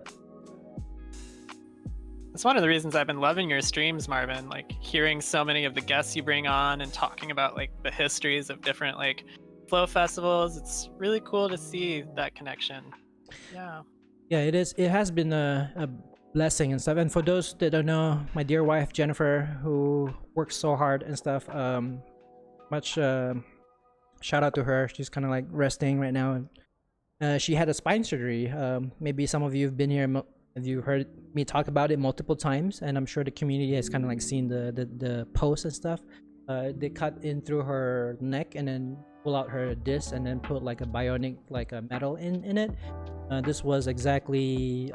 [SPEAKER 2] That's one of the reasons I've been loving your streams, Marvin. Like hearing so many of the guests you bring on and talking about like the histories of different like flow festivals. It's really cool to see that connection. Yeah.
[SPEAKER 1] Yeah, it is. It has been a blessing and stuff. And for those that don't know, my dear wife Jennifer, who works so hard and stuff, much shout out to her. She's kind of like resting right now. And she had a spine surgery. Maybe some of you have been here. Have you heard me talk about it multiple times? And I'm sure the community has kind of like seen the posts and stuff. They cut in through her neck and then pull out her disc and then put like a bionic like a metal in it. This was exactly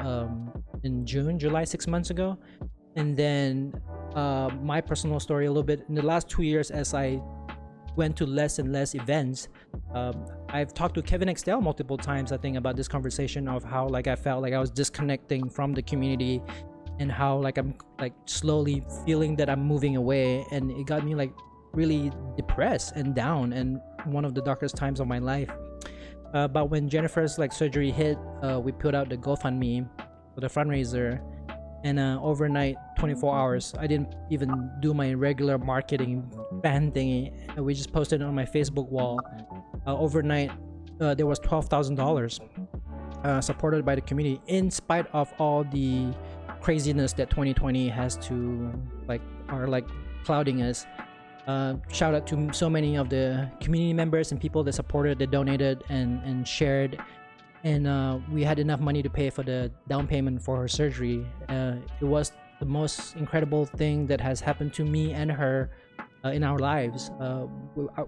[SPEAKER 1] in July, 6 months ago. And then my personal story a little bit, in the last 2 years, as I went to less and less events, I've talked to Kevin Extel multiple times, I think, about this conversation of how like I felt like I was disconnecting from the community, and how like I'm like slowly feeling that I'm moving away, and it got me like really depressed and down, and one of the darkest times of my life. But when Jennifer's like surgery hit, we put out the GoFundMe for the fundraiser, and overnight, 24 hours, I didn't even do my regular marketing fan thingy. We just posted it on my Facebook wall. Overnight, there was $12,000 supported by the community, in spite of all the craziness that 2020 has to like are like clouding us. Shout out to so many of the community members and people that supported, that donated and shared. And we had enough money to pay for the down payment for her surgery. It was the most incredible thing that has happened to me and her in our lives.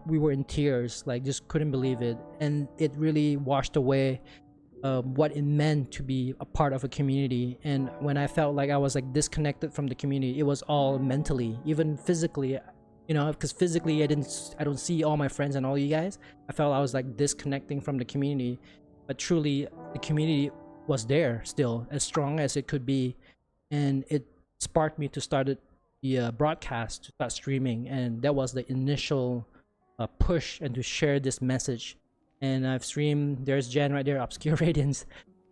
[SPEAKER 1] We were in tears, like just couldn't believe it. And it really washed away what it meant to be a part of a community. And when I felt like I was like disconnected from the community, it was all mentally, even physically, you know, because physically I don't see all my friends and all you guys. I felt I was like disconnecting from the community. But truly, the community was there still, as strong as it could be, and it sparked me to start the broadcast, to start streaming, and that was the initial push, and to share this message. And I've streamed. There's Jen right there, Obscure Radiance.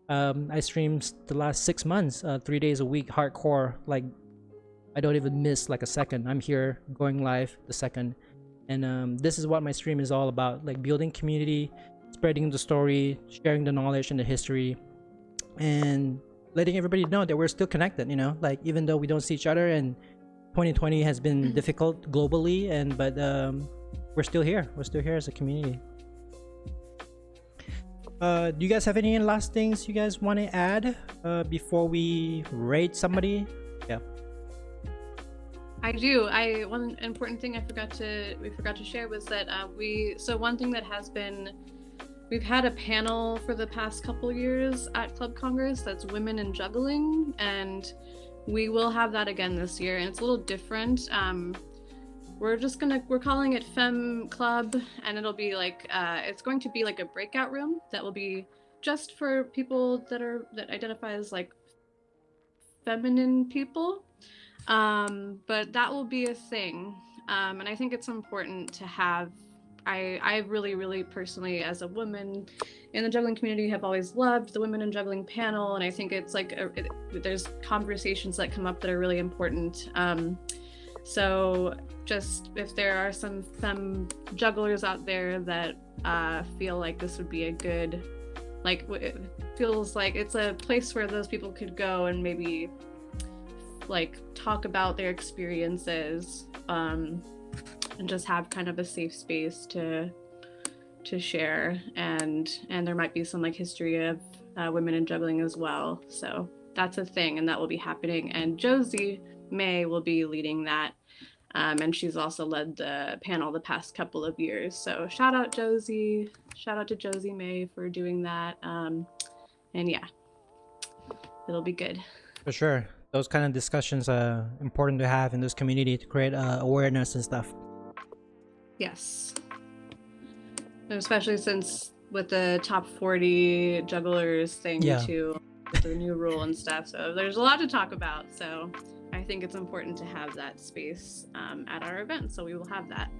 [SPEAKER 1] I streamed the last 6 months, 3 days a week, hardcore. Like I don't even miss like a second. I'm here going live the second. And this is what my stream is all about, like building community, spreading the story, sharing the knowledge and the history, and letting everybody know that we're still connected, you know, like even though we don't see each other and 2020 has been difficult globally, but we're still here as a community. Do you guys have any last things you guys want to add before we rate somebody? Yeah.
[SPEAKER 4] I do. One important thing we forgot to share was that one thing that has been, we've had a panel for the past couple years at Club Congress that's women in juggling, and we will have that again this year, and it's a little different. We're calling it Femme Club, and it'll be like it's going to be like a breakout room that will be just for people that identify as like feminine people. But that will be a thing, and I think it's important to have. I really personally, as a woman in the juggling community, have always loved the Women in Juggling panel, and I think it's like there's conversations that come up that are really important. So just if there are some jugglers out there that feel like this would be a good, like it feels like it's a place where those people could go and maybe like talk about their experiences, and just have kind of a safe space to share, and there might be some like history of women in juggling as well. So that's a thing, and that will be happening, and Josie May will be leading that, and she's also led the panel the past couple of years. So shout out Josie, shout out to Josie May for doing that, and yeah, it'll be good. For
[SPEAKER 1] sure. Those kind of discussions are important to have in this community to create awareness and stuff.
[SPEAKER 4] Yes. And especially since with the top 40 jugglers thing too, with the new rule and stuff. So there's a lot to talk about. So I think it's important to have that space at our event. So we will have that.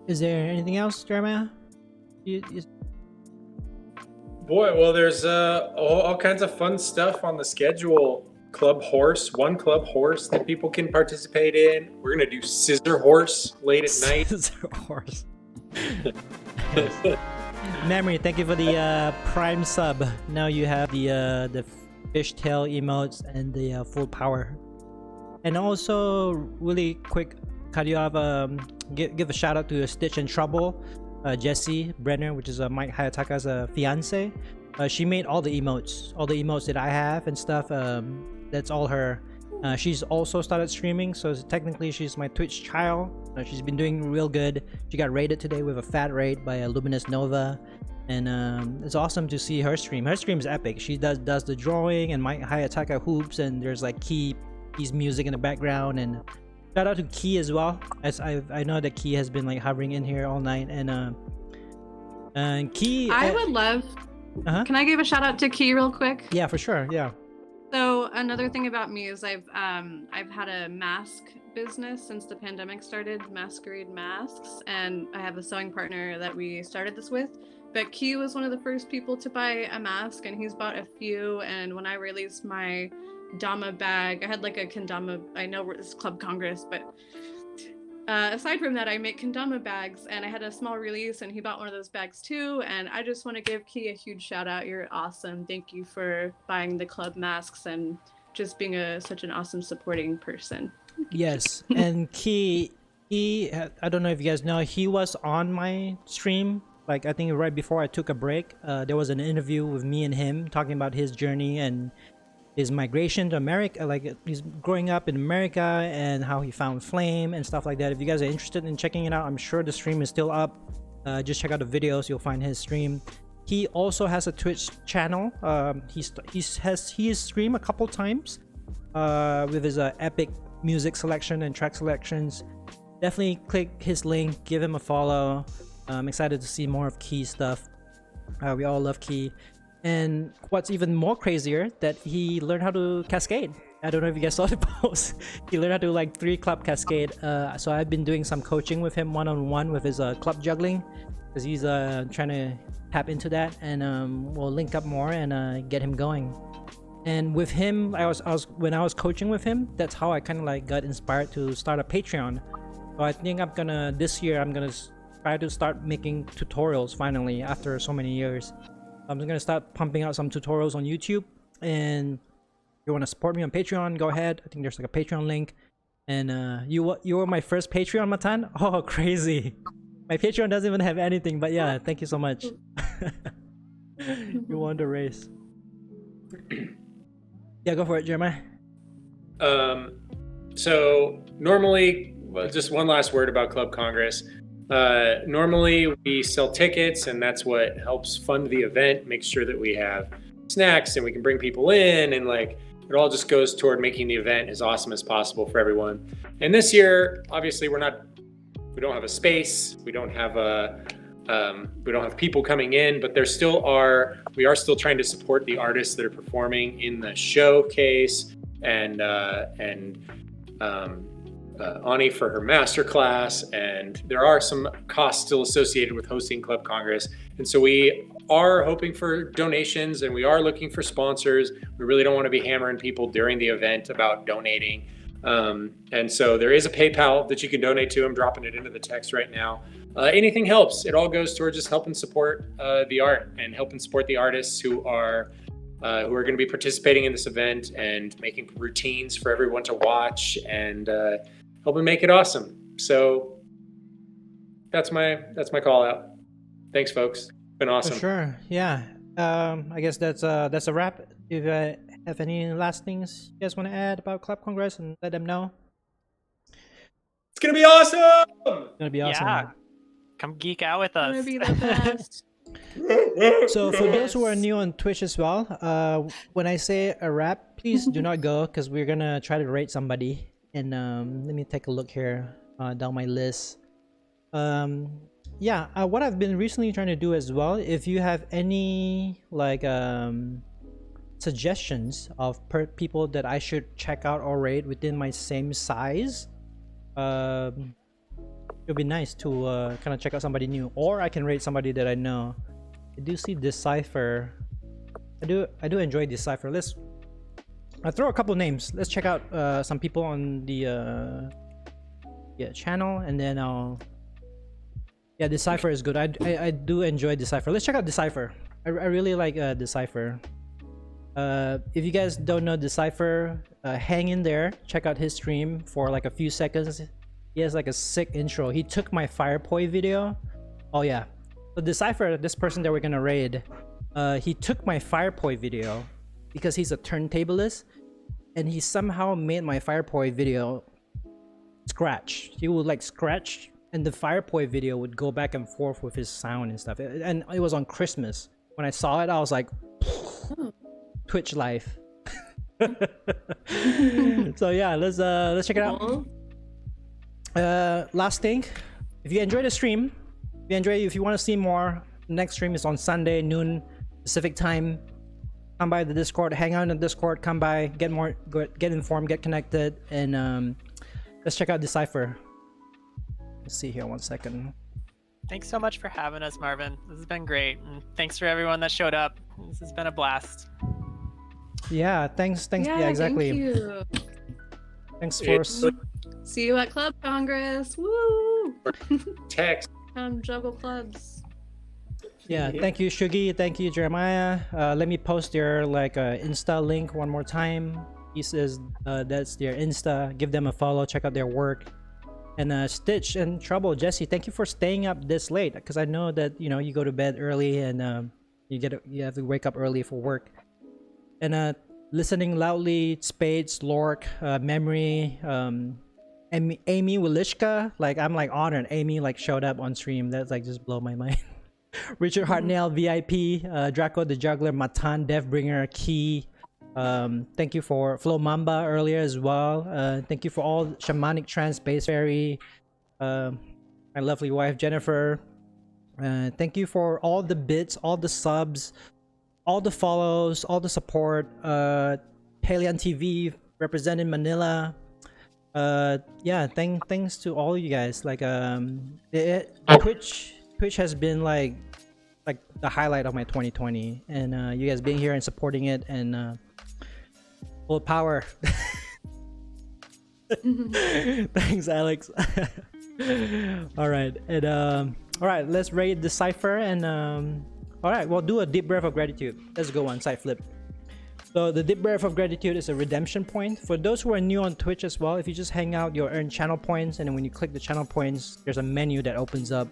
[SPEAKER 1] Is there anything else, Jeremiah?
[SPEAKER 5] Boy, well, there's all kinds of fun stuff on the schedule. One club horse that people can participate in. We're gonna do scissor horse late at night.
[SPEAKER 1] Scissor horse. Memory, thank you for the Prime sub. Now you have the fishtail emotes and the full power. And also, really quick, could you have give a shout out to Stitch and Trouble. Jessie Brenner, which is Mike Hayataka's fiance. She made all the emotes that I have and stuff. That's all her. She's also started streaming, so technically she's my Twitch child. She's been doing real good. She got rated today with a fat rate by Luminous Nova, and it's awesome to see her stream. Her stream is epic. She does the drawing and Mike Hayataka hoops, and there's like Key's music in the background, and shout out to Key as well, as I know that Key has been like hovering in here all night, and Key.
[SPEAKER 4] I would love. Can I give a shout out to Key real quick?
[SPEAKER 1] Yeah, for sure. Yeah.
[SPEAKER 4] So another thing about me is I've had a mask business since the pandemic started, Masquerade Masks, and I have a sewing partner that we started this with. But Key was one of the first people to buy a mask, and he's bought a few. And when I released my Dama bag, I had like a kendama. I know it's Club Congress, but aside from that, I make kendama bags, and I had a small release, and he bought one of those bags too. And I just want to give Key a huge shout out. You're awesome. Thank you for buying the club masks and just being such an awesome supporting person.
[SPEAKER 1] Yes, and Key, I don't know if you guys know, he was on my stream. Like I think right before I took a break, there was an interview with me and him talking about his journey and his migration to America, like he's growing up in America and how he found Flame and stuff like that. If you guys are interested in checking it out, I'm sure the stream is still up. Just check out the videos, you'll find his stream. He also has a Twitch channel. He has streamed a couple times with his epic music selection and track selections. Definitely click his link, give him a follow. I'm excited to see more of Key stuff. We all love Key. And what's even more crazier, that he learned how to cascade. I don't know if you guys saw the post. He learned how to like 3-club cascade. So I've been doing some coaching with him one-on-one with his club juggling, because he's trying to tap into that, and we'll link up more and get him going. And with him, when I was coaching with him, that's how I kind of like got inspired to start a Patreon. So I think this year I'm gonna try to start making tutorials finally after so many years. I'm just gonna start pumping out some tutorials on YouTube, and if you want to support me on Patreon, go ahead. I think there's like a Patreon link. And you were my first Patreon, Matan. Oh, crazy! My Patreon doesn't even have anything, but yeah, thank you so much. You won the race. Yeah, go for it, Jeremiah.
[SPEAKER 5] So normally, well, just one last word about Club Congress. Normally we sell tickets, and that's what helps fund the event, make sure that we have snacks and we can bring people in, and like it all just goes toward making the event as awesome as possible for everyone. And this year, obviously, we don't have a space, we don't have people coming in, but we are still trying to support the artists that are performing in the showcase, and Ani for her masterclass, and there are some costs still associated with hosting Club Congress. And so we are hoping for donations, and we are looking for sponsors. We really don't want to be hammering people during the event about donating. And so there is a PayPal that you can donate to. I'm dropping it into the text right now. Anything helps. It all goes towards just helping support the art and helping support the artists who are going to be participating in this event and making routines for everyone to watch, and helping make it awesome. So that's my call out. Thanks, folks. It's been awesome.
[SPEAKER 1] For sure. Yeah. I guess that's a wrap. If you have any last things you guys want to add about Club Congress, and let them know.
[SPEAKER 5] It's gonna be awesome.
[SPEAKER 1] It's gonna be awesome.
[SPEAKER 2] Yeah. Come geek out with us.
[SPEAKER 4] Gonna be the best.
[SPEAKER 1] So for those who are new on Twitch as well, when I say a wrap, please do not go, because we're gonna try to rate somebody. And let me take a look here down my list. Yeah, what I've been recently trying to do as well, if you have any like suggestions of people that I should check out or rate within my same size, it would be nice to kind of check out somebody new, or I can rate somebody that I know. I do see Decipher. I do enjoy Decipher. I'll throw a couple names. Let's check out some people on the channel, and then Decipher is good. I do enjoy Decipher. Let's check out Decipher. I really like Decipher. If you guys don't know Decipher, hang in there. Check out his stream for like a few seconds. He has like a sick intro. He took my Firepoi video. Oh yeah. So Decipher, this person that we're gonna raid, he took my Firepoi video because he's a turntablist, and he somehow made my Firepoi video scratch. He would like scratch, and the Firepoi video would go back and forth with his sound and stuff. And it was on Christmas. When I saw it, I was like, Twitch life. So yeah, let's check it out. Last thing, if you enjoyed the stream, if you want to see more, next stream is on Sunday noon Pacific time. Come by the Discord, hang out in the Discord, come by, get informed, get connected, and let's check out Decipher. Let's see here, 1 second.
[SPEAKER 2] Thanks so much for having us, Marvin. This has been great, and thanks for everyone that showed up. This has been a blast.
[SPEAKER 1] Yeah, thanks. Yeah, exactly.
[SPEAKER 4] Thank you.
[SPEAKER 1] Thanks for.
[SPEAKER 4] See you at Club Congress. Woo!
[SPEAKER 5] Text.
[SPEAKER 4] Come juggle clubs.
[SPEAKER 1] Yeah, thank you, Shugi. Thank you, Jeremiah. Let me post their Insta link one more time. He says that's their Insta. Give them a follow. Check out their work. And Stitch and Trouble, Jesse, thank you for staying up this late, because I know that you go to bed early, and you have to wake up early for work. And listening loudly, Spades, Lork, Memory, Amy Wilishka, I'm honored Amy showed up on stream. That's just blow my mind. Richard Hartnell, VIP, Draco the Juggler, Matan, Deathbringer, Key. Thank you for Flo Mamba earlier as well. Thank you for all Shamanic Trance, Space Fairy, my lovely wife Jennifer. Thank you for all the bits, all the subs, all the follows, all the support. Palian TV representing Manila. Yeah, thanks to all you guys. Twitch has been like the highlight of my 2020, and you guys being here and supporting it, and full power. Thanks, Alex. All right, and all right, let's raid the cipher and all right, we'll do a deep breath of gratitude. Let's go on side flip. So the deep breath of gratitude is a redemption point. For those who are new on Twitch as well, if you just hang out, you'll earn channel points, and then when you click the channel points, there's a menu that opens up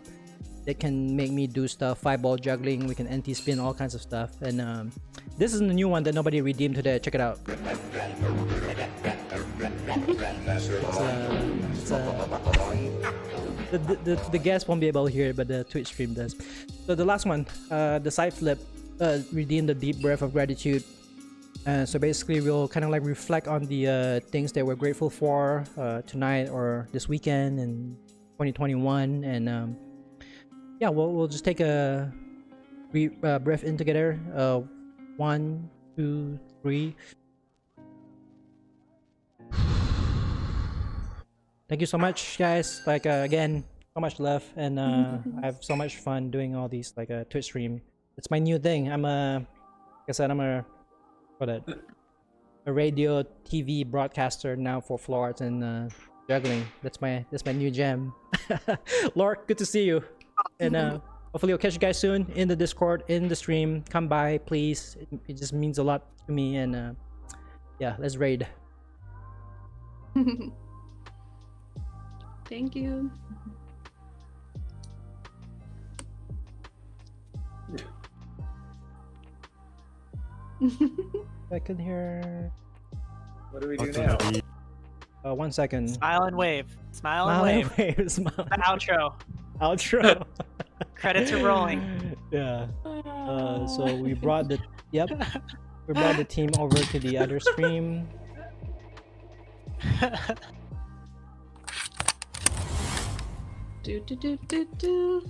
[SPEAKER 1] that can make me do stuff, 5-ball juggling, we can NT spin, all kinds of stuff. And this is the new one that nobody redeemed today. Check it out. The guests won't be able to hear it, but the Twitch stream does. So the last one, the side flip, redeem the deep breath of gratitude. So basically, we'll kind of like reflect on the things that we're grateful for tonight or this weekend in 2021, and yeah, we'll just take a breath in together. 1, 2, 3. Thank you so much, guys. Like again, so much love, and I have so much fun doing all these like Twitch stream. It's my new thing. Like I said, I'm a radio TV broadcaster now for floor arts and juggling. That's my new jam. Lork, good to see you, and hopefully I'll catch you guys soon in the Discord, in the stream. Come by, please. It just means a lot to me, and yeah, let's raid.
[SPEAKER 4] Thank you.
[SPEAKER 1] I can hear.
[SPEAKER 5] What do we do now?
[SPEAKER 1] 1 second.
[SPEAKER 2] Smile and wave. Smile and wave.
[SPEAKER 1] Smile.
[SPEAKER 2] The outro.
[SPEAKER 1] Outro.
[SPEAKER 2] Credits are rolling.
[SPEAKER 1] Yeah. So we brought the we brought the team over to the other stream.
[SPEAKER 4] Do do do do do.